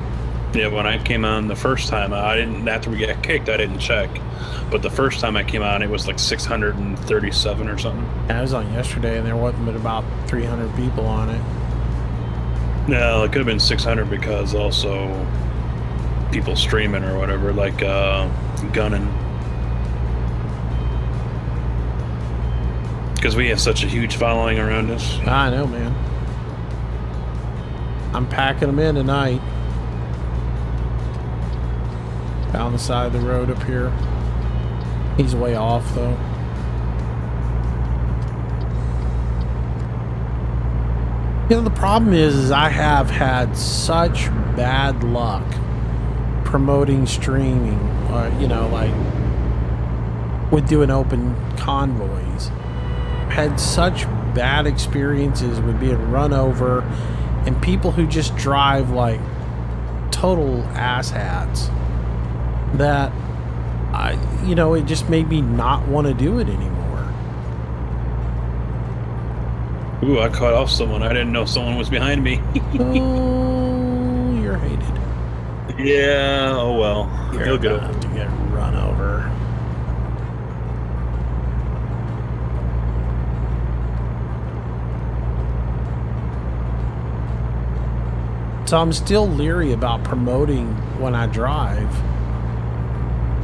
Yeah, when I came on the first time, I didn't. After we got kicked, I didn't check. But the first time I came on, it was like 637 or something. I was on yesterday, and there wasn't but about 300 people on it. No, it could have been 600 because also people streaming or whatever, like gunning. Because we have such a huge following around us. I know, man. I'm packing them in tonight. Down the side of the road up here. He's way off, though. You know, the problem is I have had such bad luck promoting streaming, you know, like with doing open convoys. Had such bad experiences with being run over and people who just drive like total asshats that you know, it just made me not want to do it anymore. Ooh, I caught off someone. I didn't know someone was behind me. Oh, you're hated. Yeah, oh well. You're about to get run over. So I'm still leery about promoting when I drive.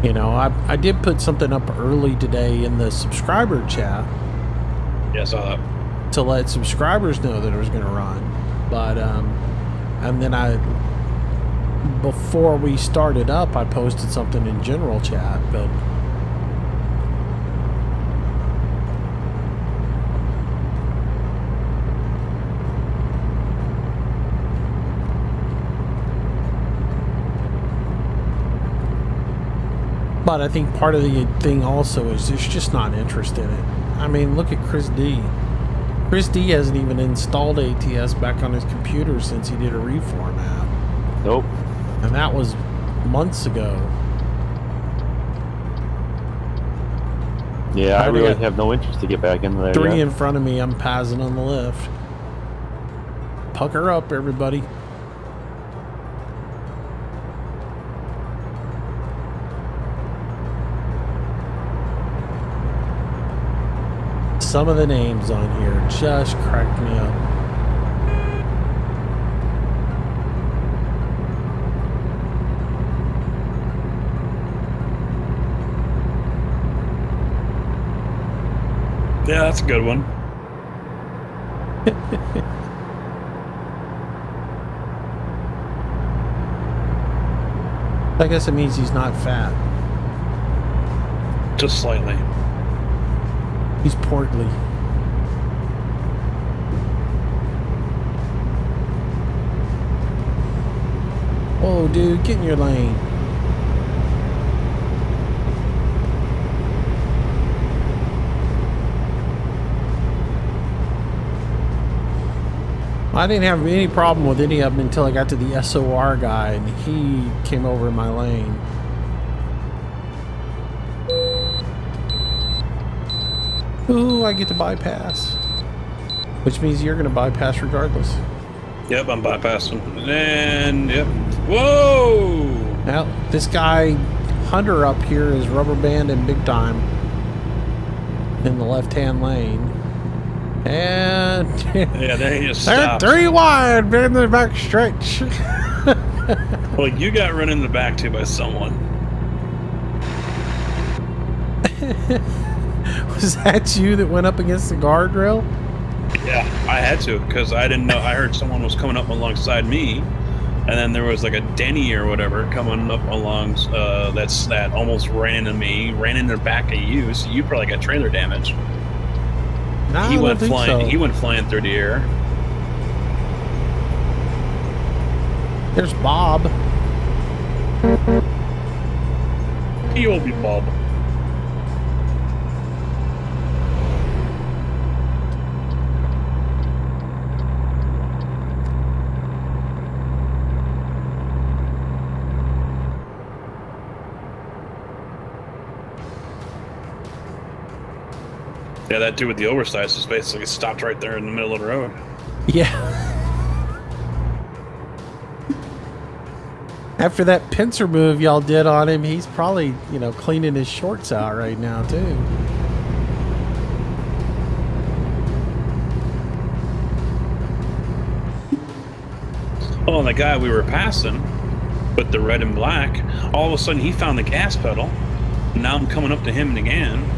You know, I did put something up early today in the subscriber chat. Yeah, I saw that. To let subscribers know that it was going to run. But, and then before we started up, I posted something in general chat, but I think part of the thing also is there's just not interest in it. I mean, look at Chris D. Chris D hasn't even installed ATS back on his computer since he did a reformat. Nope. And that was months ago. Yeah, I really have no interest to get back in there. 3 in front of me, I'm passing on the lift. Pucker up, everybody. Some of the names on here just cracked me up. Yeah, that's a good one. I guess it means he's not fat. Just slightly. He's portly. Oh, dude, get in your lane. I didn't have any problem with any of them until I got to the SOR guy, and he came over in my lane. Ooh, I get to bypass. Which means you're going to bypass regardless. Yep, I'm bypassing. And, yep. Whoa! Now, this guy, Hunter up here, is rubber banding big time in the left-hand lane. And... yeah, they just stopped. 3 wide, in the back stretch. Well, you got run in the back, too, by someone. Was that you that went up against the guardrail? Yeah, I had to, because I didn't know. I heard someone was coming up alongside me, and then there was like a Denny or whatever coming up along that almost ran into me, ran into the back of you, so you probably got trailer damage. Nah, He I went don't think flying. so. He went flying through the air. There's Bob. He will be Bob. Yeah, that dude with the oversized is basically stopped right there in the middle of the road. Yeah. After that pincer move y'all did on him, he's probably, you know, cleaning his shorts out right now, too. Oh, and the guy we were passing with the red and black, all of a sudden he found the gas pedal. Now I'm coming up to him again.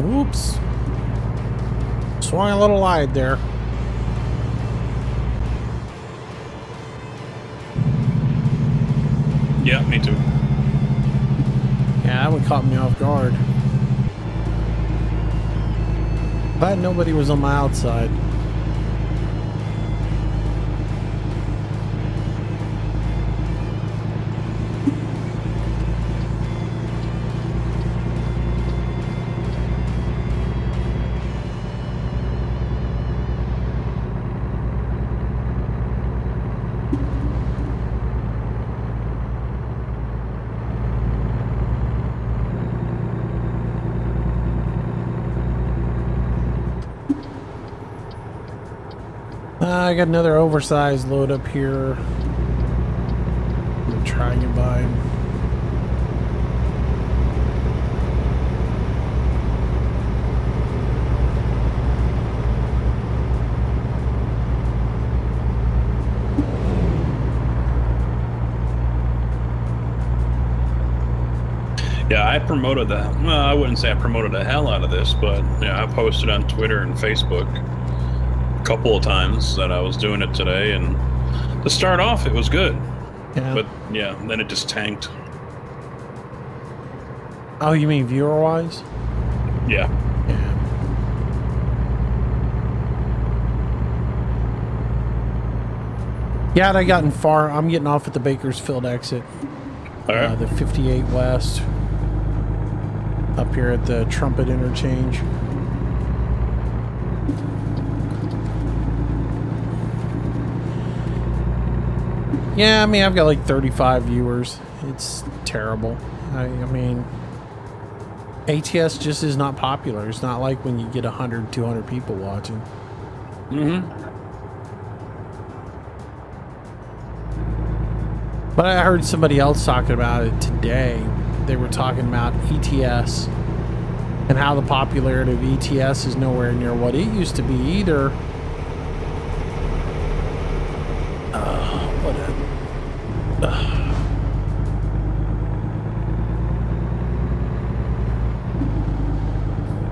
Oops. Swung a little wide there. Yeah, me too. Yeah, that one caught me off guard. Glad nobody was on my outside. I got another oversized load up here. I'm gonna try and get by him. Yeah, I promoted the, well, I wouldn't say I promoted the hell out of this, but yeah, I posted on Twitter and Facebook a couple of times that I was doing it today, and to start off, it was good. Yeah. But yeah, then it just tanked. Oh, you mean viewer-wise? Yeah. Yeah. Yeah, I gotten far. I'm getting off at the Bakersfield exit. All right. The 58 West. Up here at the Trumpet interchange. Yeah, I mean, I've got like 35 viewers. It's terrible. I mean, ATS just is not popular. It's not like when you get 100, 200 people watching. Mm-hmm. But I heard somebody else talking about it today. They were talking about ETS and how the popularity of ETS is nowhere near what it used to be either.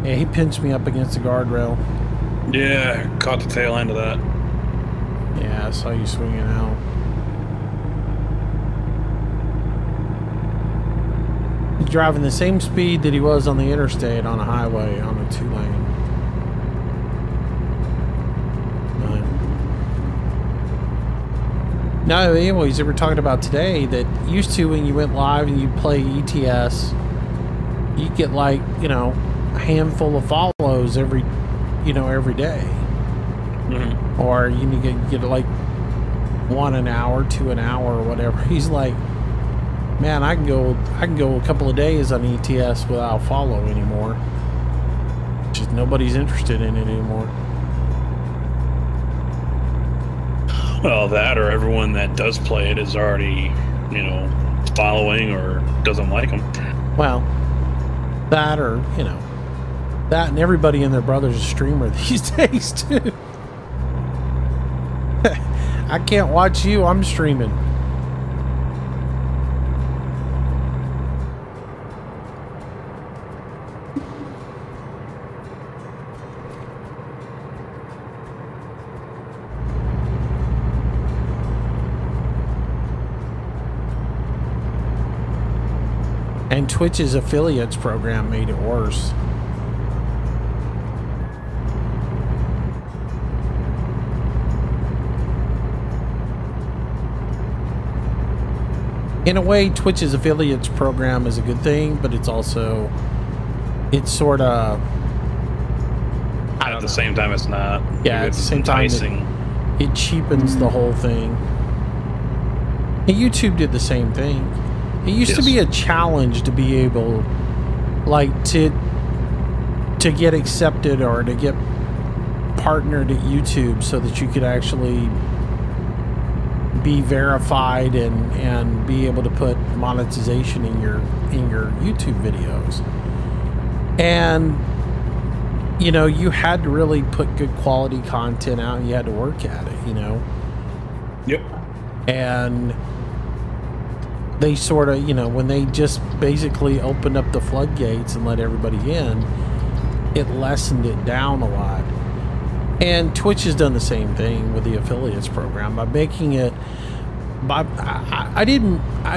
Yeah, he pinched me up against the guardrail. Yeah, caught the tail end of that. Yeah, I saw you swinging out. He's driving the same speed that he was on the interstate on a highway on a 2-lane. No, anyways, they were talking about today that used to when you went live and you play ETS, you get like, you know, a handful of follows every day. Mm-hmm. Or you get like 1 an hour, 2 an hour, or whatever. He's like, man, I can go a couple of days on ETS without follow anymore. Just nobody's interested in it anymore. Well, that or everyone that does play it is already, you know, following or doesn't like them. Well, that or, you know, that and everybody and their brother's a streamer these days, too. I can't watch you, I'm streaming. And Twitch's affiliates program made it worse. In a way, Twitch's affiliates program is a good thing, but it's also, it's sort of, at the same time, it's not. Yeah, at the same time, it cheapens the whole thing. And YouTube did the same thing. It used to be a challenge to be able, like, to get accepted or to get partnered at YouTube so that you could actually be verified and be able to put monetization in your YouTube videos. And you know, you had to really put good quality content out and you had to work at it, you know. Yep. And they sort of, you know, when they just basically opened up the floodgates and let everybody in, it lessened it down a lot. And Twitch has done the same thing with the affiliates program by making it. I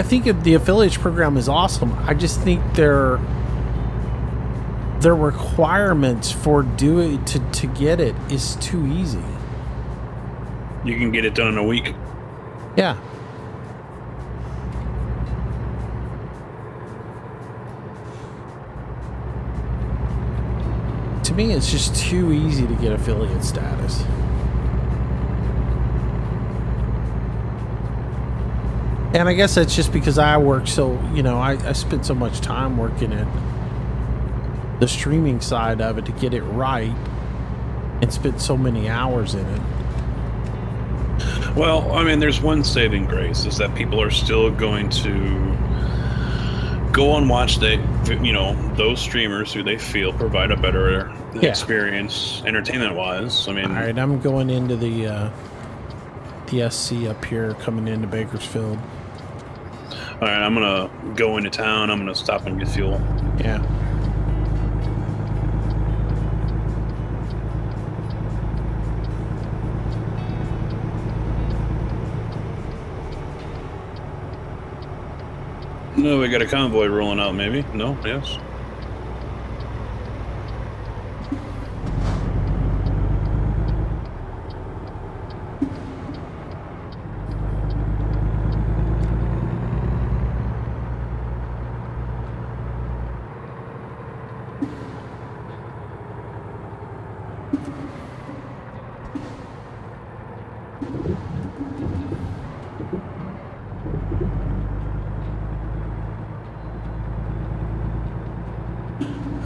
think the affiliates program is awesome. I just think their requirements for to get it is too easy. You can get it done in a week. Yeah. To me, it's just too easy to get affiliate status. And I guess that's just because I work so, you know, I spent so much time working at the streaming side of it to get it right and spent so many hours in it. Well, I mean, there's one saving grace, is that people are still going to go and watch those streamers who they feel provide a better experience entertainment-wise. I mean, all right, I'm going into the SC up here, coming into Bakersfield. All right, I'm gonna go into town. I'm gonna stop and get fuel. Yeah. No, we got a convoy rolling out, maybe? No? Yes?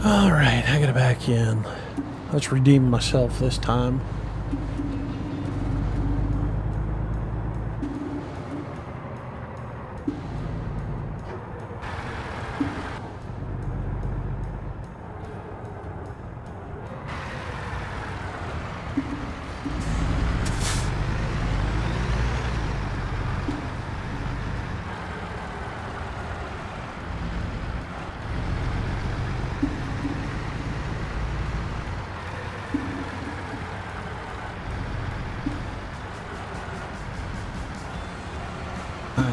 All right, I gotta back in. Let's redeem myself this time.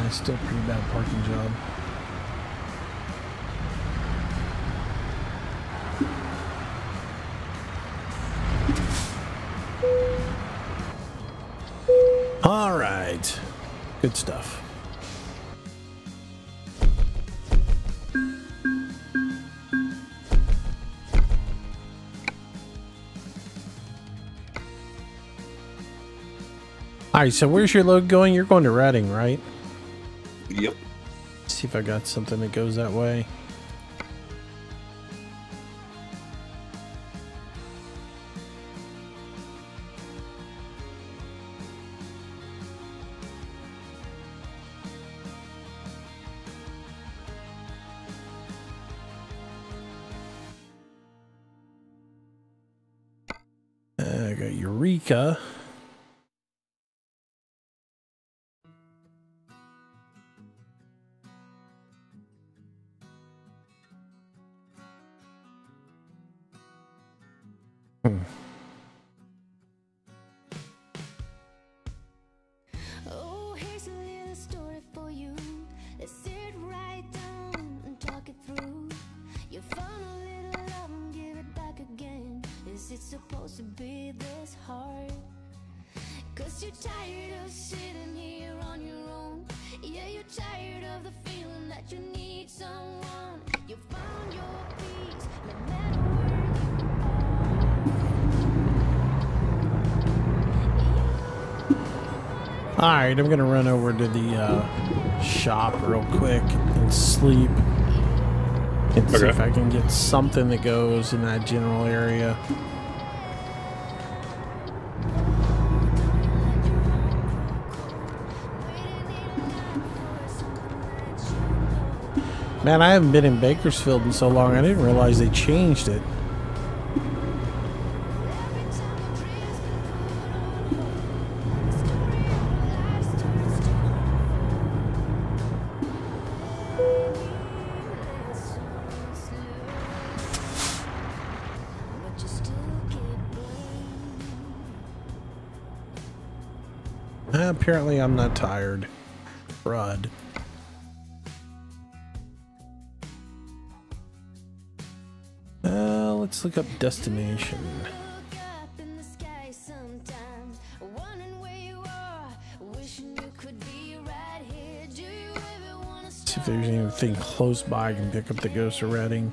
Still a pretty bad parking job. All right. Good stuff. All right, so where's your load going? You're going to Reading, right? Yep. See if I got something that goes that way. Eureka. Oh, here's a little story for you. Let's sit right down and talk it through. You found a little love and give it back again. Is it supposed to be this hard? 'Cause you're tired of sitting here on your own. Yeah, you're tired of the feeling that you need someone. You found your peace, no matter where you are. Alright, I'm gonna run over to the shop real quick and sleep. And see if I can get something that goes in that general area. Man, I haven't been in Bakersfield in so long, I didn't realize they changed it. Apparently I'm not tired. Crud. Let's look up destination. See if there's anything close by I can pick up that goes to Reading.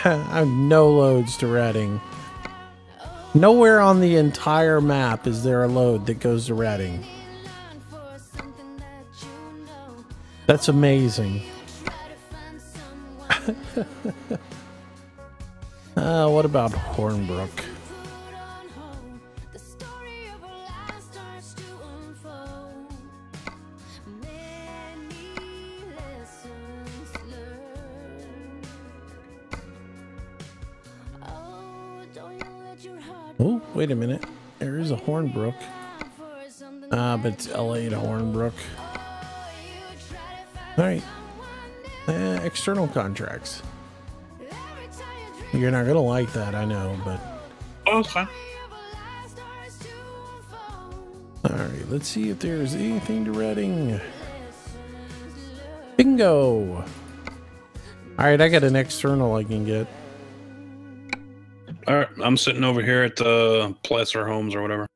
I have no loads to Reading. Nowhere on the entire map is there a load that goes to Reading. That's amazing. What about Hornbrook? Oh, wait a minute. There is a Hornbrook. But it's LA to Hornbrook. Alright. External contracts. You're not gonna like that, I know, but... Oh, it's fine. Alright, let's see if there's anything to Reading. Bingo! Alright, I got an external I can get. All right, I'm sitting over here at the Placer Homes or whatever.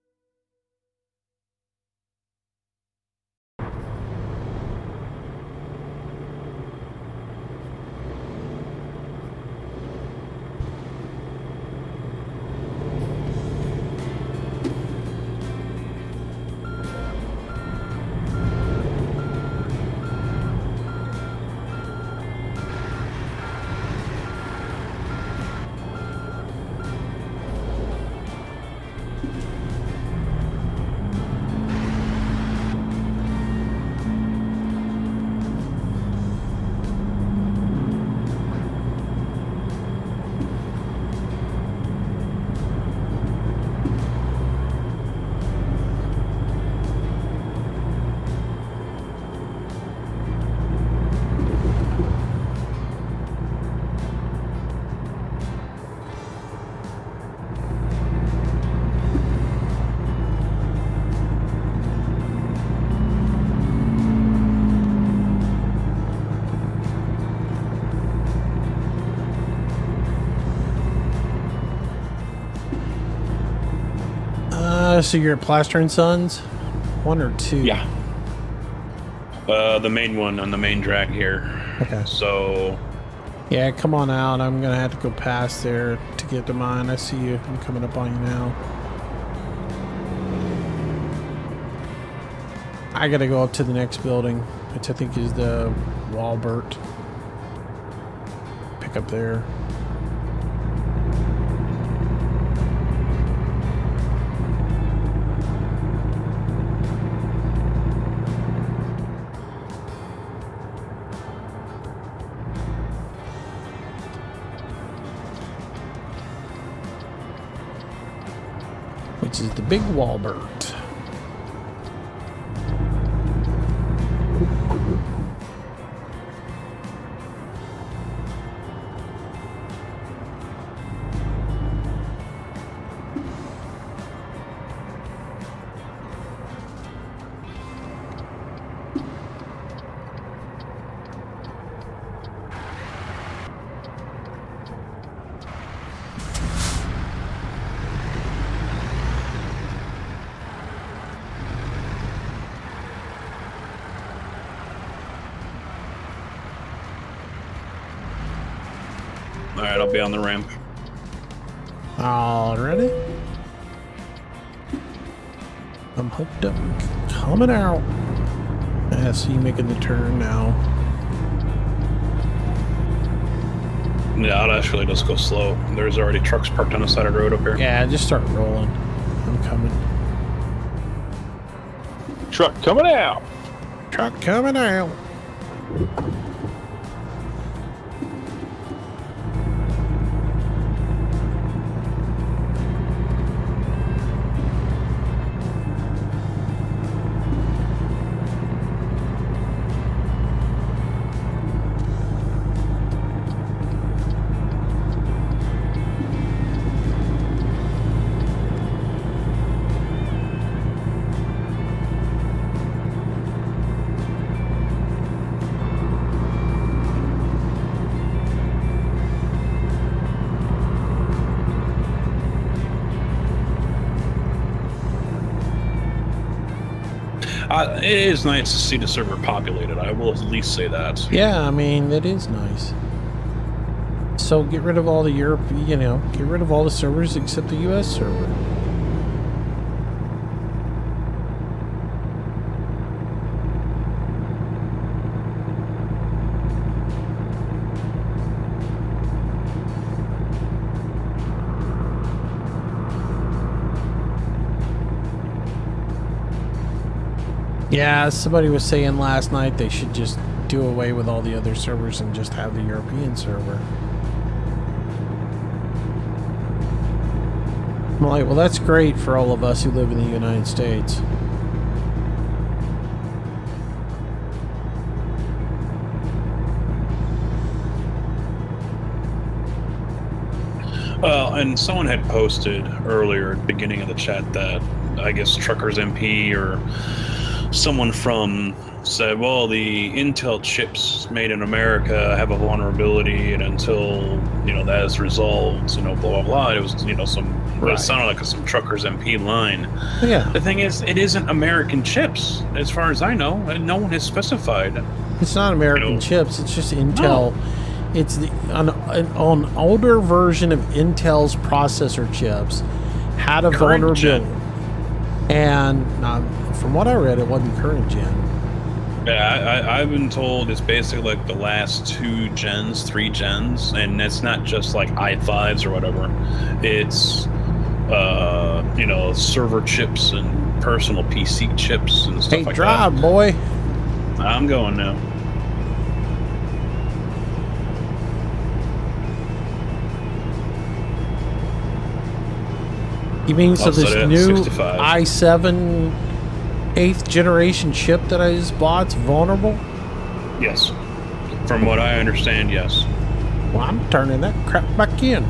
So you're at Plaster and Sons? 1 or 2? Yeah. The main one on the main drag here. Okay. So... yeah, come on out. I'm going to have to go past there to get to mine. I see you. I'm coming up on you now. I got to go up to the next building, which I think is the Walbert. Pick up there. which is the big Walbert. Alright, I'll be on the ramp. Already? I'm hooked up. Coming out. I see you making the turn now. Yeah, it actually does go slow. There's already trucks parked on the side of the road up here. Yeah, just start rolling. I'm coming. Truck coming out. Truck coming out. It is nice to see the server populated. I will at least say that. Yeah, I mean, it is nice. So get rid of all the Europe, you know, get rid of all the servers except the US server. Yeah, somebody was saying last night they should just do away with all the other servers and just have the European server. I'm like, well, that's great for all of us who live in the United States. And someone had posted earlier at the beginning of the chat that I guess Truckers MP or someone from said, well, the Intel chips made in America have a vulnerability, and until, you know, that is resolved, you know, blah, blah, blah. It was, you know, it sounded like some Truckers MP line. Yeah. The thing is, it isn't American chips, as far as I know, and no one has specified. It's not American chips, it's just Intel. No. It's an older version of Intel's processor chips had a vulnerability. And from what I read, it wasn't current gen. Yeah, I've been told it's basically like the last 3 gens, and it's not just like i5s or whatever. It's, you know, server chips and personal PC chips and stuff like that. Hey, drive, boy. I'm going now. You mean so this new i7 8th generation chip that I just bought's vulnerable? Yes. From what I understand, yes. Well, I'm turning that crap back in.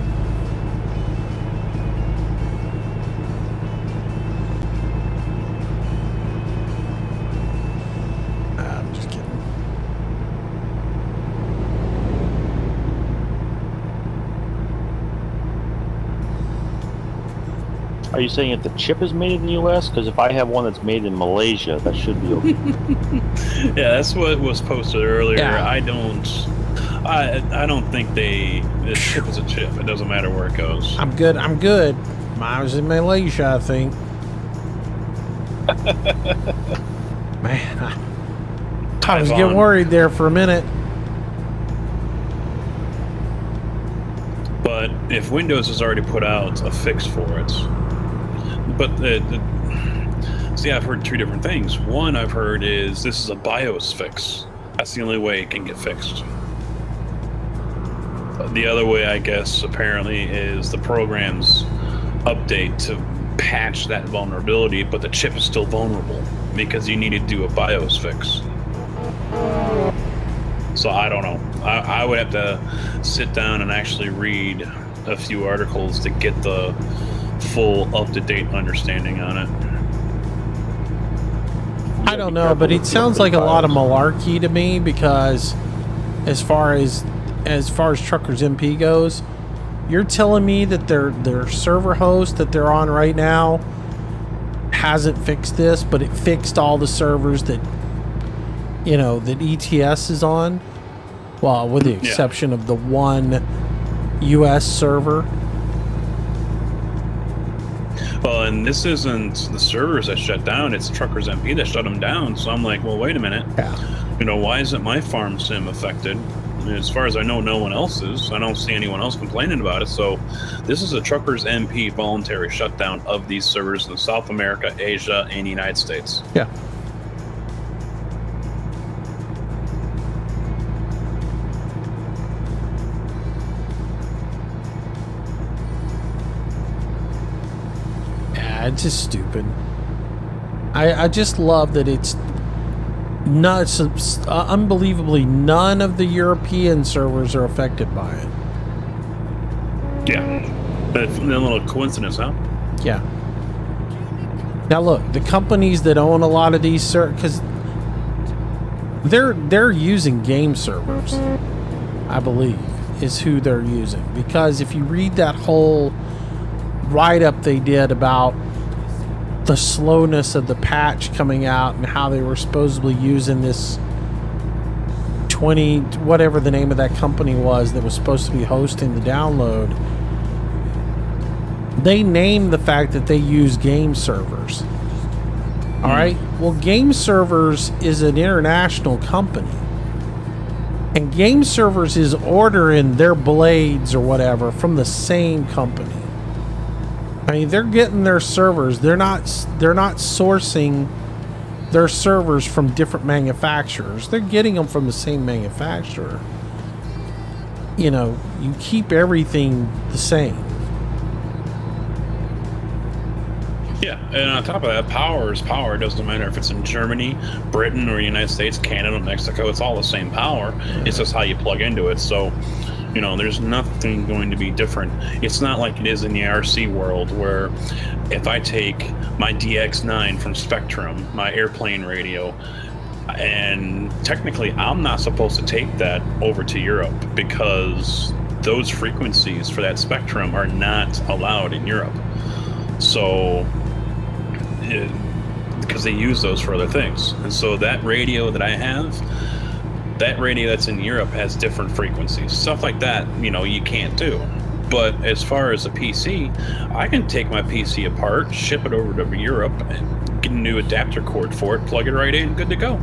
I'm just kidding. Are you saying if the chip is made in the U.S.? Because if I have one that's made in Malaysia, that should be okay. Yeah, that's what was posted earlier. Yeah. I don't think the chip is a chip. It doesn't matter where it goes. I'm good. Mine was in Malaysia, I think. Man, I was getting worried there for a minute. But if Windows has already put out a fix for it, but see, I've heard 2 different things. One I've heard is this is a BIOS fix. That's the only way it can get fixed. The other way, I guess, apparently, is the program's update to patch that vulnerability, but the chip is still vulnerable because you need to do a BIOS fix. So I don't know. I would have to sit down and actually read a few articles to get the full up-to-date understanding on it. I don't know, but it sounds like a lot of malarkey to me, because as far as Truckers MP goes, you're telling me that their server host that they're on right now hasn't fixed this, but it fixed all the servers that, you know, that ETS is on? Well, with the exception of the one US server. Well, and this isn't the servers that shut down, it's Truckers MP that shut them down. So I'm like, well, wait a minute. Yeah. You know, why isn't my farm sim affected? As far as I know, no one else is. I don't see anyone else complaining about it. So this is a Truckers MP voluntary shutdown of these servers in South America, Asia, and the United States. Yeah. Yeah, it's just stupid. I just love that it's not unbelievably none of the European servers are affected by it. Yeah, that's a little coincidence, huh? Yeah. Now look, the companies that own a lot of these because they're using game servers, I believe, is who they're using. Because if you read that whole write-up they did about the slowness of the patch coming out and how they were supposedly using this 20, whatever the name of that company was that was supposed to be hosting the download, they named the fact that they use game servers. All right. Well, Game Servers is an international company, and Game Servers is ordering their blades or whatever from the same company. I mean, they're getting their servers. They're not sourcing their servers from different manufacturers. They're getting them from the same manufacturer. You know, you keep everything the same. Yeah, and on top of that, power is power. It doesn't matter if it's in Germany, Britain, or United States, Canada, Mexico. It's all the same power. It's just how you plug into it. So, you know, there's nothing going to be different. It's not like it is in the RC world, where if I take my DX9 from Spectrum, my airplane radio, and technically I'm not supposed to take that over to Europe because those frequencies for that Spectrum are not allowed in Europe. So, because they use those for other things. And so that radio that I have, that radio that's in Europe has different frequencies. Stuff like that, you know, you can't do. But as far as a PC, I can take my PC apart, ship it over to Europe, and get a new adapter cord for it, plug it right in, good to go.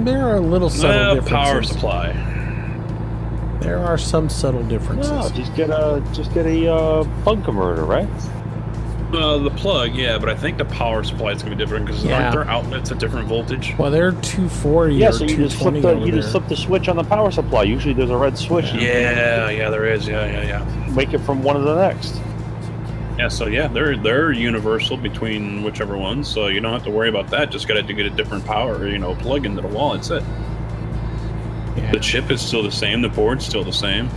There are little subtle differences. Power supply. There are some subtle differences. No, just get a plug converter, right? The plug, yeah, but I think the power supply is going to be different because aren't there outlets at different voltage? Well, they're 240 yeah, or so you 220 just flip the switch on the power supply. Usually there's a red switch. Yeah, there is. Yeah. Make it from one to the next. Yeah, so yeah, they're universal between whichever one, so you don't have to worry about that. Just got to get a different power, you know, plug into the wall. That's it. Yeah. The chip is still the same. The board's still the same.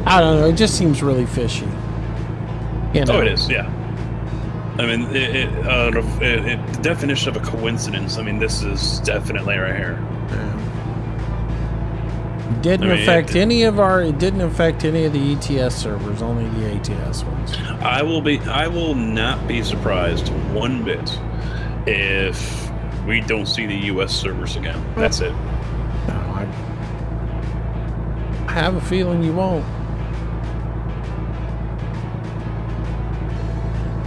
I don't know. It just seems really fishy. You know? Oh, it is. Yeah. I mean, the definition of a coincidence. I mean, this is definitely right here. It didn't affect any of the ETS servers. Only the ATS ones. I will not be surprised one bit if we don't see the US servers again. That's it. No, I have a feeling you won't.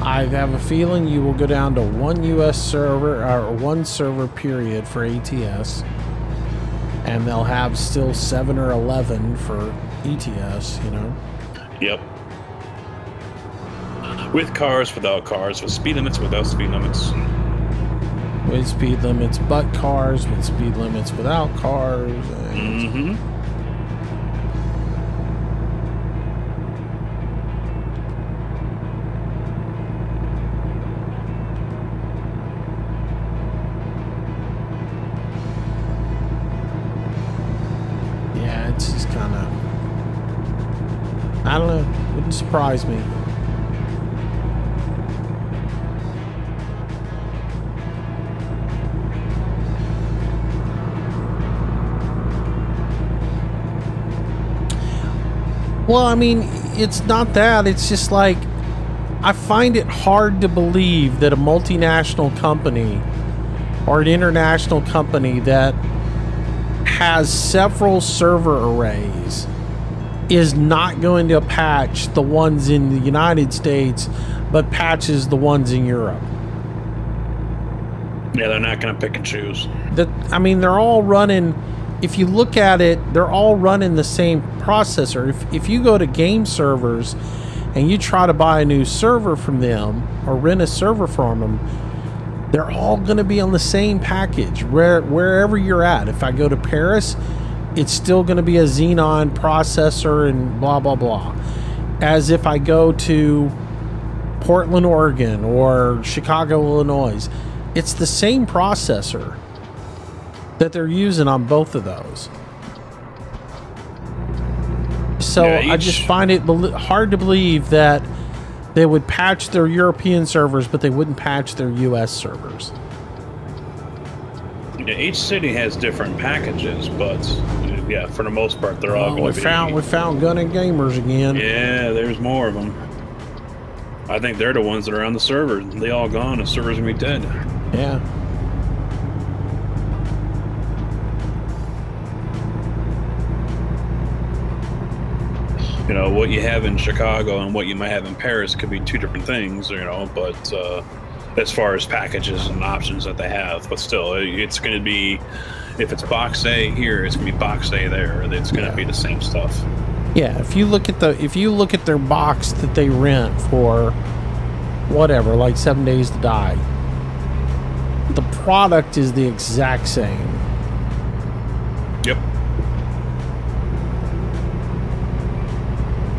I have a feeling you will go down to one US server or one server period for ATS, And they'll have still 7 or 11 for ETS, you know? Yep. With cars, without cars, with speed limits, without speed limits. With speed limits, but cars, with speed limits, without cars. Mm-hmm. Yeah, it's just kind of... I don't know. Wouldn't surprise me. Well, I mean, it's not that. It's just like, I find it hard to believe that a multinational company or an international company that has several server arrays is not going to patch the ones in the United States, but patches the ones in Europe. Yeah, they're not going to pick and choose. I mean, they're all running... If you look at it, they're all running the same processor. If you go to game servers and you try to buy a new server from them or rent a server from them, they're all going to be on the same package wherever you're at. If I go to Paris, it's still going to be a Xenon processor and blah, blah, blah. As if I go to Portland, Oregon or Chicago, Illinois, it's the same processor that they're using on both of those. So yeah, I just find it hard to believe that they would patch their European servers, but they wouldn't patch their US servers. Yeah, each city has different packages, but yeah, for the most part, they're all going to be... We found Gun and Gamers again. Yeah, there's more of them. I think they're the ones that are on the server. They all gone. The server's going to be dead. Yeah. You know, what you have in Chicago and what you might have in Paris could be two different things, you know, but as far as packages and options that they have, but still, it's going to be, if it's box A here, it's going to be box A there. It's going to be the same stuff. Yeah, if you look at their box that they rent for whatever, like 7 Days to Die, the product is the exact same. Yep.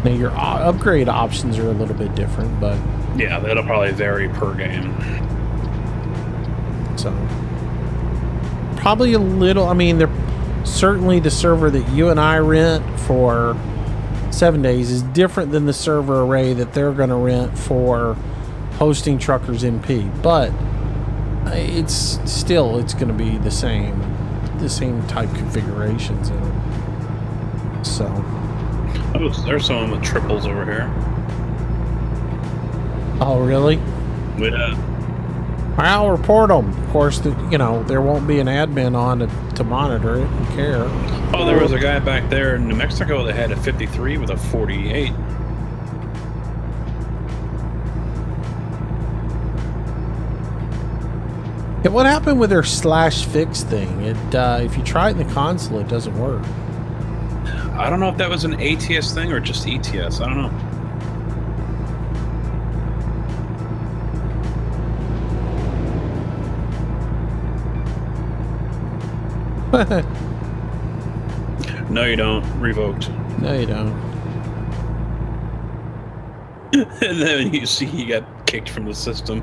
Now your upgrade options are a little bit different, but yeah, that'll probably vary per game. So probably a little. I mean, they're certainly the server that you and I rent for 7 days is different than the server array that they're going to rent for hosting Truckers MP, but it's going to be the same type configurations in it. So. Oh, there's some with triples over here. Oh, really? Yeah. I'll report them. Of course, there won't be an admin on to monitor it and care. Oh, there was a guy back there in New Mexico that had a 53 with a 48. Yeah, what happened with their /fix thing? If you try it in the console, it doesn't work. I don't know if that was an ATS thing or just ETS. I don't know. No, you don't. Revoked. No, you don't. And then you see he got kicked from the system.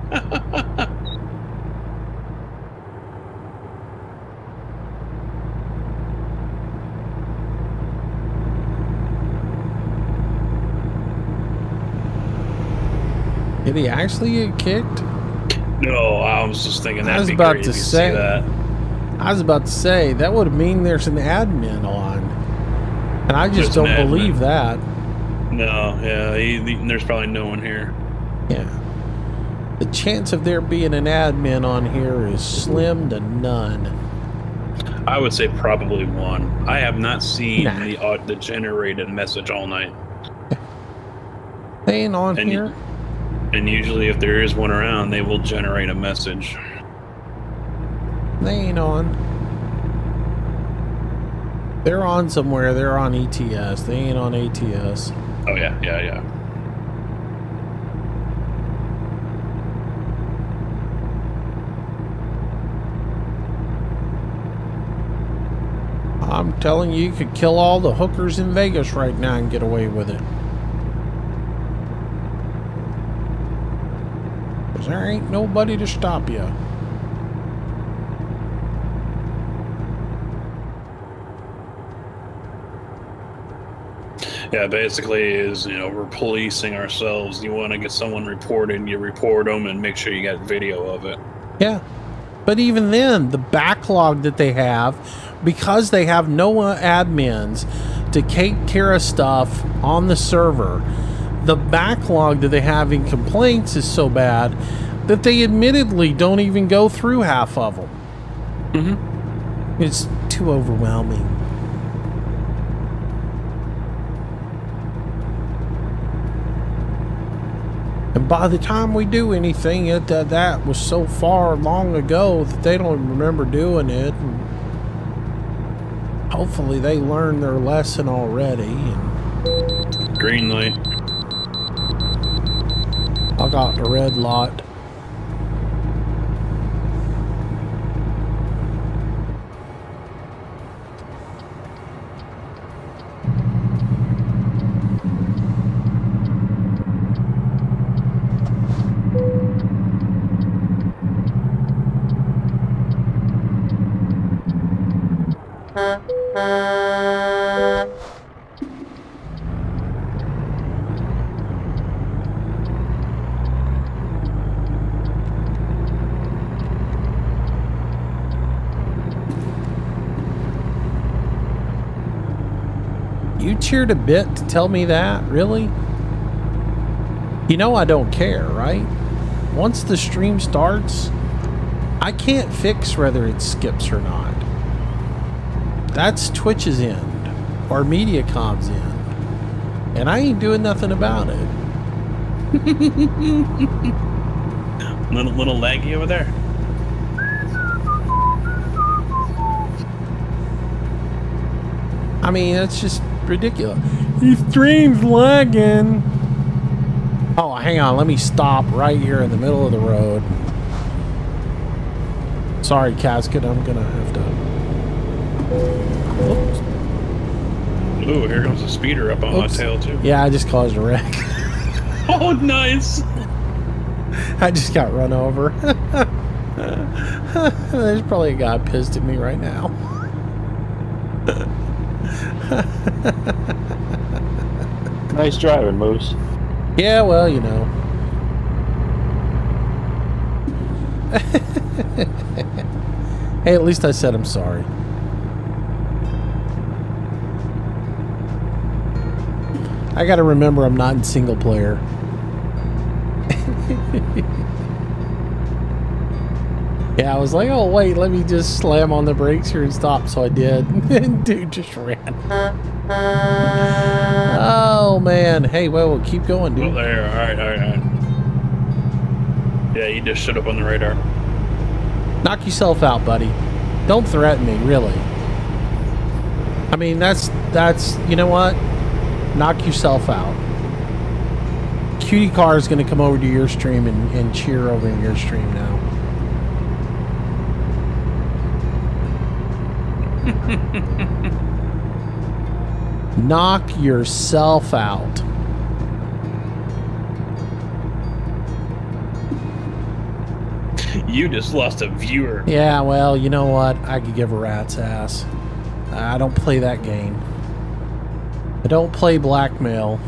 Did he actually get kicked? No, I was just thinking that. I was about to say that would mean there's an admin on, and I just don't believe that. No, yeah, there's probably no one here. Yeah, the chance of there being an admin on here is slim to none. I would say probably one. I have not seen the generated message all night. They ain't on here. And usually if there is one around, they will generate a message. They ain't on. They're on somewhere. They're on ETS. They ain't on ATS. Oh, yeah, yeah, yeah. I'm telling you, you could kill all the hookers in Vegas right now and get away with it. 'Cause there ain't nobody to stop you. Yeah, basically is, you know, we're policing ourselves. You want to get someone reported, you report them and make sure you got video of it. Yeah. But even then, the backlog that they have, because they have no admins to take care of stuff on the server, the backlog that they have in complaints is so bad that they admittedly don't even go through half of them. Mm-hmm. It's too overwhelming. And by the time we do anything, that was so far long ago that they don't even remember doing it. And hopefully they learned their lesson already. And green light. I got the red light. You cheered a bit to tell me that? Really? You know I don't care, right? Once the stream starts, I can't fix whether it skips or not. That's Twitch's end, or Mediacom's end. And I ain't doing nothing about it. little laggy over there. I mean, that's just ridiculous. Your stream's lagging. Oh, hang on. Let me stop right here in the middle of the road. Sorry, Casket. I'm going to have to... Oops. Ooh, here comes a speeder up on my tail, too. Yeah, I just caused a wreck. Oh, nice. I just got run over. There's probably a guy pissed at me right now. Nice driving, Moose. Yeah, well, you know. Hey, at least I said I'm sorry. I gotta remember I'm not in single player. Yeah, I was like, oh wait, let me just slam on the brakes here and stop. So I did. And dude just ran. Oh man. Hey, well, keep going, dude. Oh, there. All right. Yeah, you just shut up on the radar. Knock yourself out, buddy. Don't threaten me, really. I mean, that's you know what? Knock yourself out. Cutie Car is going to come over to your stream and cheer over in your stream now. Knock yourself out. You just lost a viewer. Yeah, well, you know what? I could give a rat's ass. I don't play that game. I don't play blackmail.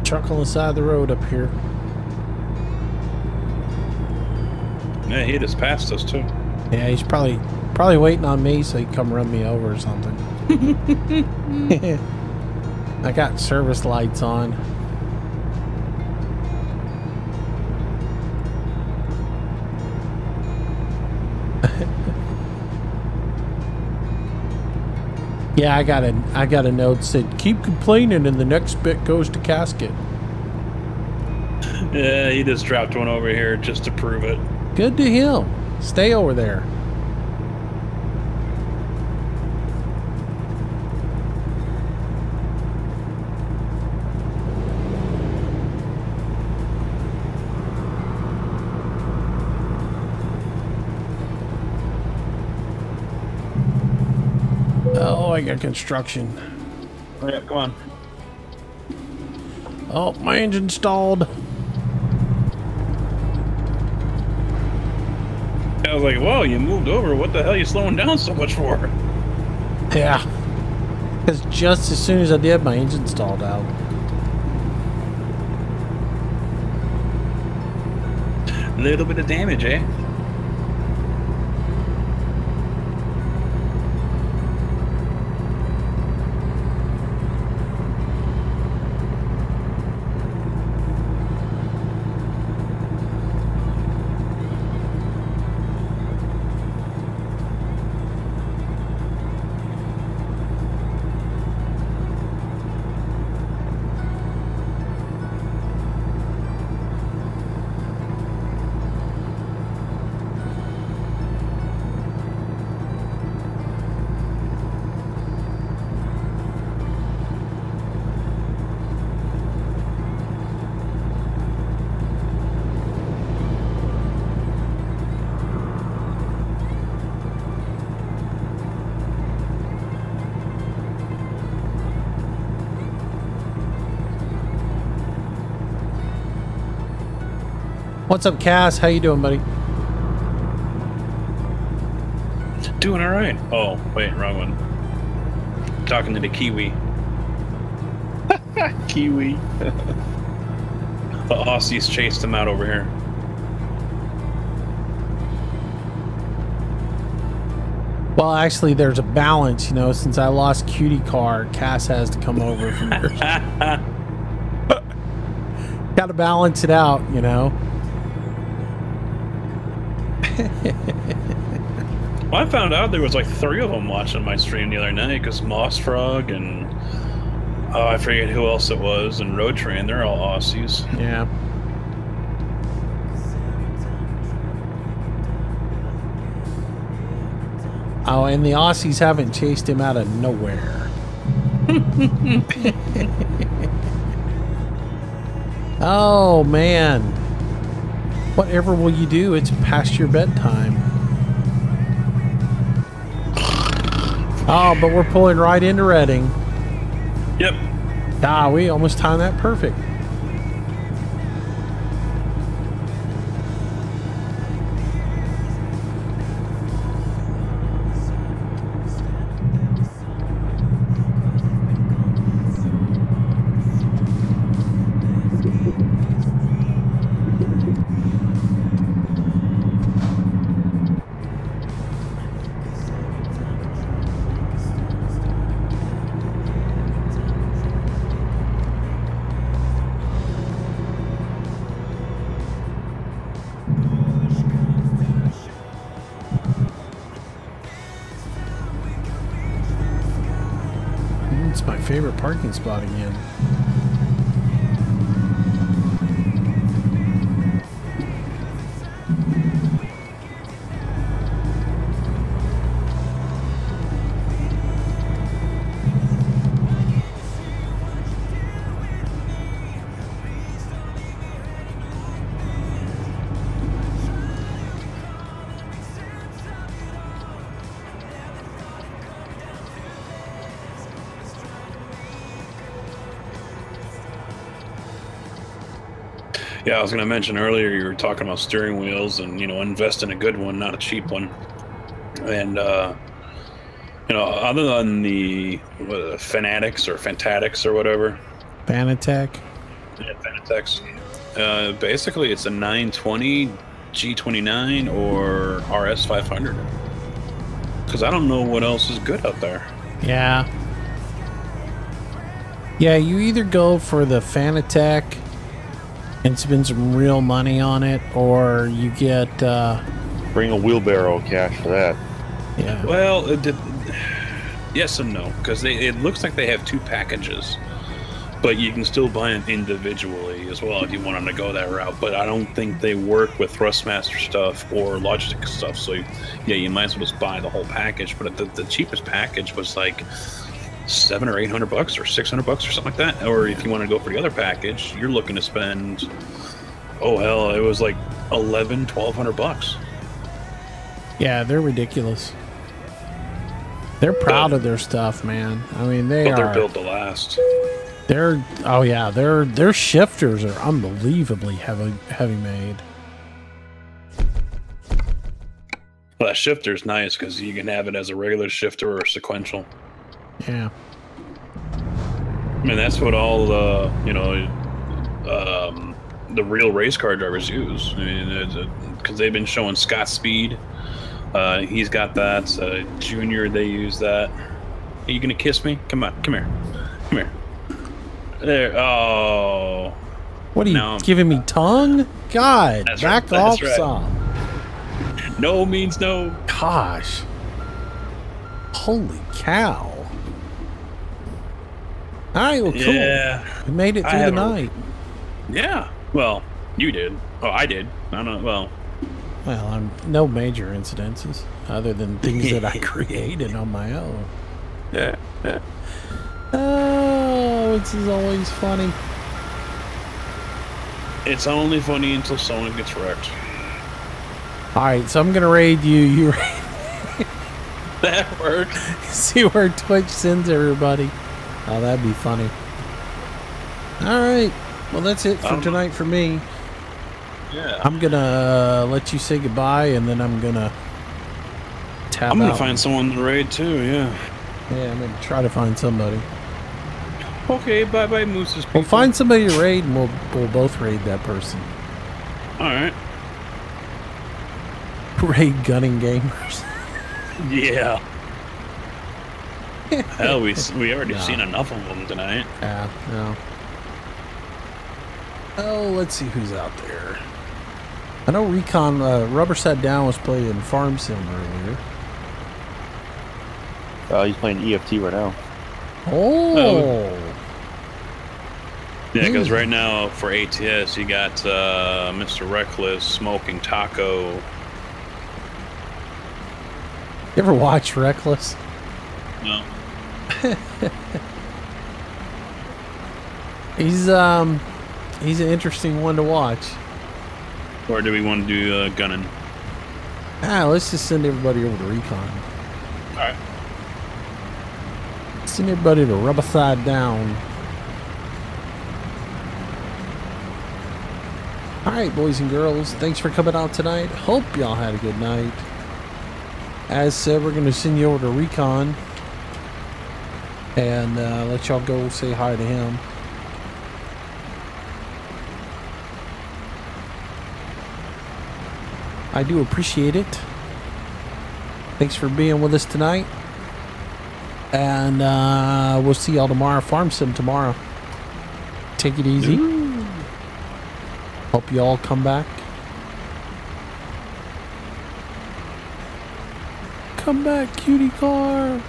Truck on the side of the road up here. Yeah, he just passed us too. Yeah, he's probably waiting on me so he can come run me over or something. I got service lights on. Yeah, I got a note that said keep complaining and the next bit goes to Casket. Yeah, he just dropped one over here just to prove it. Good to him. Stay over there. Oh, I got construction. Oh, yeah, come on. Oh, my engine stalled. I was like, whoa, you moved over. What the hell are you slowing down so much for? Yeah. Because just as soon as I did, my engine stalled out. A little bit of damage, eh? What's up, Cass? How you doing, buddy? Doing all right. Oh, wait, wrong one. Talking to the Kiwi. Kiwi. The Aussies chased him out over here. Well, actually, there's a balance, you know. Since I lost Cutie Car, Cass has to come over from here. Got to balance it out, you know. Well, I found out there was like 3 of them watching my stream the other night because Moss Frog and I forget who else it was, and Road Train, they're all Aussies. Yeah. Oh, and the Aussies haven't chased him out of nowhere. Oh, man. Whatever will you do? It's past your bedtime. Oh, but we're pulling right into Reading. Yep. Ah, we almost timed that perfect. It's my favorite parking spot again. Yeah, I was going to mention earlier, you were talking about steering wheels and, you know, invest in a good one, not a cheap one. And, you know, other than the Fanatics or Fantatics or whatever. Fanatec. Yeah, Fanatics. Basically, it's a 920, G29, or RS 500. Because I don't know what else is good out there. Yeah. Yeah, you either go for the Fanatec and spend some real money on it, or you get Bring a wheelbarrow of cash for that. yeah. Well, Yes and no, because it looks like they have 2 packages, but you can still buy them individually as well if you want them to go that route. But I don't think they work with Thrustmaster stuff or Logitech stuff. So yeah, you might as well just buy the whole package. But the cheapest package was like $700 or $800 or $600 or something like that. Or if you want to go for the other package, you're looking to spend, oh hell, it was like $1,100-1,200. Yeah, they're ridiculous. They're proud of their stuff, man. I mean, they're built to last. Oh yeah, their shifters are unbelievably heavy made. Well, that shifter's nice because you can have it as a regular shifter or sequential. Yeah. I mean, that's what all the the real race car drivers use. I mean, because they've been showing Scott Speed. He's got that. Junior, they use that. Are you gonna kiss me? Come on, come here, come here. There. Oh. What are you giving me tongue? God, back off right. some. No means no. Gosh. Holy cow. All right, well, cool. Yeah. We made it through the night. Yeah. Well, you did. Oh, I did. I don't know. Well, no major incidences other than things that I created on my own. Yeah. Yeah. Oh, this is always funny. It's only funny until someone gets wrecked. All right, so I'm gonna raid you. You raid. That works. See where Twitch sends everybody. Oh, that'd be funny. All right. Well, that's it for tonight for me. Yeah. I'm gonna let you say goodbye, and then I'm gonna tap I'm gonna out. find someone to raid too. Yeah. Yeah, I'm gonna try to find somebody. Okay. Bye, bye, Moose's people. We'll find somebody to raid, and we'll both raid that person. All right. Raid gunning gamers. Yeah. Hell, we already seen enough of them tonight. Yeah. No. Oh, let's see who's out there. I know Recon Rubber Sat Down was playing Farm Sim earlier. He's playing EFT right now. Oh. Yeah, because right now for ATS you got Mr. Reckless, Smoking Taco. You ever watch Reckless? No. He's an interesting one to watch. Or do we want to do gunning? Let's just send everybody over to Recon. Alright. Send everybody to Rubber Side Down. Alright, boys and girls, thanks for coming out tonight. Hope y'all had a good night. As said, we're going to send you over to Recon and let y'all go say hi to him. I do appreciate it. Thanks for being with us tonight. And we'll see y'all tomorrow. Farm Sim tomorrow. Take it easy. Ooh. Hope y'all come back. Come back, cutie car.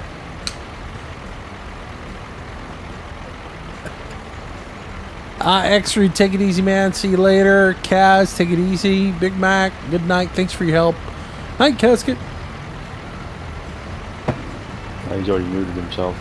X-Ray, take it easy, man. See you later. Kaz, take it easy. Big Mac, good night. Thanks for your help. Night, Casket. He's already muted himself.